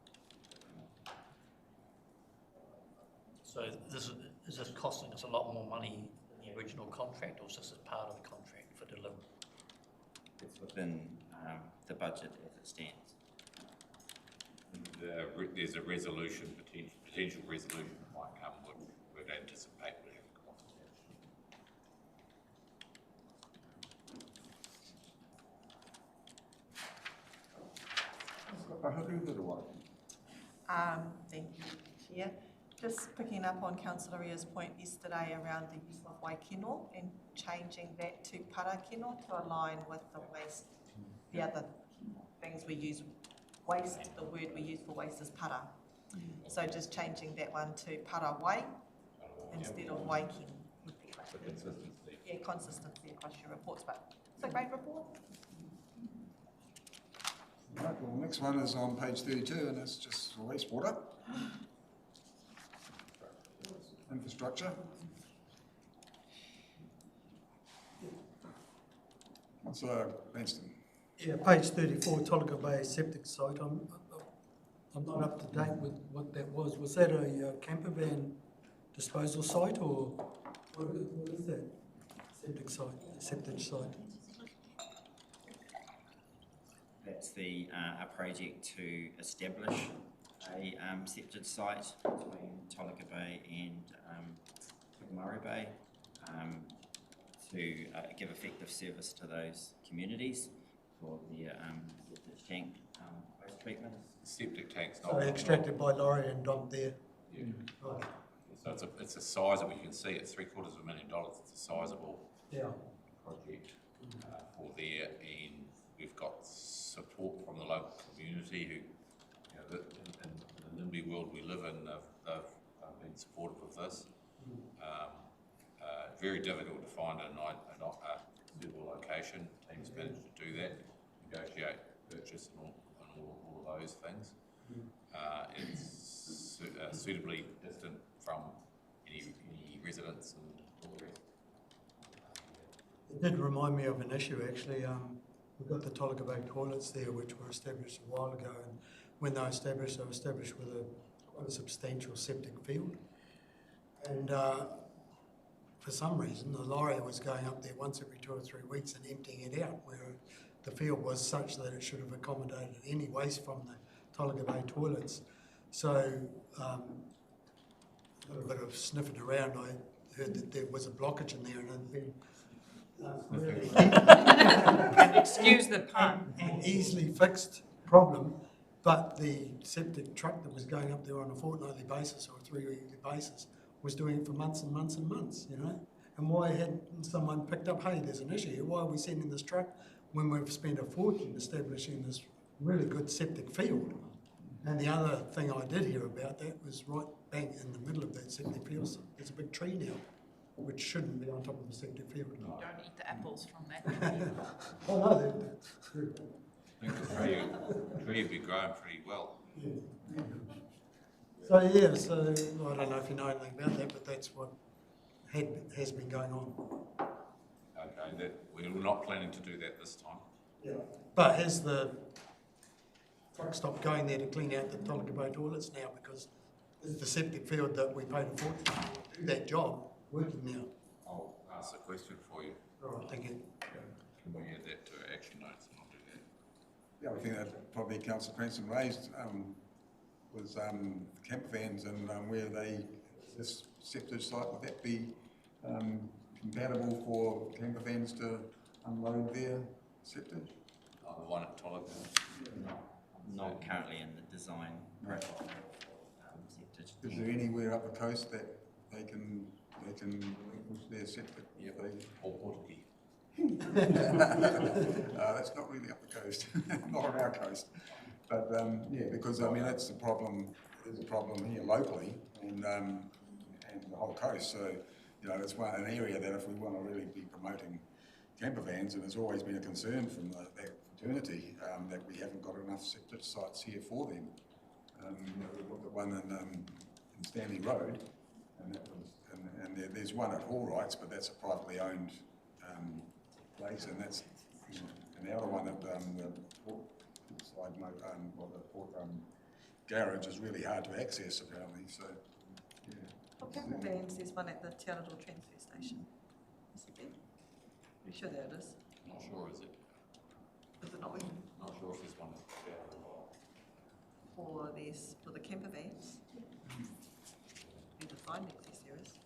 So is this costing us a lot more money than the original contract, or is this part of the contract for Livable? It's within the budget as it stands. There's a resolution, potential resolution that might come, would anticipate would have a cost. Thank you, Chair. Just picking up on Councillor Ria's point yesterday around the use of waikino and changing that to parakino to align with the waste, the other things we use, waste, the word we use for waste is para. So just changing that one to parawai instead of waikino. For consistency. Yeah, consistency across your reports, but it's a great report. Right, well, the next one is on page 32, and it's just wastewater. Infrastructure. Councillor Lanston. Yeah, page 34, Tolaga Bay septic site. I'm not up to date with what that was. Was that a camper van disposal site, or what is that? Septic site. That's a project to establish a septic site between Tolaga Bay and Tukumari Bay to give effective service to those communities for their septic tank waste treatment. Septic tanks. So extracted by lorry and dumped there. Yeah. Right. So it's a sizable. You can see it's $750,000. It's a sizable project for there, and we've got support from the local community who, you know, in the NIMBY world we live in, they've been supportive of this. Very difficult to find a suitable location. Teams managed to do that, negotiate purchase and all of those things. It's suitably distant from any residents and all the rest. It did remind me of an issue, actually. We've got the Tolaga Bay toilets there, which were established a while ago, and when they were established with quite a substantial septic field. And for some reason, the lorry was going up there once every 2 or 3 weeks and emptying it out, where the field was such that it should have accommodated any waste from the Tolaga Bay toilets. So, a little bit of sniffing around, I heard that there was a blockage in there, and it had been Excuse the pun. an easily fixed problem, but the septic truck that was going up there on a fortnightly basis or a 3-weekly basis was doing it for months and months and months, you know? And why hadn't someone picked up, hey, there's an issue here, why are we sending this truck when we've spent a fortune establishing this really good septic field? And the other thing I did hear about that was right bang in the middle of that septic field, there's a big tree now, which shouldn't be on top of the septic field. Don't eat the apples from that. Oh no, they're I think the tree would be growing pretty well. So yeah, so I don't know if you know anything about that, but that's what has been going on. Okay, we're not planning to do that this time. Yeah. But has the truck stopped going there to clean out the Tolaga Bay toilets now, because is the septic field that we paid a fortune to do that job working now? I'll ask the question for you. All right, thank you. Can we add that to action notes and I'll do that? The other thing that probably Councillor Cranston raised was camper vans and where this septic site, would that be compatible for camper vans to unload their septic? Oh, the one at Tolaga? Not currently in the design profile. Septic. Is there anywhere up the coast that they can push their septic? Yeah, or Portuguese. That's not really up the coast, not on our coast. But yeah, because I mean that's the problem. There's a problem here locally and the whole coast. So you know, it's an area that if we want to really be promoting camper vans, and it's always been a concern from that fraternity that we haven't got enough septic sites here for them. You know, we looked at one in Stanley Road, and that was, and there's one at Hall Rights, but that's a privately owned place, and that's and the other one at the port side, the port garage is really hard to access apparently. So yeah. What camper vans, there's one at the Te Aroha transfer station. Is it there? Are you sure there it is? Not sure, is it? Is it not working? Not sure if there's one For the camper vans? Need to find access there is.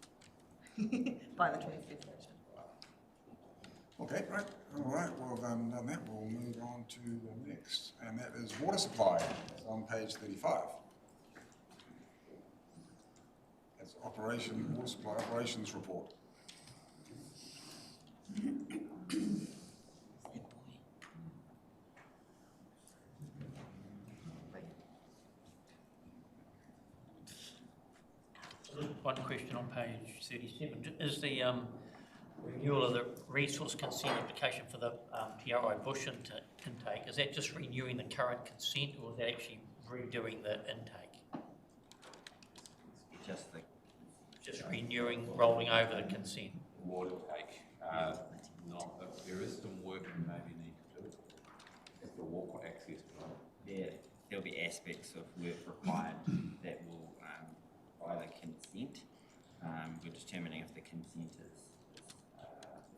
By the transfer station. Okay, right. All right, well, done that. We'll move on to the next, and that is water supply. It's on page 35. That's water supply operations report. One question on page 37. Is the renewal of the resource consent application for the PRI bush intake, is that just renewing the current consent, or is that actually redoing the intake? Just renewing, rolling over the consent. Water take, not, but there is some work we maybe need to do. It's the walk access plan. Yeah, there'll be aspects of work required that will either consent. We're determining if the consent is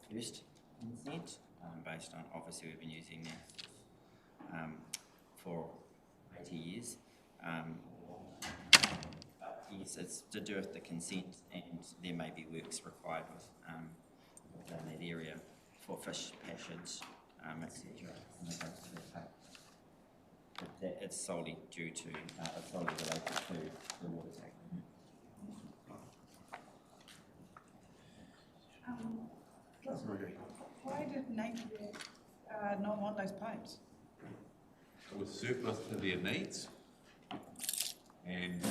the first consent, based on, obviously we've been using that for 80 years. Yes, it's to do with the consent, and there may be works required within that area for fish passage, etc. It's solely due to, it's solely related to the water tank. Why did Napier not want those pipes? It was surplus to their needs, and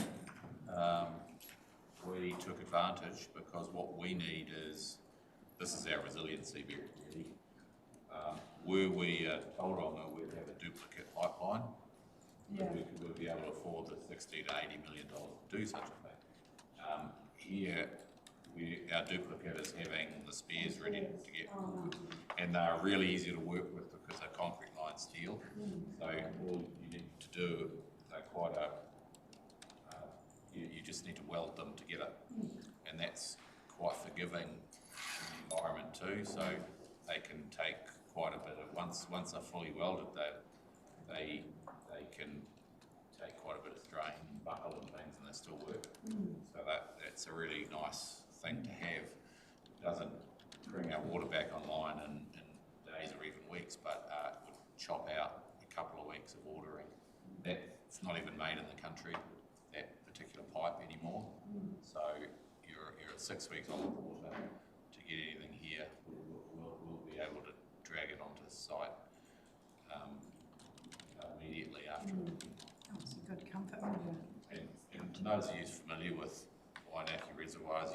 we took advantage because what we need is, this is our resiliency really. Were we told on that we'd have a duplicate pipeline, we'd be able to afford the $60 to $80 million to do such a thing. Here, our duplicate is having the spares ready to get, and they're really easy to work with because they're concrete line steel. So all you need to do, they're quite a, you just need to weld them together, and that's quite forgiving in the environment too. So they can take quite a bit of, once they're fully welded, they can take quite a bit of strain and buckle and things, and they still work. So that's a really nice thing to have. It doesn't bring our water back online in days or even weeks, but it would chop out a couple of weeks of ordering. That's not even made in the country, that particular pipe anymore. So you're at 6 weeks on the water to get anything here. We'll be able to drag it onto the site immediately after. That's a good comfort measure. And to those of you familiar with Waingake reservoirs,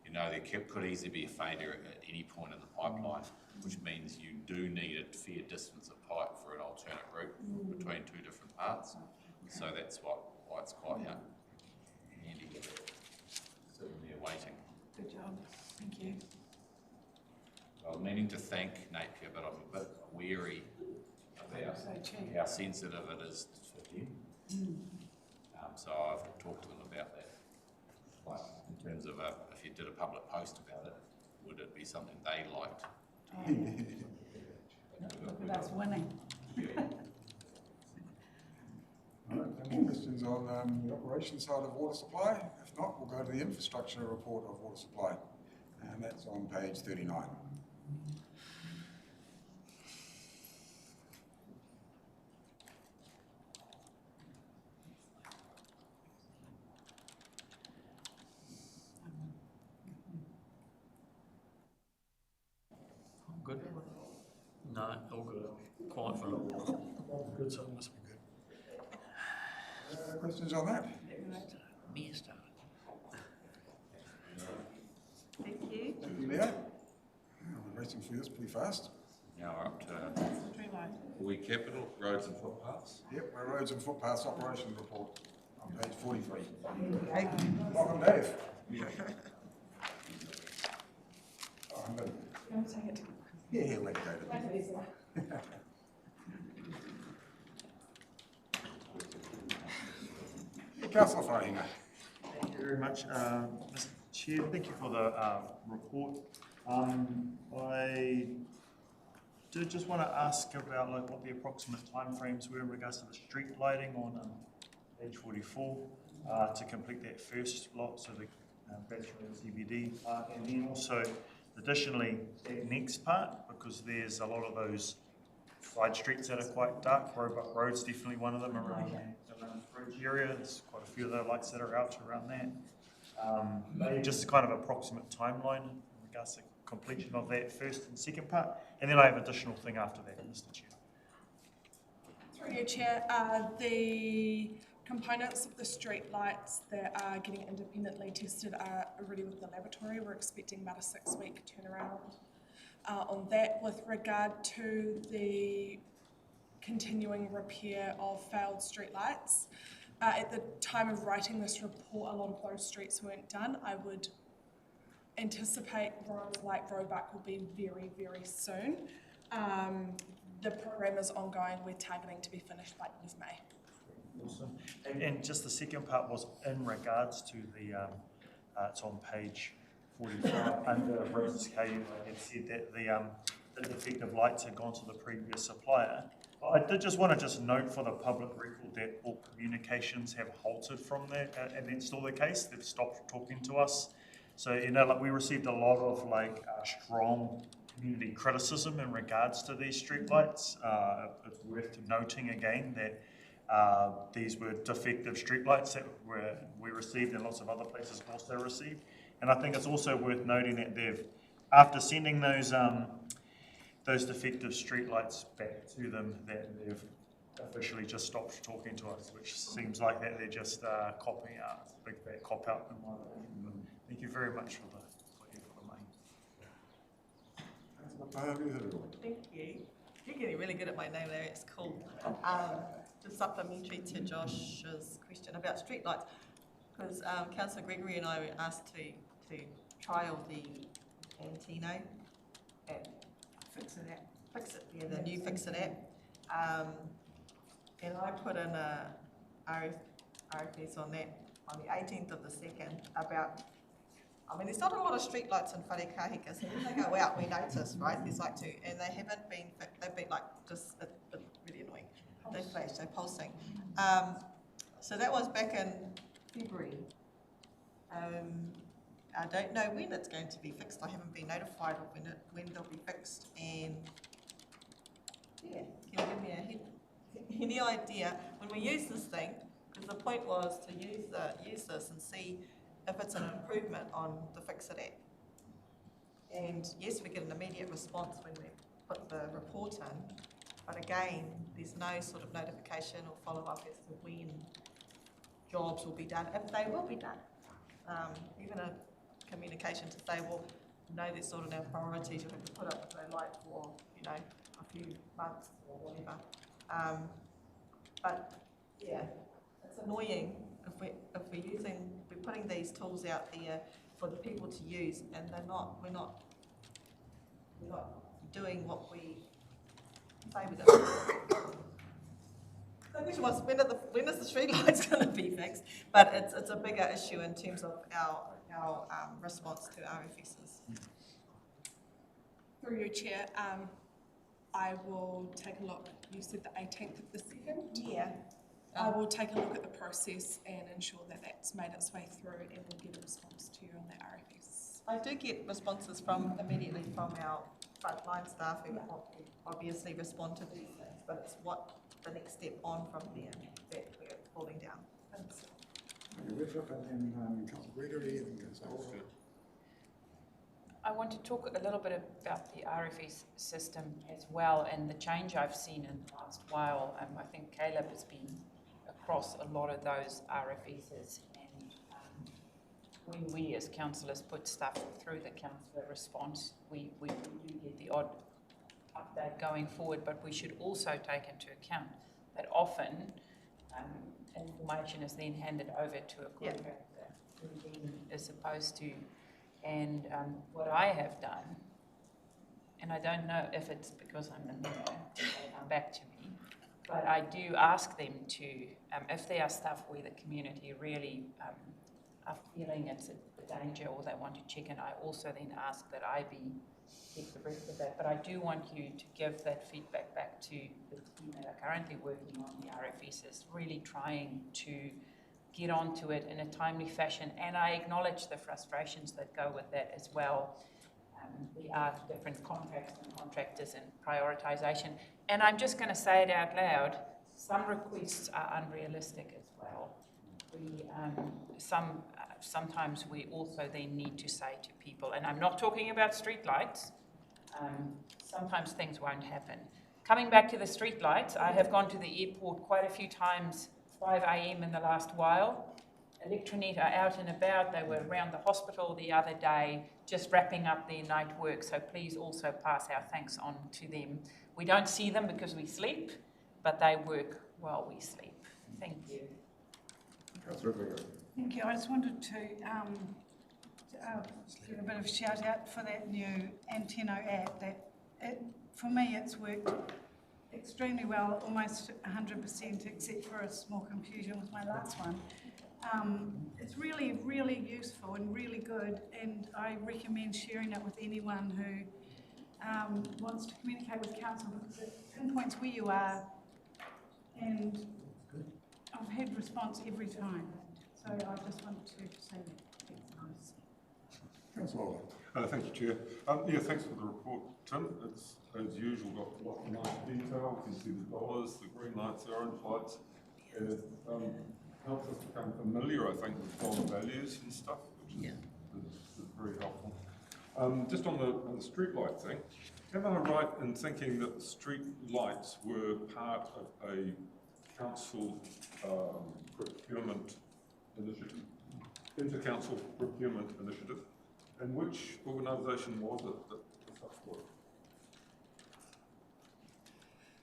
you know there could easily be a failure at any point in the pipeline, which means you do need a fair distance of pipe for an alternate route between two different parts. So that's why it's quite handy sitting there waiting. Good job, thank you. I was meaning to thank Napier, but I'm a bit weary about how sensitive it is for them. So I've talked to them about that. Like, in terms of if you did a public post about it, would it be something they liked? Look at us winning. All right, any more questions on the operations side of water supply? If not, we'll go to the infrastructure report of water supply, and that's on page 39. Good? No, all good. Quiet for a little while. Good, so it must be good. Questions on that? Mere stuff. Thank you. Thank you, Leah. We're racing through this pretty fast. Now we're up to we capital, roads and footpaths. Yep, we're roads and footpaths operation report on page 43. Hey, welcome, Dave. Oh, I'm good. You want to take it? Yeah, let it go. Councillor Faringa. Thank you very much, Mr. Chair. Thank you for the report. I did just want to ask about what the approximate timeframes were in regards to the street lighting on page 44 to complete that first lot, so the Bachelor CBD part, and then also additionally that next part, because there's a lot of those side streets that are quite dark. Roebuck Road's definitely one of them around the bridge area. There's quite a few of the lights that are out around that. Maybe just kind of approximate timeline in regards to completion of that first and second part, and then I have an additional thing after that, Mr. Chair. Through your chair, the components of the street lights that are getting independently tested are already with the laboratory. We're expecting about a 6-week turnaround on that. With regard to the continuing repair of failed street lights, at the time of writing this report, a lot of those streets weren't done. I would anticipate roads like Roebuck will be very, very soon. The program is ongoing. We're targeting to be finished by end of May. Awesome. And just the second part was in regards to the, it's on page 45, under Rose's K, it said that the defective lights had gone to the previous supplier. I did just want to just note for the public record that all communications have halted from that, and that's still the case. They've stopped talking to us. So, you know, like we received a lot of strong community criticism in regards to these streetlights. It's worth noting again that these were defective streetlights that we received and lots of other places also received. And I think it's also worth noting that they've, after sending those defective streetlights back to them, that they've officially just stopped talking to us, which seems like that they're just copping out, big fat cop out in my opinion. Thank you very much for the money. Thank you. You're getting really good at my name, Larry. It's cool. Just supplementary to Josh's question about streetlights, because Councillor Gregory and I were asked to trial the Antino app. Fix it, yeah, the new Fix It app. And I put in a RFS on that on the 18th of the 2nd about, I mean, there's not a lot of streetlights in Wharekahika, so when they go out, we notice, right? There's like 2, and they haven't been, they've been like just really annoying. They flash, they're pulsing. So that was back in February. I don't know when it's going to be fixed. I haven't been notified of when they'll be fixed. And yeah, can you give me any idea when we use this thing? Because the point was to use this and see if it's an improvement on the Fix It app. And yes, we get an immediate response when we put the report in. But again, there's no sort of notification or follow-up as to when jobs will be done, if they will be done. Even a communication to say, well, no, that's not in our priorities, you'll have to put up with no light for, you know, a few months or whatever. But yeah, it's annoying if we're putting these tools out there for the people to use, and we're not doing what we say we're doing. The question was, when is the street lights going to be fixed? But it's a bigger issue in terms of our response to RFSs. Through your chair, I will take a look. You said the 18th of the 2nd? Yeah. I will take a look at the process and ensure that that's made its way through, and we'll get a response to you on that RFS. I do get responses immediately from our frontline staff who obviously respond to these things, but it's what the next step on from there that we're holding down. Thanks. I want to talk a little bit about the RFS system as well, and the change I've seen in the last while. I think Caleb has been across a lot of those RFSs, and when we as councillors put stuff through the councillor response, we do get the odd update going forward, but we should also take into account that often information is then handed over to a contractor who then is supposed to. And what I have done, and I don't know if it's because I'm in there, they come back to me, but I do ask them to, if there are stuff where the community really are feeling it's a danger or they want to check in, I also then ask that I get the rest of that. But I do want you to give that feedback back to the team that are currently working on the RFSs, really trying to get onto it in a timely fashion, and I acknowledge the frustrations that go with that as well. there are different contracts and contractors and prioritisation. And I'm just going to say it out loud, some requests are unrealistic as well. Sometimes we also then need to say to people, and I'm not talking about streetlights, sometimes things won't happen. Coming back to the streetlights, I have gone to the airport quite a few times, 5 a.m. in the last while. Electronet are out and about. They were around the hospital the other day, just wrapping up their night work, so please also pass our thanks on to them. We don't see them because we sleep, but they work while we sleep. Thank you. Thank you. I just wanted to give a bit of shout out for that new Antenno app. For me, it's worked extremely well, almost 100%, except for a small confusion with my last one. It's really, really useful and really good, and I recommend sharing it with anyone who wants to communicate with council, because it pinpoints where you are, and I've had response every time. So I just wanted to say that. Councillor thank you, Chair. Yeah, thanks for the report, Tim. It's, as usual, got a lot of nice detail. You can see the dollars, the green lights, the orange lights. And it helps us become familiar, I think, with dollar values and stuff, which is very helpful. Just on the street light thing, am I right in thinking that the street lights were part of a council procurement initiative, inter-council procurement initiative? And which organisation was it that was up for it?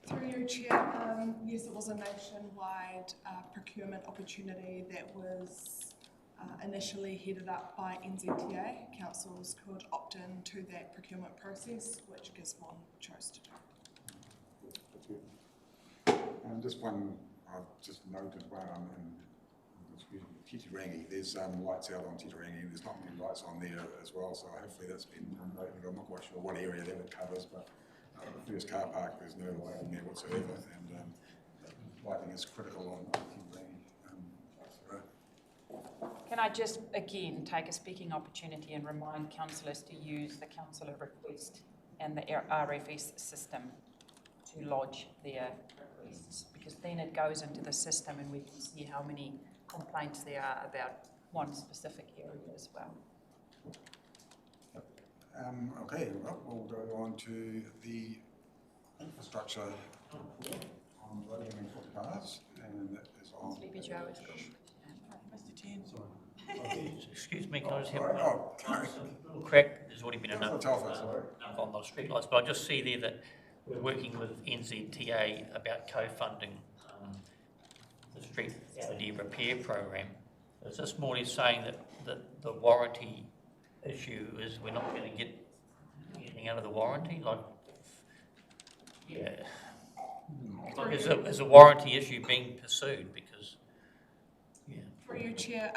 Through you, Chair, yes, it was a nationwide procurement opportunity that was initially headed up by NZTA. Councils could opt in to that procurement process, which Gisborne chose to do. Just one, I've just noted one in Titirangi. There's lights out on Titirangi, and there's not many lights on there as well, so hopefully that's been noted. I'm not quite sure what area that it covers, but the first car park, there's no light in there whatsoever, and lighting is critical on Titirangi. Can I just again take a speaking opportunity and remind councillors to use the councillor request and the RFS system to lodge their requests, because then it goes into the system and we can see how many complaints there are about one specific area as well. Okay, well, we'll go on to the infrastructure on roading and footpaths, and that is on. Sleepy Joe is good. Mr. Chair. Excuse me, can I just have a little crack? There's already been enough sorry. on the streetlights, but I just see there that we're working with NZTA about co-funding the street LED repair program. Is this more or less saying that the warranty issue is we're not going to get anything out of the warranty? Like, yeah, like is a warranty issue being pursued? Because, yeah. Through you, Chair,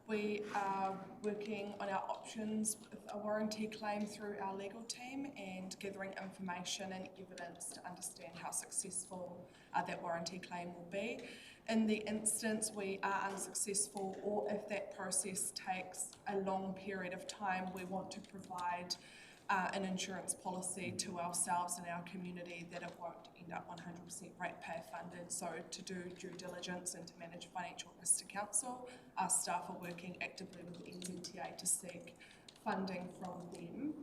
we are working on our options with a warranty claim through our legal team and gathering information and evidence to understand how successful that warranty claim will be. In the instance we are unsuccessful, or if that process takes a long period of time, we want to provide an insurance policy to ourselves and our community that it won't end up 100% ratepayer funded. So to do due diligence and to manage financial risk to council, our staff are working actively with NZTA to seek funding from them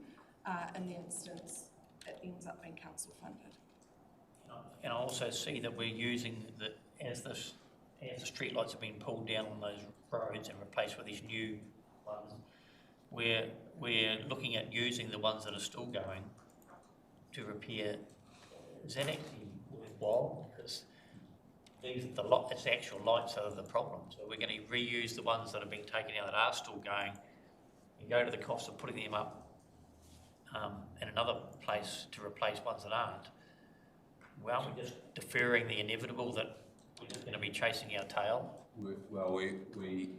in the instance it ends up being council funded. And I also see that we're using as the streetlights have been pulled down on those roads and replaced with these new ones, we're looking at using the ones that are still going to repair. Is that actually worthwhile? Because it's the actual lights that are the problem. So we're going to reuse the ones that have been taken out that are still going and go to the cost of putting them up in another place to replace ones that aren't. Well, we're just deferring the inevitable that we're just going to be chasing our tail. Well, we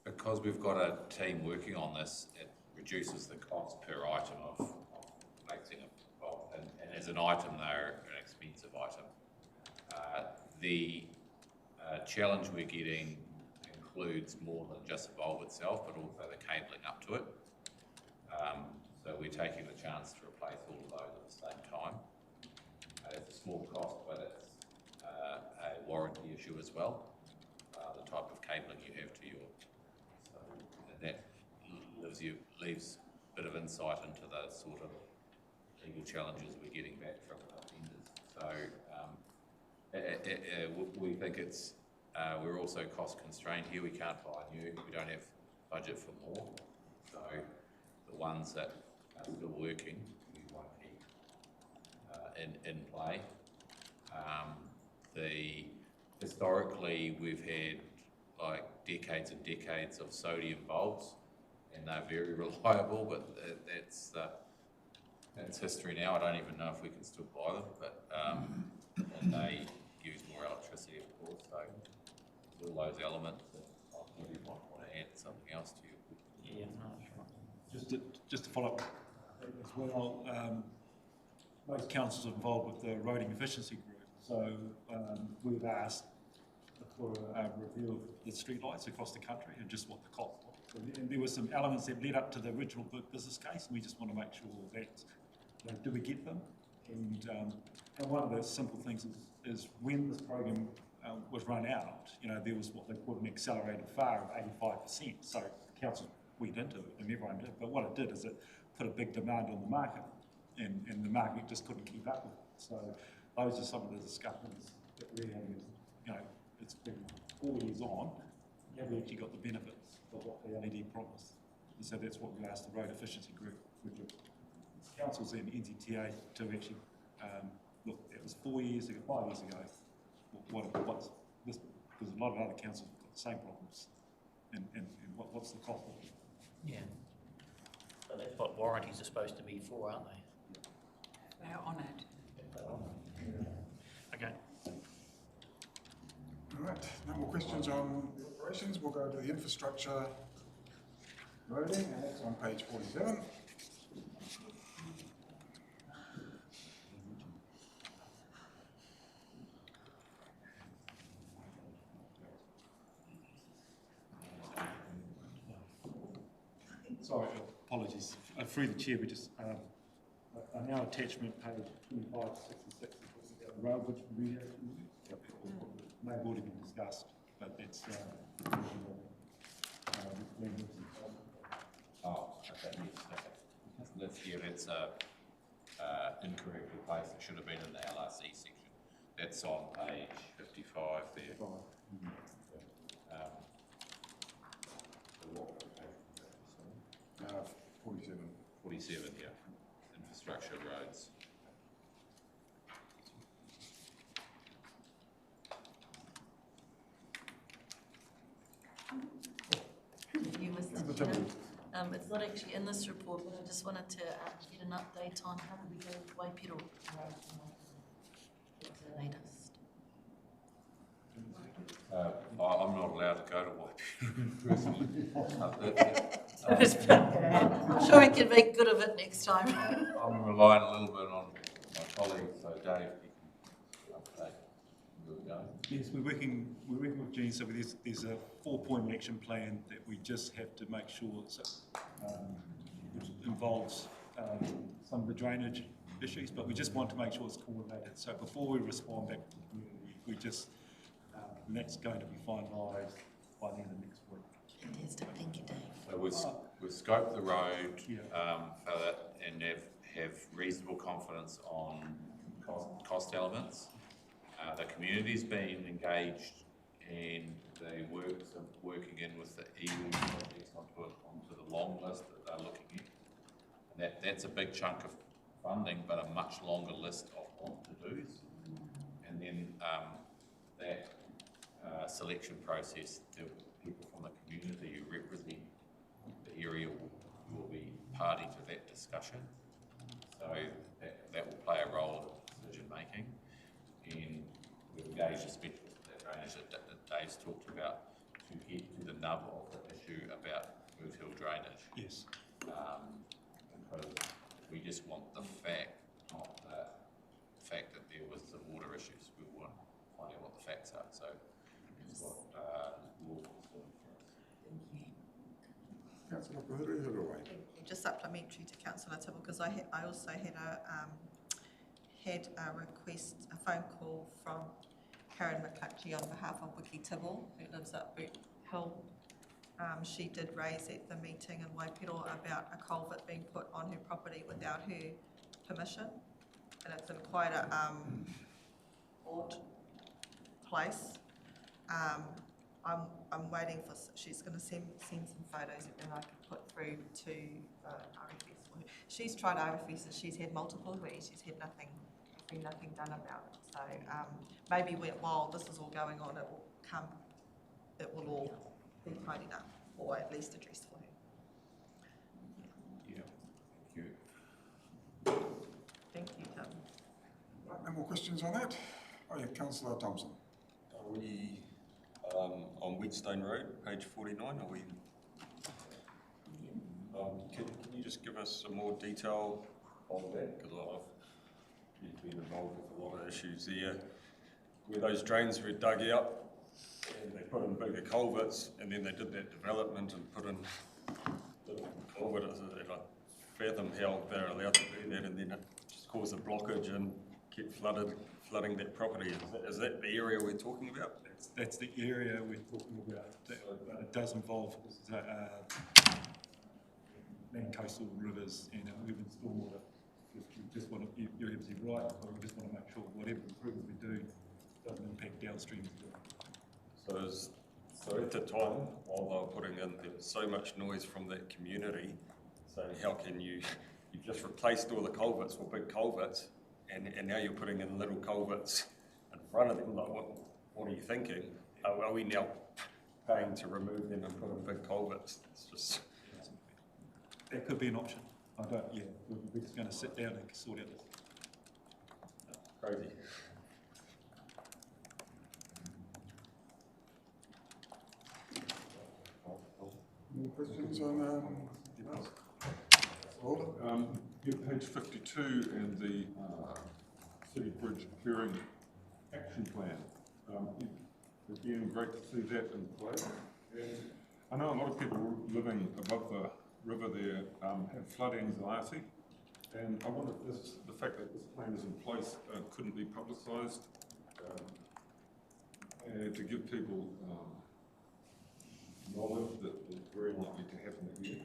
because we've got a team working on this, it reduces the cost per item of replacing a bulb. And as an item, they're an expensive item. The challenge we're getting includes more than just the bulb itself, but also the cabling up to it. So we're taking the chance to replace all of those at the same time. It's a small cost, but it's a warranty issue as well. The type of cabling you have to your, so that leaves a bit of insight into the sort of legal challenges we're getting back from our vendors. So we think it's we're also cost constrained here. We can't buy new. We don't have budget for more. So the ones that are still working, we want to keep in play. Historically, we've had like decades and decades of sodium bulbs, and they're very reliable. But that's history now. I don't even know if we can still buy them, but and they use more electricity, of course. So all those elements that I thought you might want to add something else to you. Yeah, no, that's right. Just to follow up as well, most councils are involved with the roading efficiency group. So we've asked for a review of the streetlights across the country and just what the cost was. And there were some elements that led up to the original business case, and we just want to make sure that do we get them? And one of the simple things is when this program was run out, there was what they called an accelerated FAR of 85%. So council went into it, and everyone did. But what it did is it put a big demand on the market, and the market just couldn't keep up with it. So those are some of the discussions that we're having. It's been 4 years on, have we actually got the benefits of what the LED promised? And so that's what we asked the road efficiency group, which is councils and NZTA, to actually look. It was 5 years ago. What's this? Because a lot of other councils have got the same problems, and what's the cost of it? Yeah. But that's what warranties are supposed to be for, aren't they? They're on it. Okay. All right, no more questions on the operations. We'll go to the infrastructure roading, and that's on page 47. Sorry, apologies. Through the chair, we just on our attachment page 25 to 66, the rail bridge remediation may have already been discussed, but that's Okay. Let's hear it's incorrectly placed. It should have been in the LRC section. That's on page 55 there. 47. 47, yeah. Infrastructure roads. Thank you, Mr. Chair. It's not actually in this report, but I just wanted to get an update on how we go with Waipiro Road. What's the latest? I'm not allowed to go to Waipiro personally. I'm sure we can make good of it next time. I'm relying a little bit on my colleagues, so Dave, you can update. Yes, we're working with Jean. So there's a 4-point action plan that we just have to make sure which involves some of the drainage issues, but we just want to make sure it's coordinated. So before we respond back to the community, we just that's going to be finalised by the end of next week. Fantastic, thank you, Dave. So we've scoped the road for that and have reasonable confidence on cost elements. The community's been engaged and they working in with the EU projects onto the long list that they're looking at. That's a big chunk of funding, but a much longer list of what to do's. And then that selection process, the people from the community who represent the area will be party to that discussion. So that will play a role in decision making. And we've engaged a specialist in that drainage that Dave's talked about to get to the nub of the issue about Root Hill drainage. Yes. Because we just want the fact, not the fact that there was some water issues. We want to find out what the facts are. So it's what law is doing for us. Councillor Pahuru, who away? just supplementary to Councillor Tibble, because I also had a request, a phone call from Karen McCutcheon on behalf of Wiki Tibble, who lives up Boot Hill. She did raise at the meeting in Waipiro about a culvert being put on her property without her permission, and it's in quite a odd place. I'm waiting for, she's going to send some photos that I can put through to RFS for her. She's tried RFS and she's had multiple where she's had nothing done about it. So maybe while this is all going on, it will all be tidied up, or at least addressed for her. Yeah, thank you. Thank you, Tim. Right, no more questions on that? Oh yeah, Councillor Thompson. Are we on Wheatstone Road, page 49? Are we? Can you just give us some more detail on that? Because I've been involved with a lot of issues there, where those drains were dug out and they put in bigger culverts, and then they did that development and put in the culvert. And I fathom how they're allowed to do that, and then it just caused a blockage and kept flooding that property. Is that the area we're talking about? That's the area we're talking about. It does involve land coastal rivers and urban stormwater. You're absolutely right, but we just want to make sure whatever improvement we do doesn't impact downstream as well. So at the time, while they were putting in, there was so much noise from that community, saying how can you've just replaced all the culverts with big culverts, and now you're putting in little culverts in front of them. Like, what are you thinking? Are we now paying to remove them and put in big culverts? It's just... That could be an option. We're just going to sit down and sort out this. Crazy. Any questions on Page 52 and the City Bridge Clearing Action Plan. Again, great to see that in place. And I know a lot of people living above the river there have flood anxiety, and I wonder if the fact that this plan is in place couldn't be publicised to give people knowledge that it's very likely to happen here.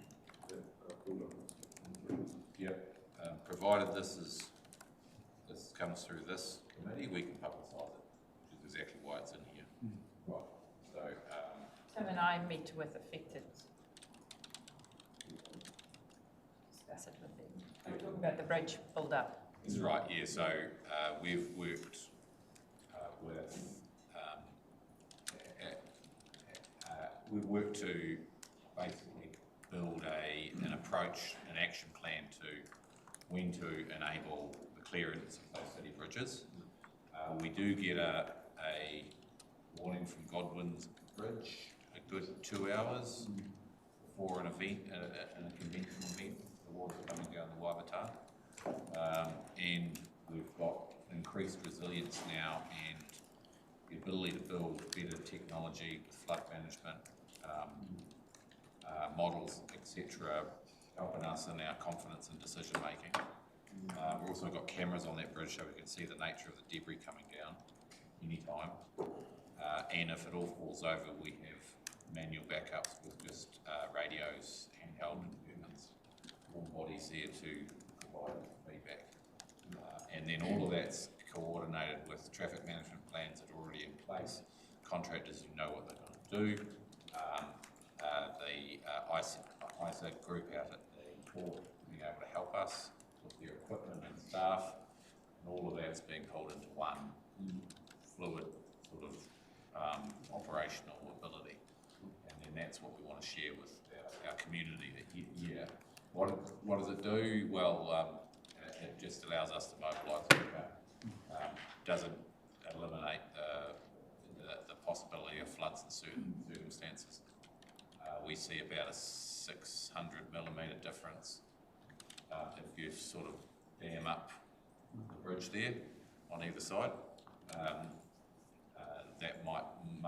Provided this comes through this committee, we can publicise it, which is exactly why it's in here. Right. So Tim and I met with affected. Discuss it with them. We're talking about the bridge build up. that's right. Yeah. So we've worked to basically build an approach, an action plan to when to enable the clearance of those city bridges. We do get a warning from Godwin's Bridge a good 2 hours before an event, a conventional event. The water's coming down the Waivata. And we've got increased resilience now and the ability to build better technology with flood management, models, etc., helping us in our confidence and decision making. We've also got cameras on that bridge so we can see the nature of the debris coming down anytime. And if it all falls over, we have manual backups with just radios, handheld equipment, warm bodies there to provide feedback. And then all of that's coordinated with traffic management plans that are already in place, contractors who know what they're going to do, the ISA group out at the port being able to help us with their equipment and staff, and all of that's being pulled into one fluid sort of operational ability. And then that's what we want to share with our community. That what does it do? Well, it just allows us to mobilise quicker. Doesn't eliminate the possibility of floods in certain circumstances. We see about a 600mm difference if you sort of dam up the bridge there on either side. That may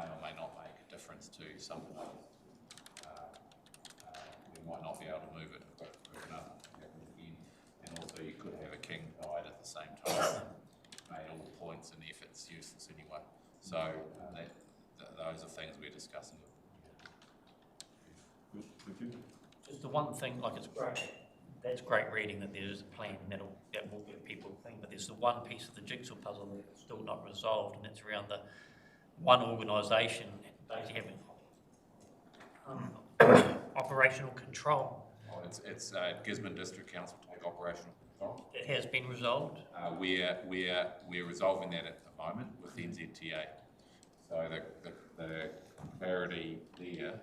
or may not make a difference to some places. We might not be able to move it quick enough to happen again. And also you could have a king tide at the same time, made all points and if it's useless anyway. So those are things we're discussing. Just the one thing, like it's great, that's great reading that there is a plan that will get people clean, but there's the one piece of the jigsaw puzzle that's still not resolved, and it's around the one organisation basically having operational control. Oh, it's Gisborne District Council take operational control. It has been resolved? We're resolving that at the moment with NZTA. So the clarity there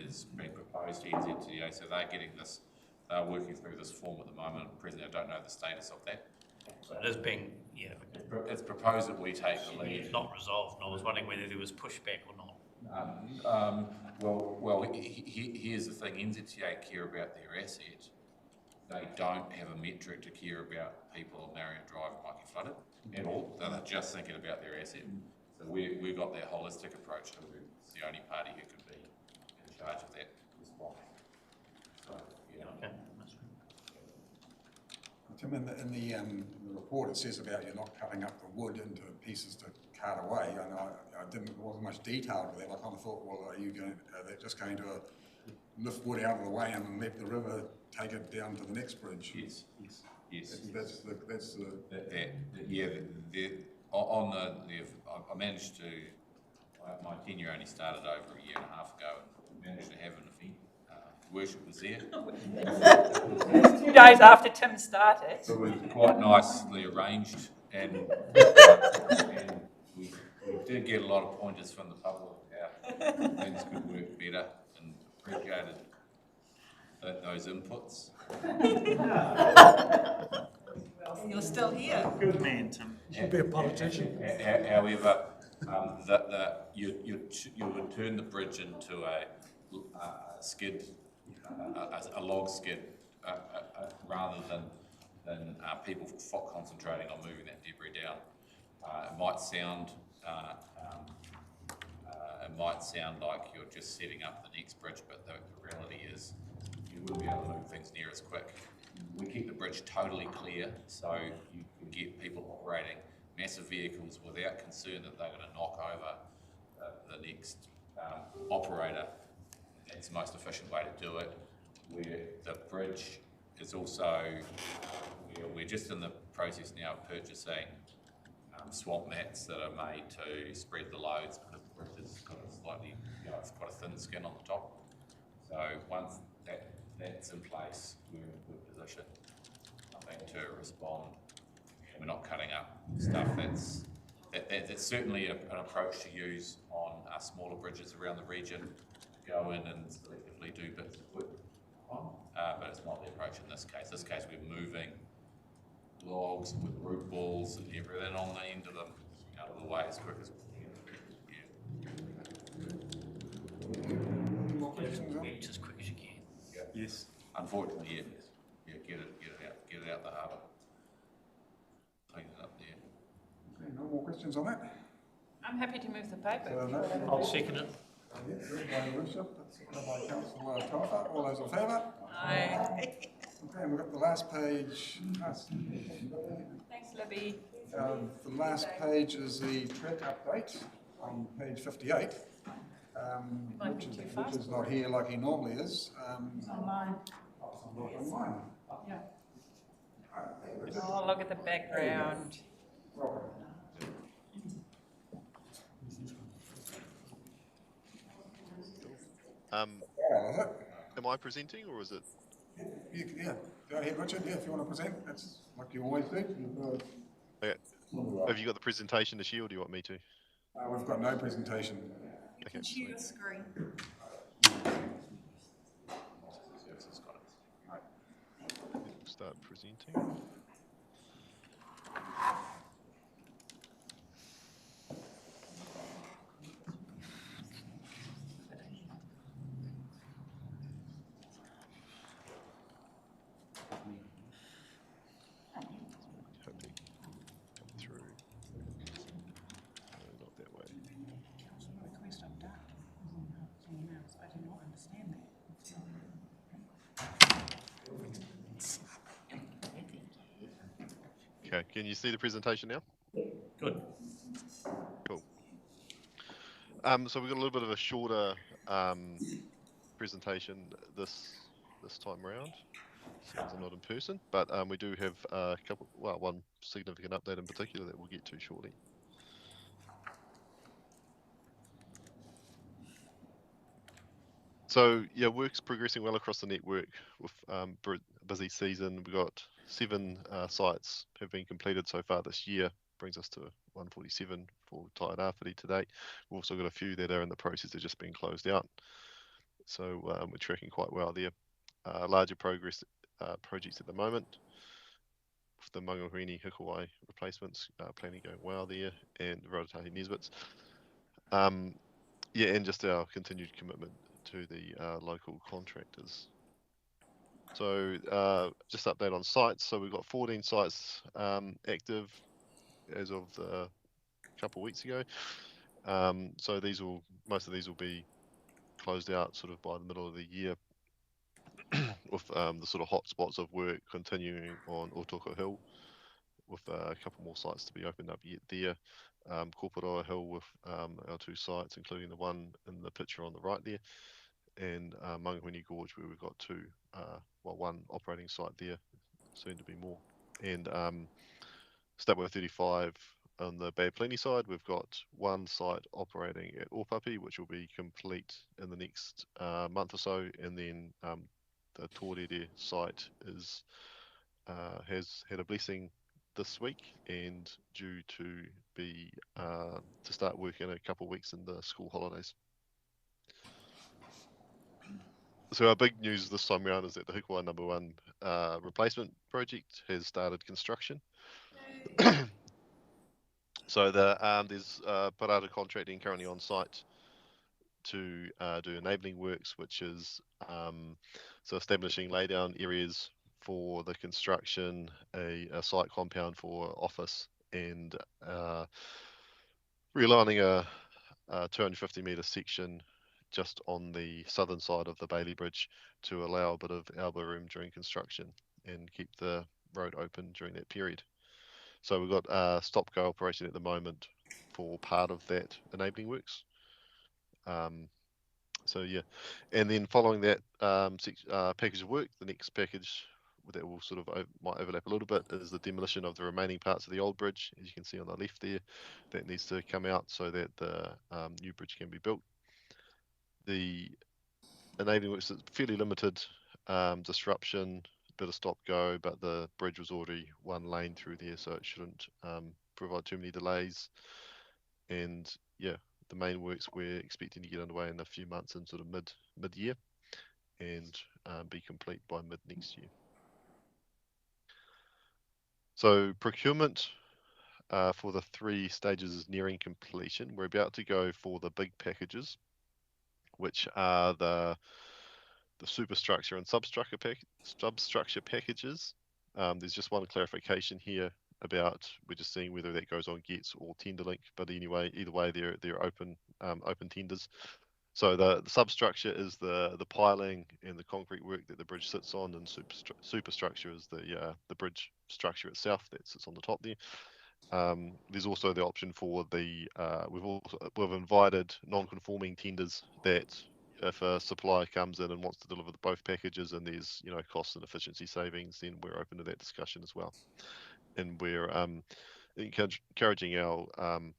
is being proposed to NZTA. So they're getting this, they're working through this form at the moment. Presently, I don't know the status of that. So it is being, yeah. It's proposed that we take the lead. It's not resolved, and I was wondering whether there was pushback or not. Well, here's the thing, NZTA care about their asset. They don't have a metric to care about people on Marion Drive might get flooded at all. They're just thinking about their asset. So we've got that holistic approach. So we're the only party who could be in charge of that response. So, yeah. Okay. Tim, in the report it says about you're not cutting up the wood into pieces to cart away, and there wasn't much detail to that. I kind of thought, well, are they just going to lift wood out of the way and let the river take it down to the next bridge? Yes. I managed to, my tenure only started over a year and a half ago, and we managed to have an event. Worship was there. 2 days after Tim started. It was quite nicely arranged, and we did get a lot of pointers from the public how things could work better, and appreciated those inputs. And you're still here. Good man, Tim. You should be a politician. However, you would turn the bridge into a skid, a log skid, rather than people concentrating on moving that debris down. It might sound like you're just setting up the next bridge, but the reality is you wouldn't be able to move things near as quick. We keep the bridge totally clear so you can get people operating massive vehicles without concern that they're going to knock over the next operator. That's the most efficient way to do it. Where the bridge is also, we're just in the process now of purchasing swamp mats that are made to spread the loads, because the bridge has got a slightly, it's quite a thin skin on the top. So once that's in place, we're in a good position, I think, to respond. We're not cutting up stuff. That's certainly an approach to use on smaller bridges around the region. Go in and selectively do bits of wood on, but it's not the approach in this case. In this case, we're moving logs with root balls and everything on the end of them out of the way as quick as we can. More questions? It's as quick as you can. Yeah. Yes. Unfortunately, yes. Yeah, get it out the harbour. Clean it up there. Okay, no more questions on that? I'm happy to move the paper. I'll second it. Yes, by your worship, that's seconded by Councillor Tofa. All those in favour? Aye. Okay, and we've got the last page. Thanks, Libby. The last page is the trek update on page 58, which is not here like he normally is. Online. Online. Yeah. Oh, look at the background. Am I presenting, or is it? Yeah, go ahead, Richard. Yeah, if you want to present, that's like you always do. Okay. Have you got the presentation to share, or do you want me to? We've got no presentation. Okay. Share your screen. Start presenting. Request of data. I do not understand that. Okay, can you see the presentation now? Good. Cool. So we've got a little bit of a shorter presentation this time around, seeing as I'm not in person, but we do have a couple, well, one significant update in particular that we'll get to shortly. So yeah, work's progressing well across the network with a busy season. We've got 7 sites have been completed so far this year, brings us to 147 for Tairawhiti to date. We've also got a few that are in the process of just being closed out. So we're tracking quite well there. Larger progress projects at the moment, with the Mangawhini Hikuai replacements planning going well there, and the Rotatahi Nesbits. Yeah, and just our continued commitment to the local contractors. So just update on sites. So we've got 14 sites active as of a couple of weeks ago. So most of these will be closed out sort of by the middle of the year, with the sort of hot spots of work continuing on Otoko Hill, with a couple more sites to be opened up yet there. Kōporoa Hill with our 2 sites, including the one in the picture on the right there, and Mangawhini Gorge, where we've got 2, well, 1 operating site there, soon to be more. And Stateway 35 on the Bay Plenty side, we've got 1 site operating at Ōpapi, which will be complete in the next month or so, and then the Tōrere site has had a blessing this week and due to be to start work in a couple of weeks in the school holidays. So our big news this time around is that the Hikuai number 1 replacement project has started construction. So there's Parata Contracting currently on site to do enabling works, which is so establishing laydown areas for the construction, a site compound for office, and relining a 250 metre section just on the southern side of the Bailey Bridge to allow a bit of elbow room during construction and keep the road open during that period. So we've got stop-go operation at the moment for part of that enabling works. So yeah, and then following that package of work, the next package that will sort of might overlap a little bit is the demolition of the remaining parts of the old bridge, as you can see on the left there. That needs to come out so that the new bridge can be built. The enabling works is fairly limited disruption, bit of stop go, but the bridge was already 1 lane through there, so it shouldn't provide too many delays. And yeah, the main works we're expecting to get underway in a few months, in sort of mid-year, and be complete by mid next year. So procurement for the 3 stages is nearing completion. We're about to go for the big packages, which are the superstructure and substructure packages. There's just one clarification here about, we're just seeing whether that goes on GETS or TenderLink, but anyway, either way, they're open tenders. So the substructure is the piling and the concrete work that the bridge sits on, and superstructure is the bridge structure itself that sits on the top there. There's also the option for the we've invited non-conforming tenders that if a supplier comes in and wants to deliver both packages and there's cost and efficiency savings, then we're open to that discussion as well. And we're encouraging our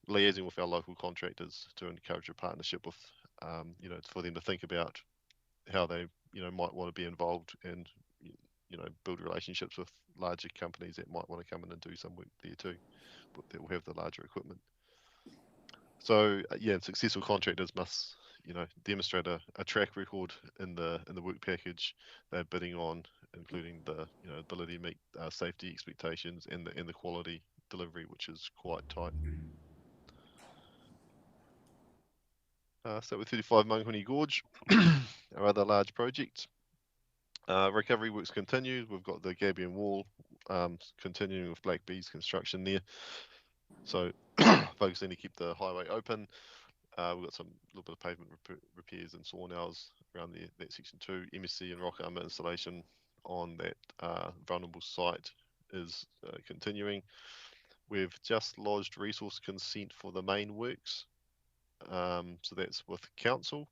liaising with our local contractors to encourage a partnership with for them to think about how they might want to be involved and build relationships with larger companies that might want to come in and do some work there too, but that will have the larger equipment. So yeah, successful contractors must demonstrate a track record in the work package they're bidding on, including the ability to meet safety expectations and the quality delivery, which is quite tight. So with 35 Mangawhini Gorge, our other large project. Recovery works continue. We've got the Gabion Wall continuing with Black Bees construction there. So focusing to keep the highway open. We've got some little bit of pavement repairs and sawnells around that section too. MSC and rock armour installation on that vulnerable site is continuing. We've just lodged resource consent for the main works. So that's with council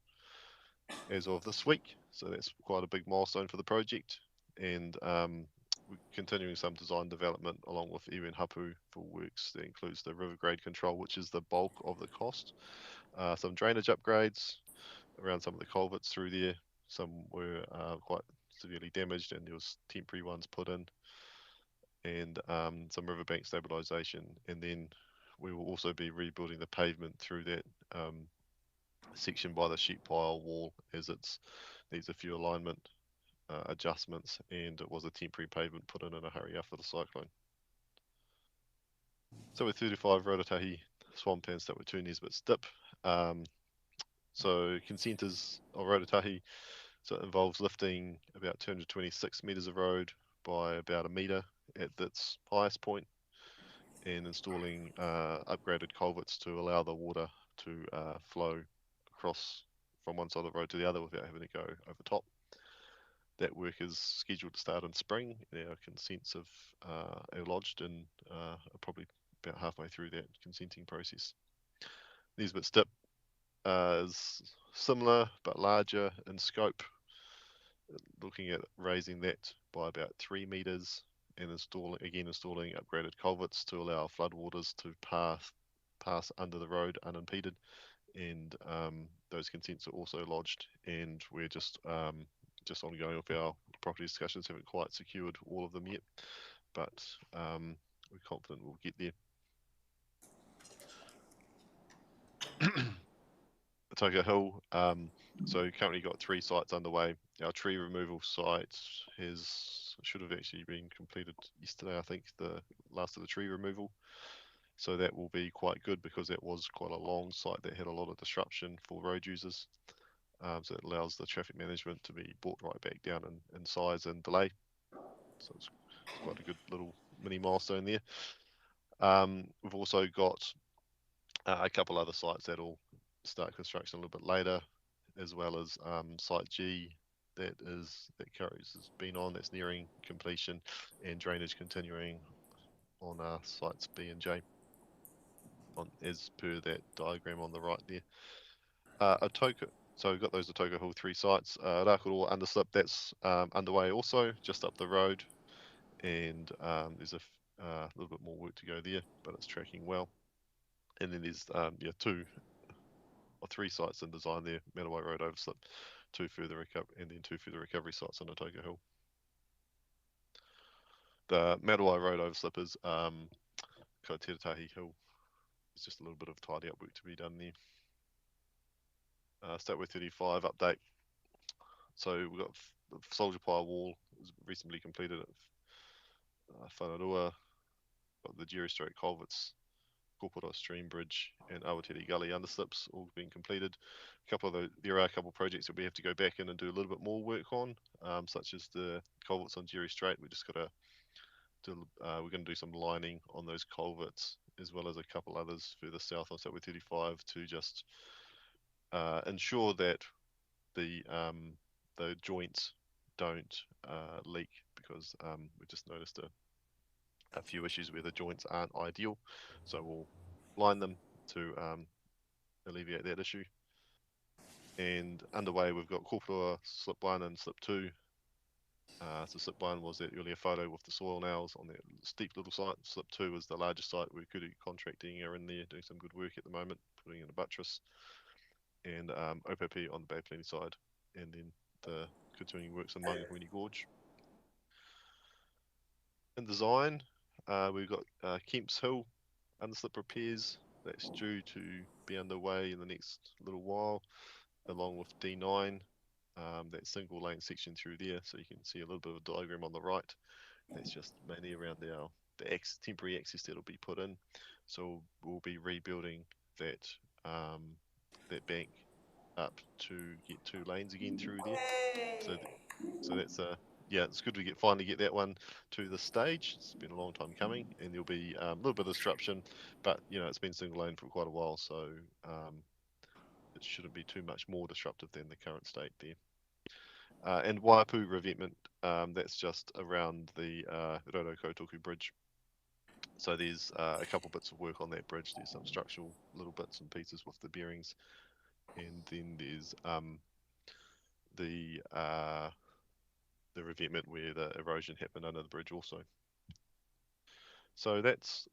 as of this week. So that's quite a big milestone for the project. And we're continuing some design development along with Iwi Hapu for works that includes the river grade control, which is the bulk of the cost. Some drainage upgrades around some of the culverts through there. Some were quite severely damaged and there was temporary ones put in, and some riverbank stabilisation. And then we will also be rebuilding the pavement through that section by the sheet pile wall, as it's needs a few alignment adjustments, and it was a temporary pavement put in a hurry after the cyclone. So with 35 Rotatahi swamp and stuff with 2 Nesbitt Dip. So consent is of Rotatahi, so it involves lifting about 226 metres of road by about a metre at its highest point, and installing upgraded culverts to allow the water to flow across from one side of the road to the other without having to go over top. That work is scheduled to start in spring, and our consents are lodged and are probably about halfway through that consenting process. Nesbitt Dip is similar but larger in scope, looking at raising that by about 3 metres and installing upgraded culverts to allow floodwaters to pass under the road unimpeded. And those consents are also lodged, and we're just ongoing with our property discussions. Haven't quite secured all of them yet, but we're confident we'll get there. Togo Hill, so currently got 3 sites underway. Our tree removal site should have actually been completed yesterday, I think, the last of the tree removal. So that will be quite good because that was quite a long site that had a lot of disruption for road users. So it allows the traffic management to be brought right back down in size and delay. So it's quite a good little mini milestone there. We've also got a couple other sites that'll start construction a little bit later, as well as site G that has been on, that's nearing completion, and drainage continuing on sites B and J, as per that diagram on the right there. So we've got those Atoka Hill 3 sites. Rakaroa underslip, that's underway also, just up the road, and there's a little bit more work to go there, but it's tracking well. And then there's 2 or 3 sites in design there: Matawai Road overslip, 2 further recovery sites on Atoka Hill. The Matawai Road overslip is Kaitera Hill. There's just a little bit of tidy up work to be done there. Start with 35 update. So we've got the Soldier Pile Wall was recently completed at Whanarua. Got the Jerry Strait Culverts, Koporo Stream Bridge, and Awatiri Gully underslips all being completed. There are a couple of projects that we have to go back in and do a little bit more work on, such as the culverts on Jerry Strait. We just got to we're going to do some lining on those culverts, as well as a couple others further south on South 35 to just ensure that the joints don't leak, because we just noticed a few issues where the joints aren't ideal, so we'll line them to alleviate that issue. And underway, we've got Kopura slip 1 and slip 2. So slip 1 was that earlier photo with the soil nails on that steep little site. Slip 2 is the larger site where Kudu Contracting are in there doing some good work at the moment, putting in a buttress, and OPP on the Bay Plenty side, and then the continuing works in Mangahuni Gorge. In design, we've got Kemps Hill underslip repairs. That's due to be underway in the next little while, along with D9, that single lane section through there. So you can see a little bit of a diagram on the right. That's just mainly around the temporary access that'll be put in. So we'll be rebuilding that that bank up to get 2 lanes again through there. So that's it's good to finally get that one to the stage. It's been a long time coming, and there'll be a little bit of disruption, but it's been single lane for quite a while, so it shouldn't be too much more disruptive than the current state there. And Waipu revetment, that's just around the Rorokotoku Bridge. So there's a couple bits of work on that bridge. There's some structural little bits and pieces with the bearings, and then there's the revetment where the erosion happened under the bridge also. So that's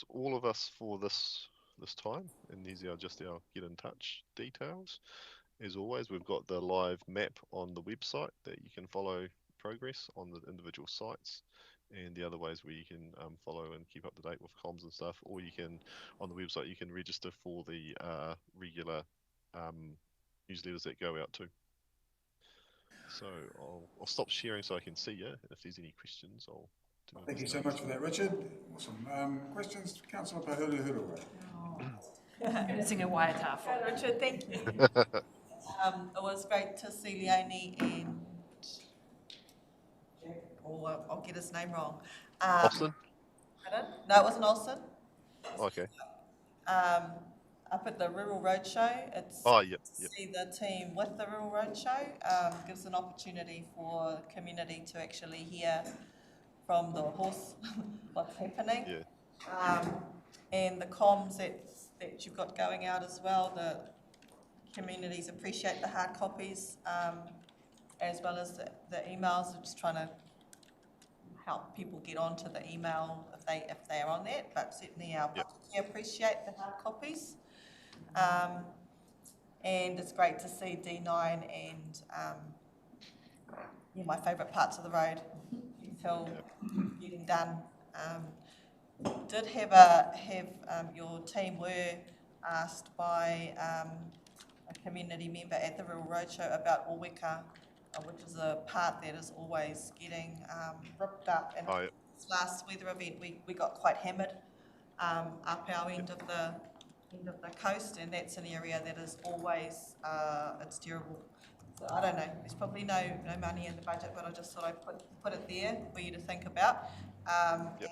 all of us for this time, and these are just our get in touch details. As always, we've got the live map on the website that you can follow progress on the individual sites, and the other ways where you can follow and keep up to date with comms and stuff, or you can, on the website, you can register for the regular newsletters that go out too. So I'll stop sharing so I can see you. If there's any questions, I'll do. Thank you so much for that, Richard. Awesome. Questions, Councillor Pahuru-Hurua? I'm going to sing a Waiata for Richard, thank you. It was great to see Leonie and Jack, or I'll get his name wrong. Austin? Pardon? No, it wasn't Olsen. Okay. Up at the Rural Roadshow, it's Yep. to see the team with the Rural Roadshow. Gives an opportunity for community to actually hear from the horse what's happening. Yeah. And the comms that you've got going out as well, the communities appreciate the hard copies, as well as the emails. I'm just trying to help people get onto the email if they are on that, but certainly our we appreciate the hard copies. And it's great to see D9 and my favourite parts of the road until getting done. Did have your team were asked by a community member at the Rural Roadshow about Oweka, which is a part that is always getting ripped up. And this last weather event, we got quite hammered up our end of the coast, and that's an area that is always it's terrible. So I don't know. There's probably no money in the budget, but I just thought I'd put it there for you to think about,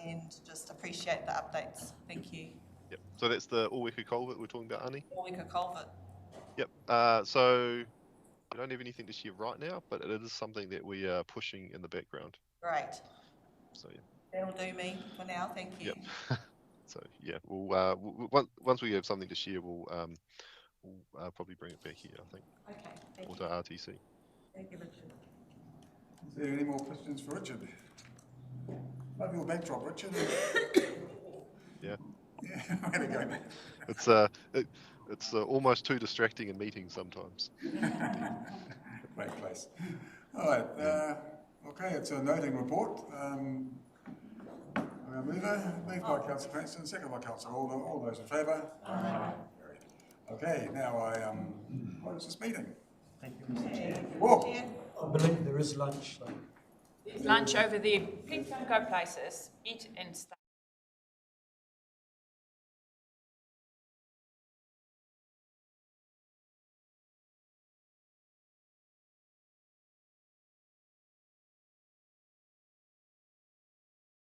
and just appreciate the updates. Thank you. Yep. So that's the Oweka culvert we're talking about, Annie? Waingake culvert. Yep. So we don't have anything to share right now, but it is something that we are pushing in the background. Great. So yeah. That'll do me for now. Thank you. Yep. So yeah, we'll once we have something to share, we'll probably bring it back here, I think. Okay. Thank or you. to RTC. Thank you, Richard. Is there any more questions for Richard? Love your backdrop, Richard. Yeah. Yeah, way to go, mate. It's almost too distracting in meetings sometimes. Great place. All right. Okay, it's a noting report. Moved by Councillor Cranston, second by Councillor Alder. All those in favour? Aye. Okay, now I close this meeting. Thank you, Mr. Chair. Whoa. I believe there is lunch. There's lunch over there. Please don't go places. Eat and stay.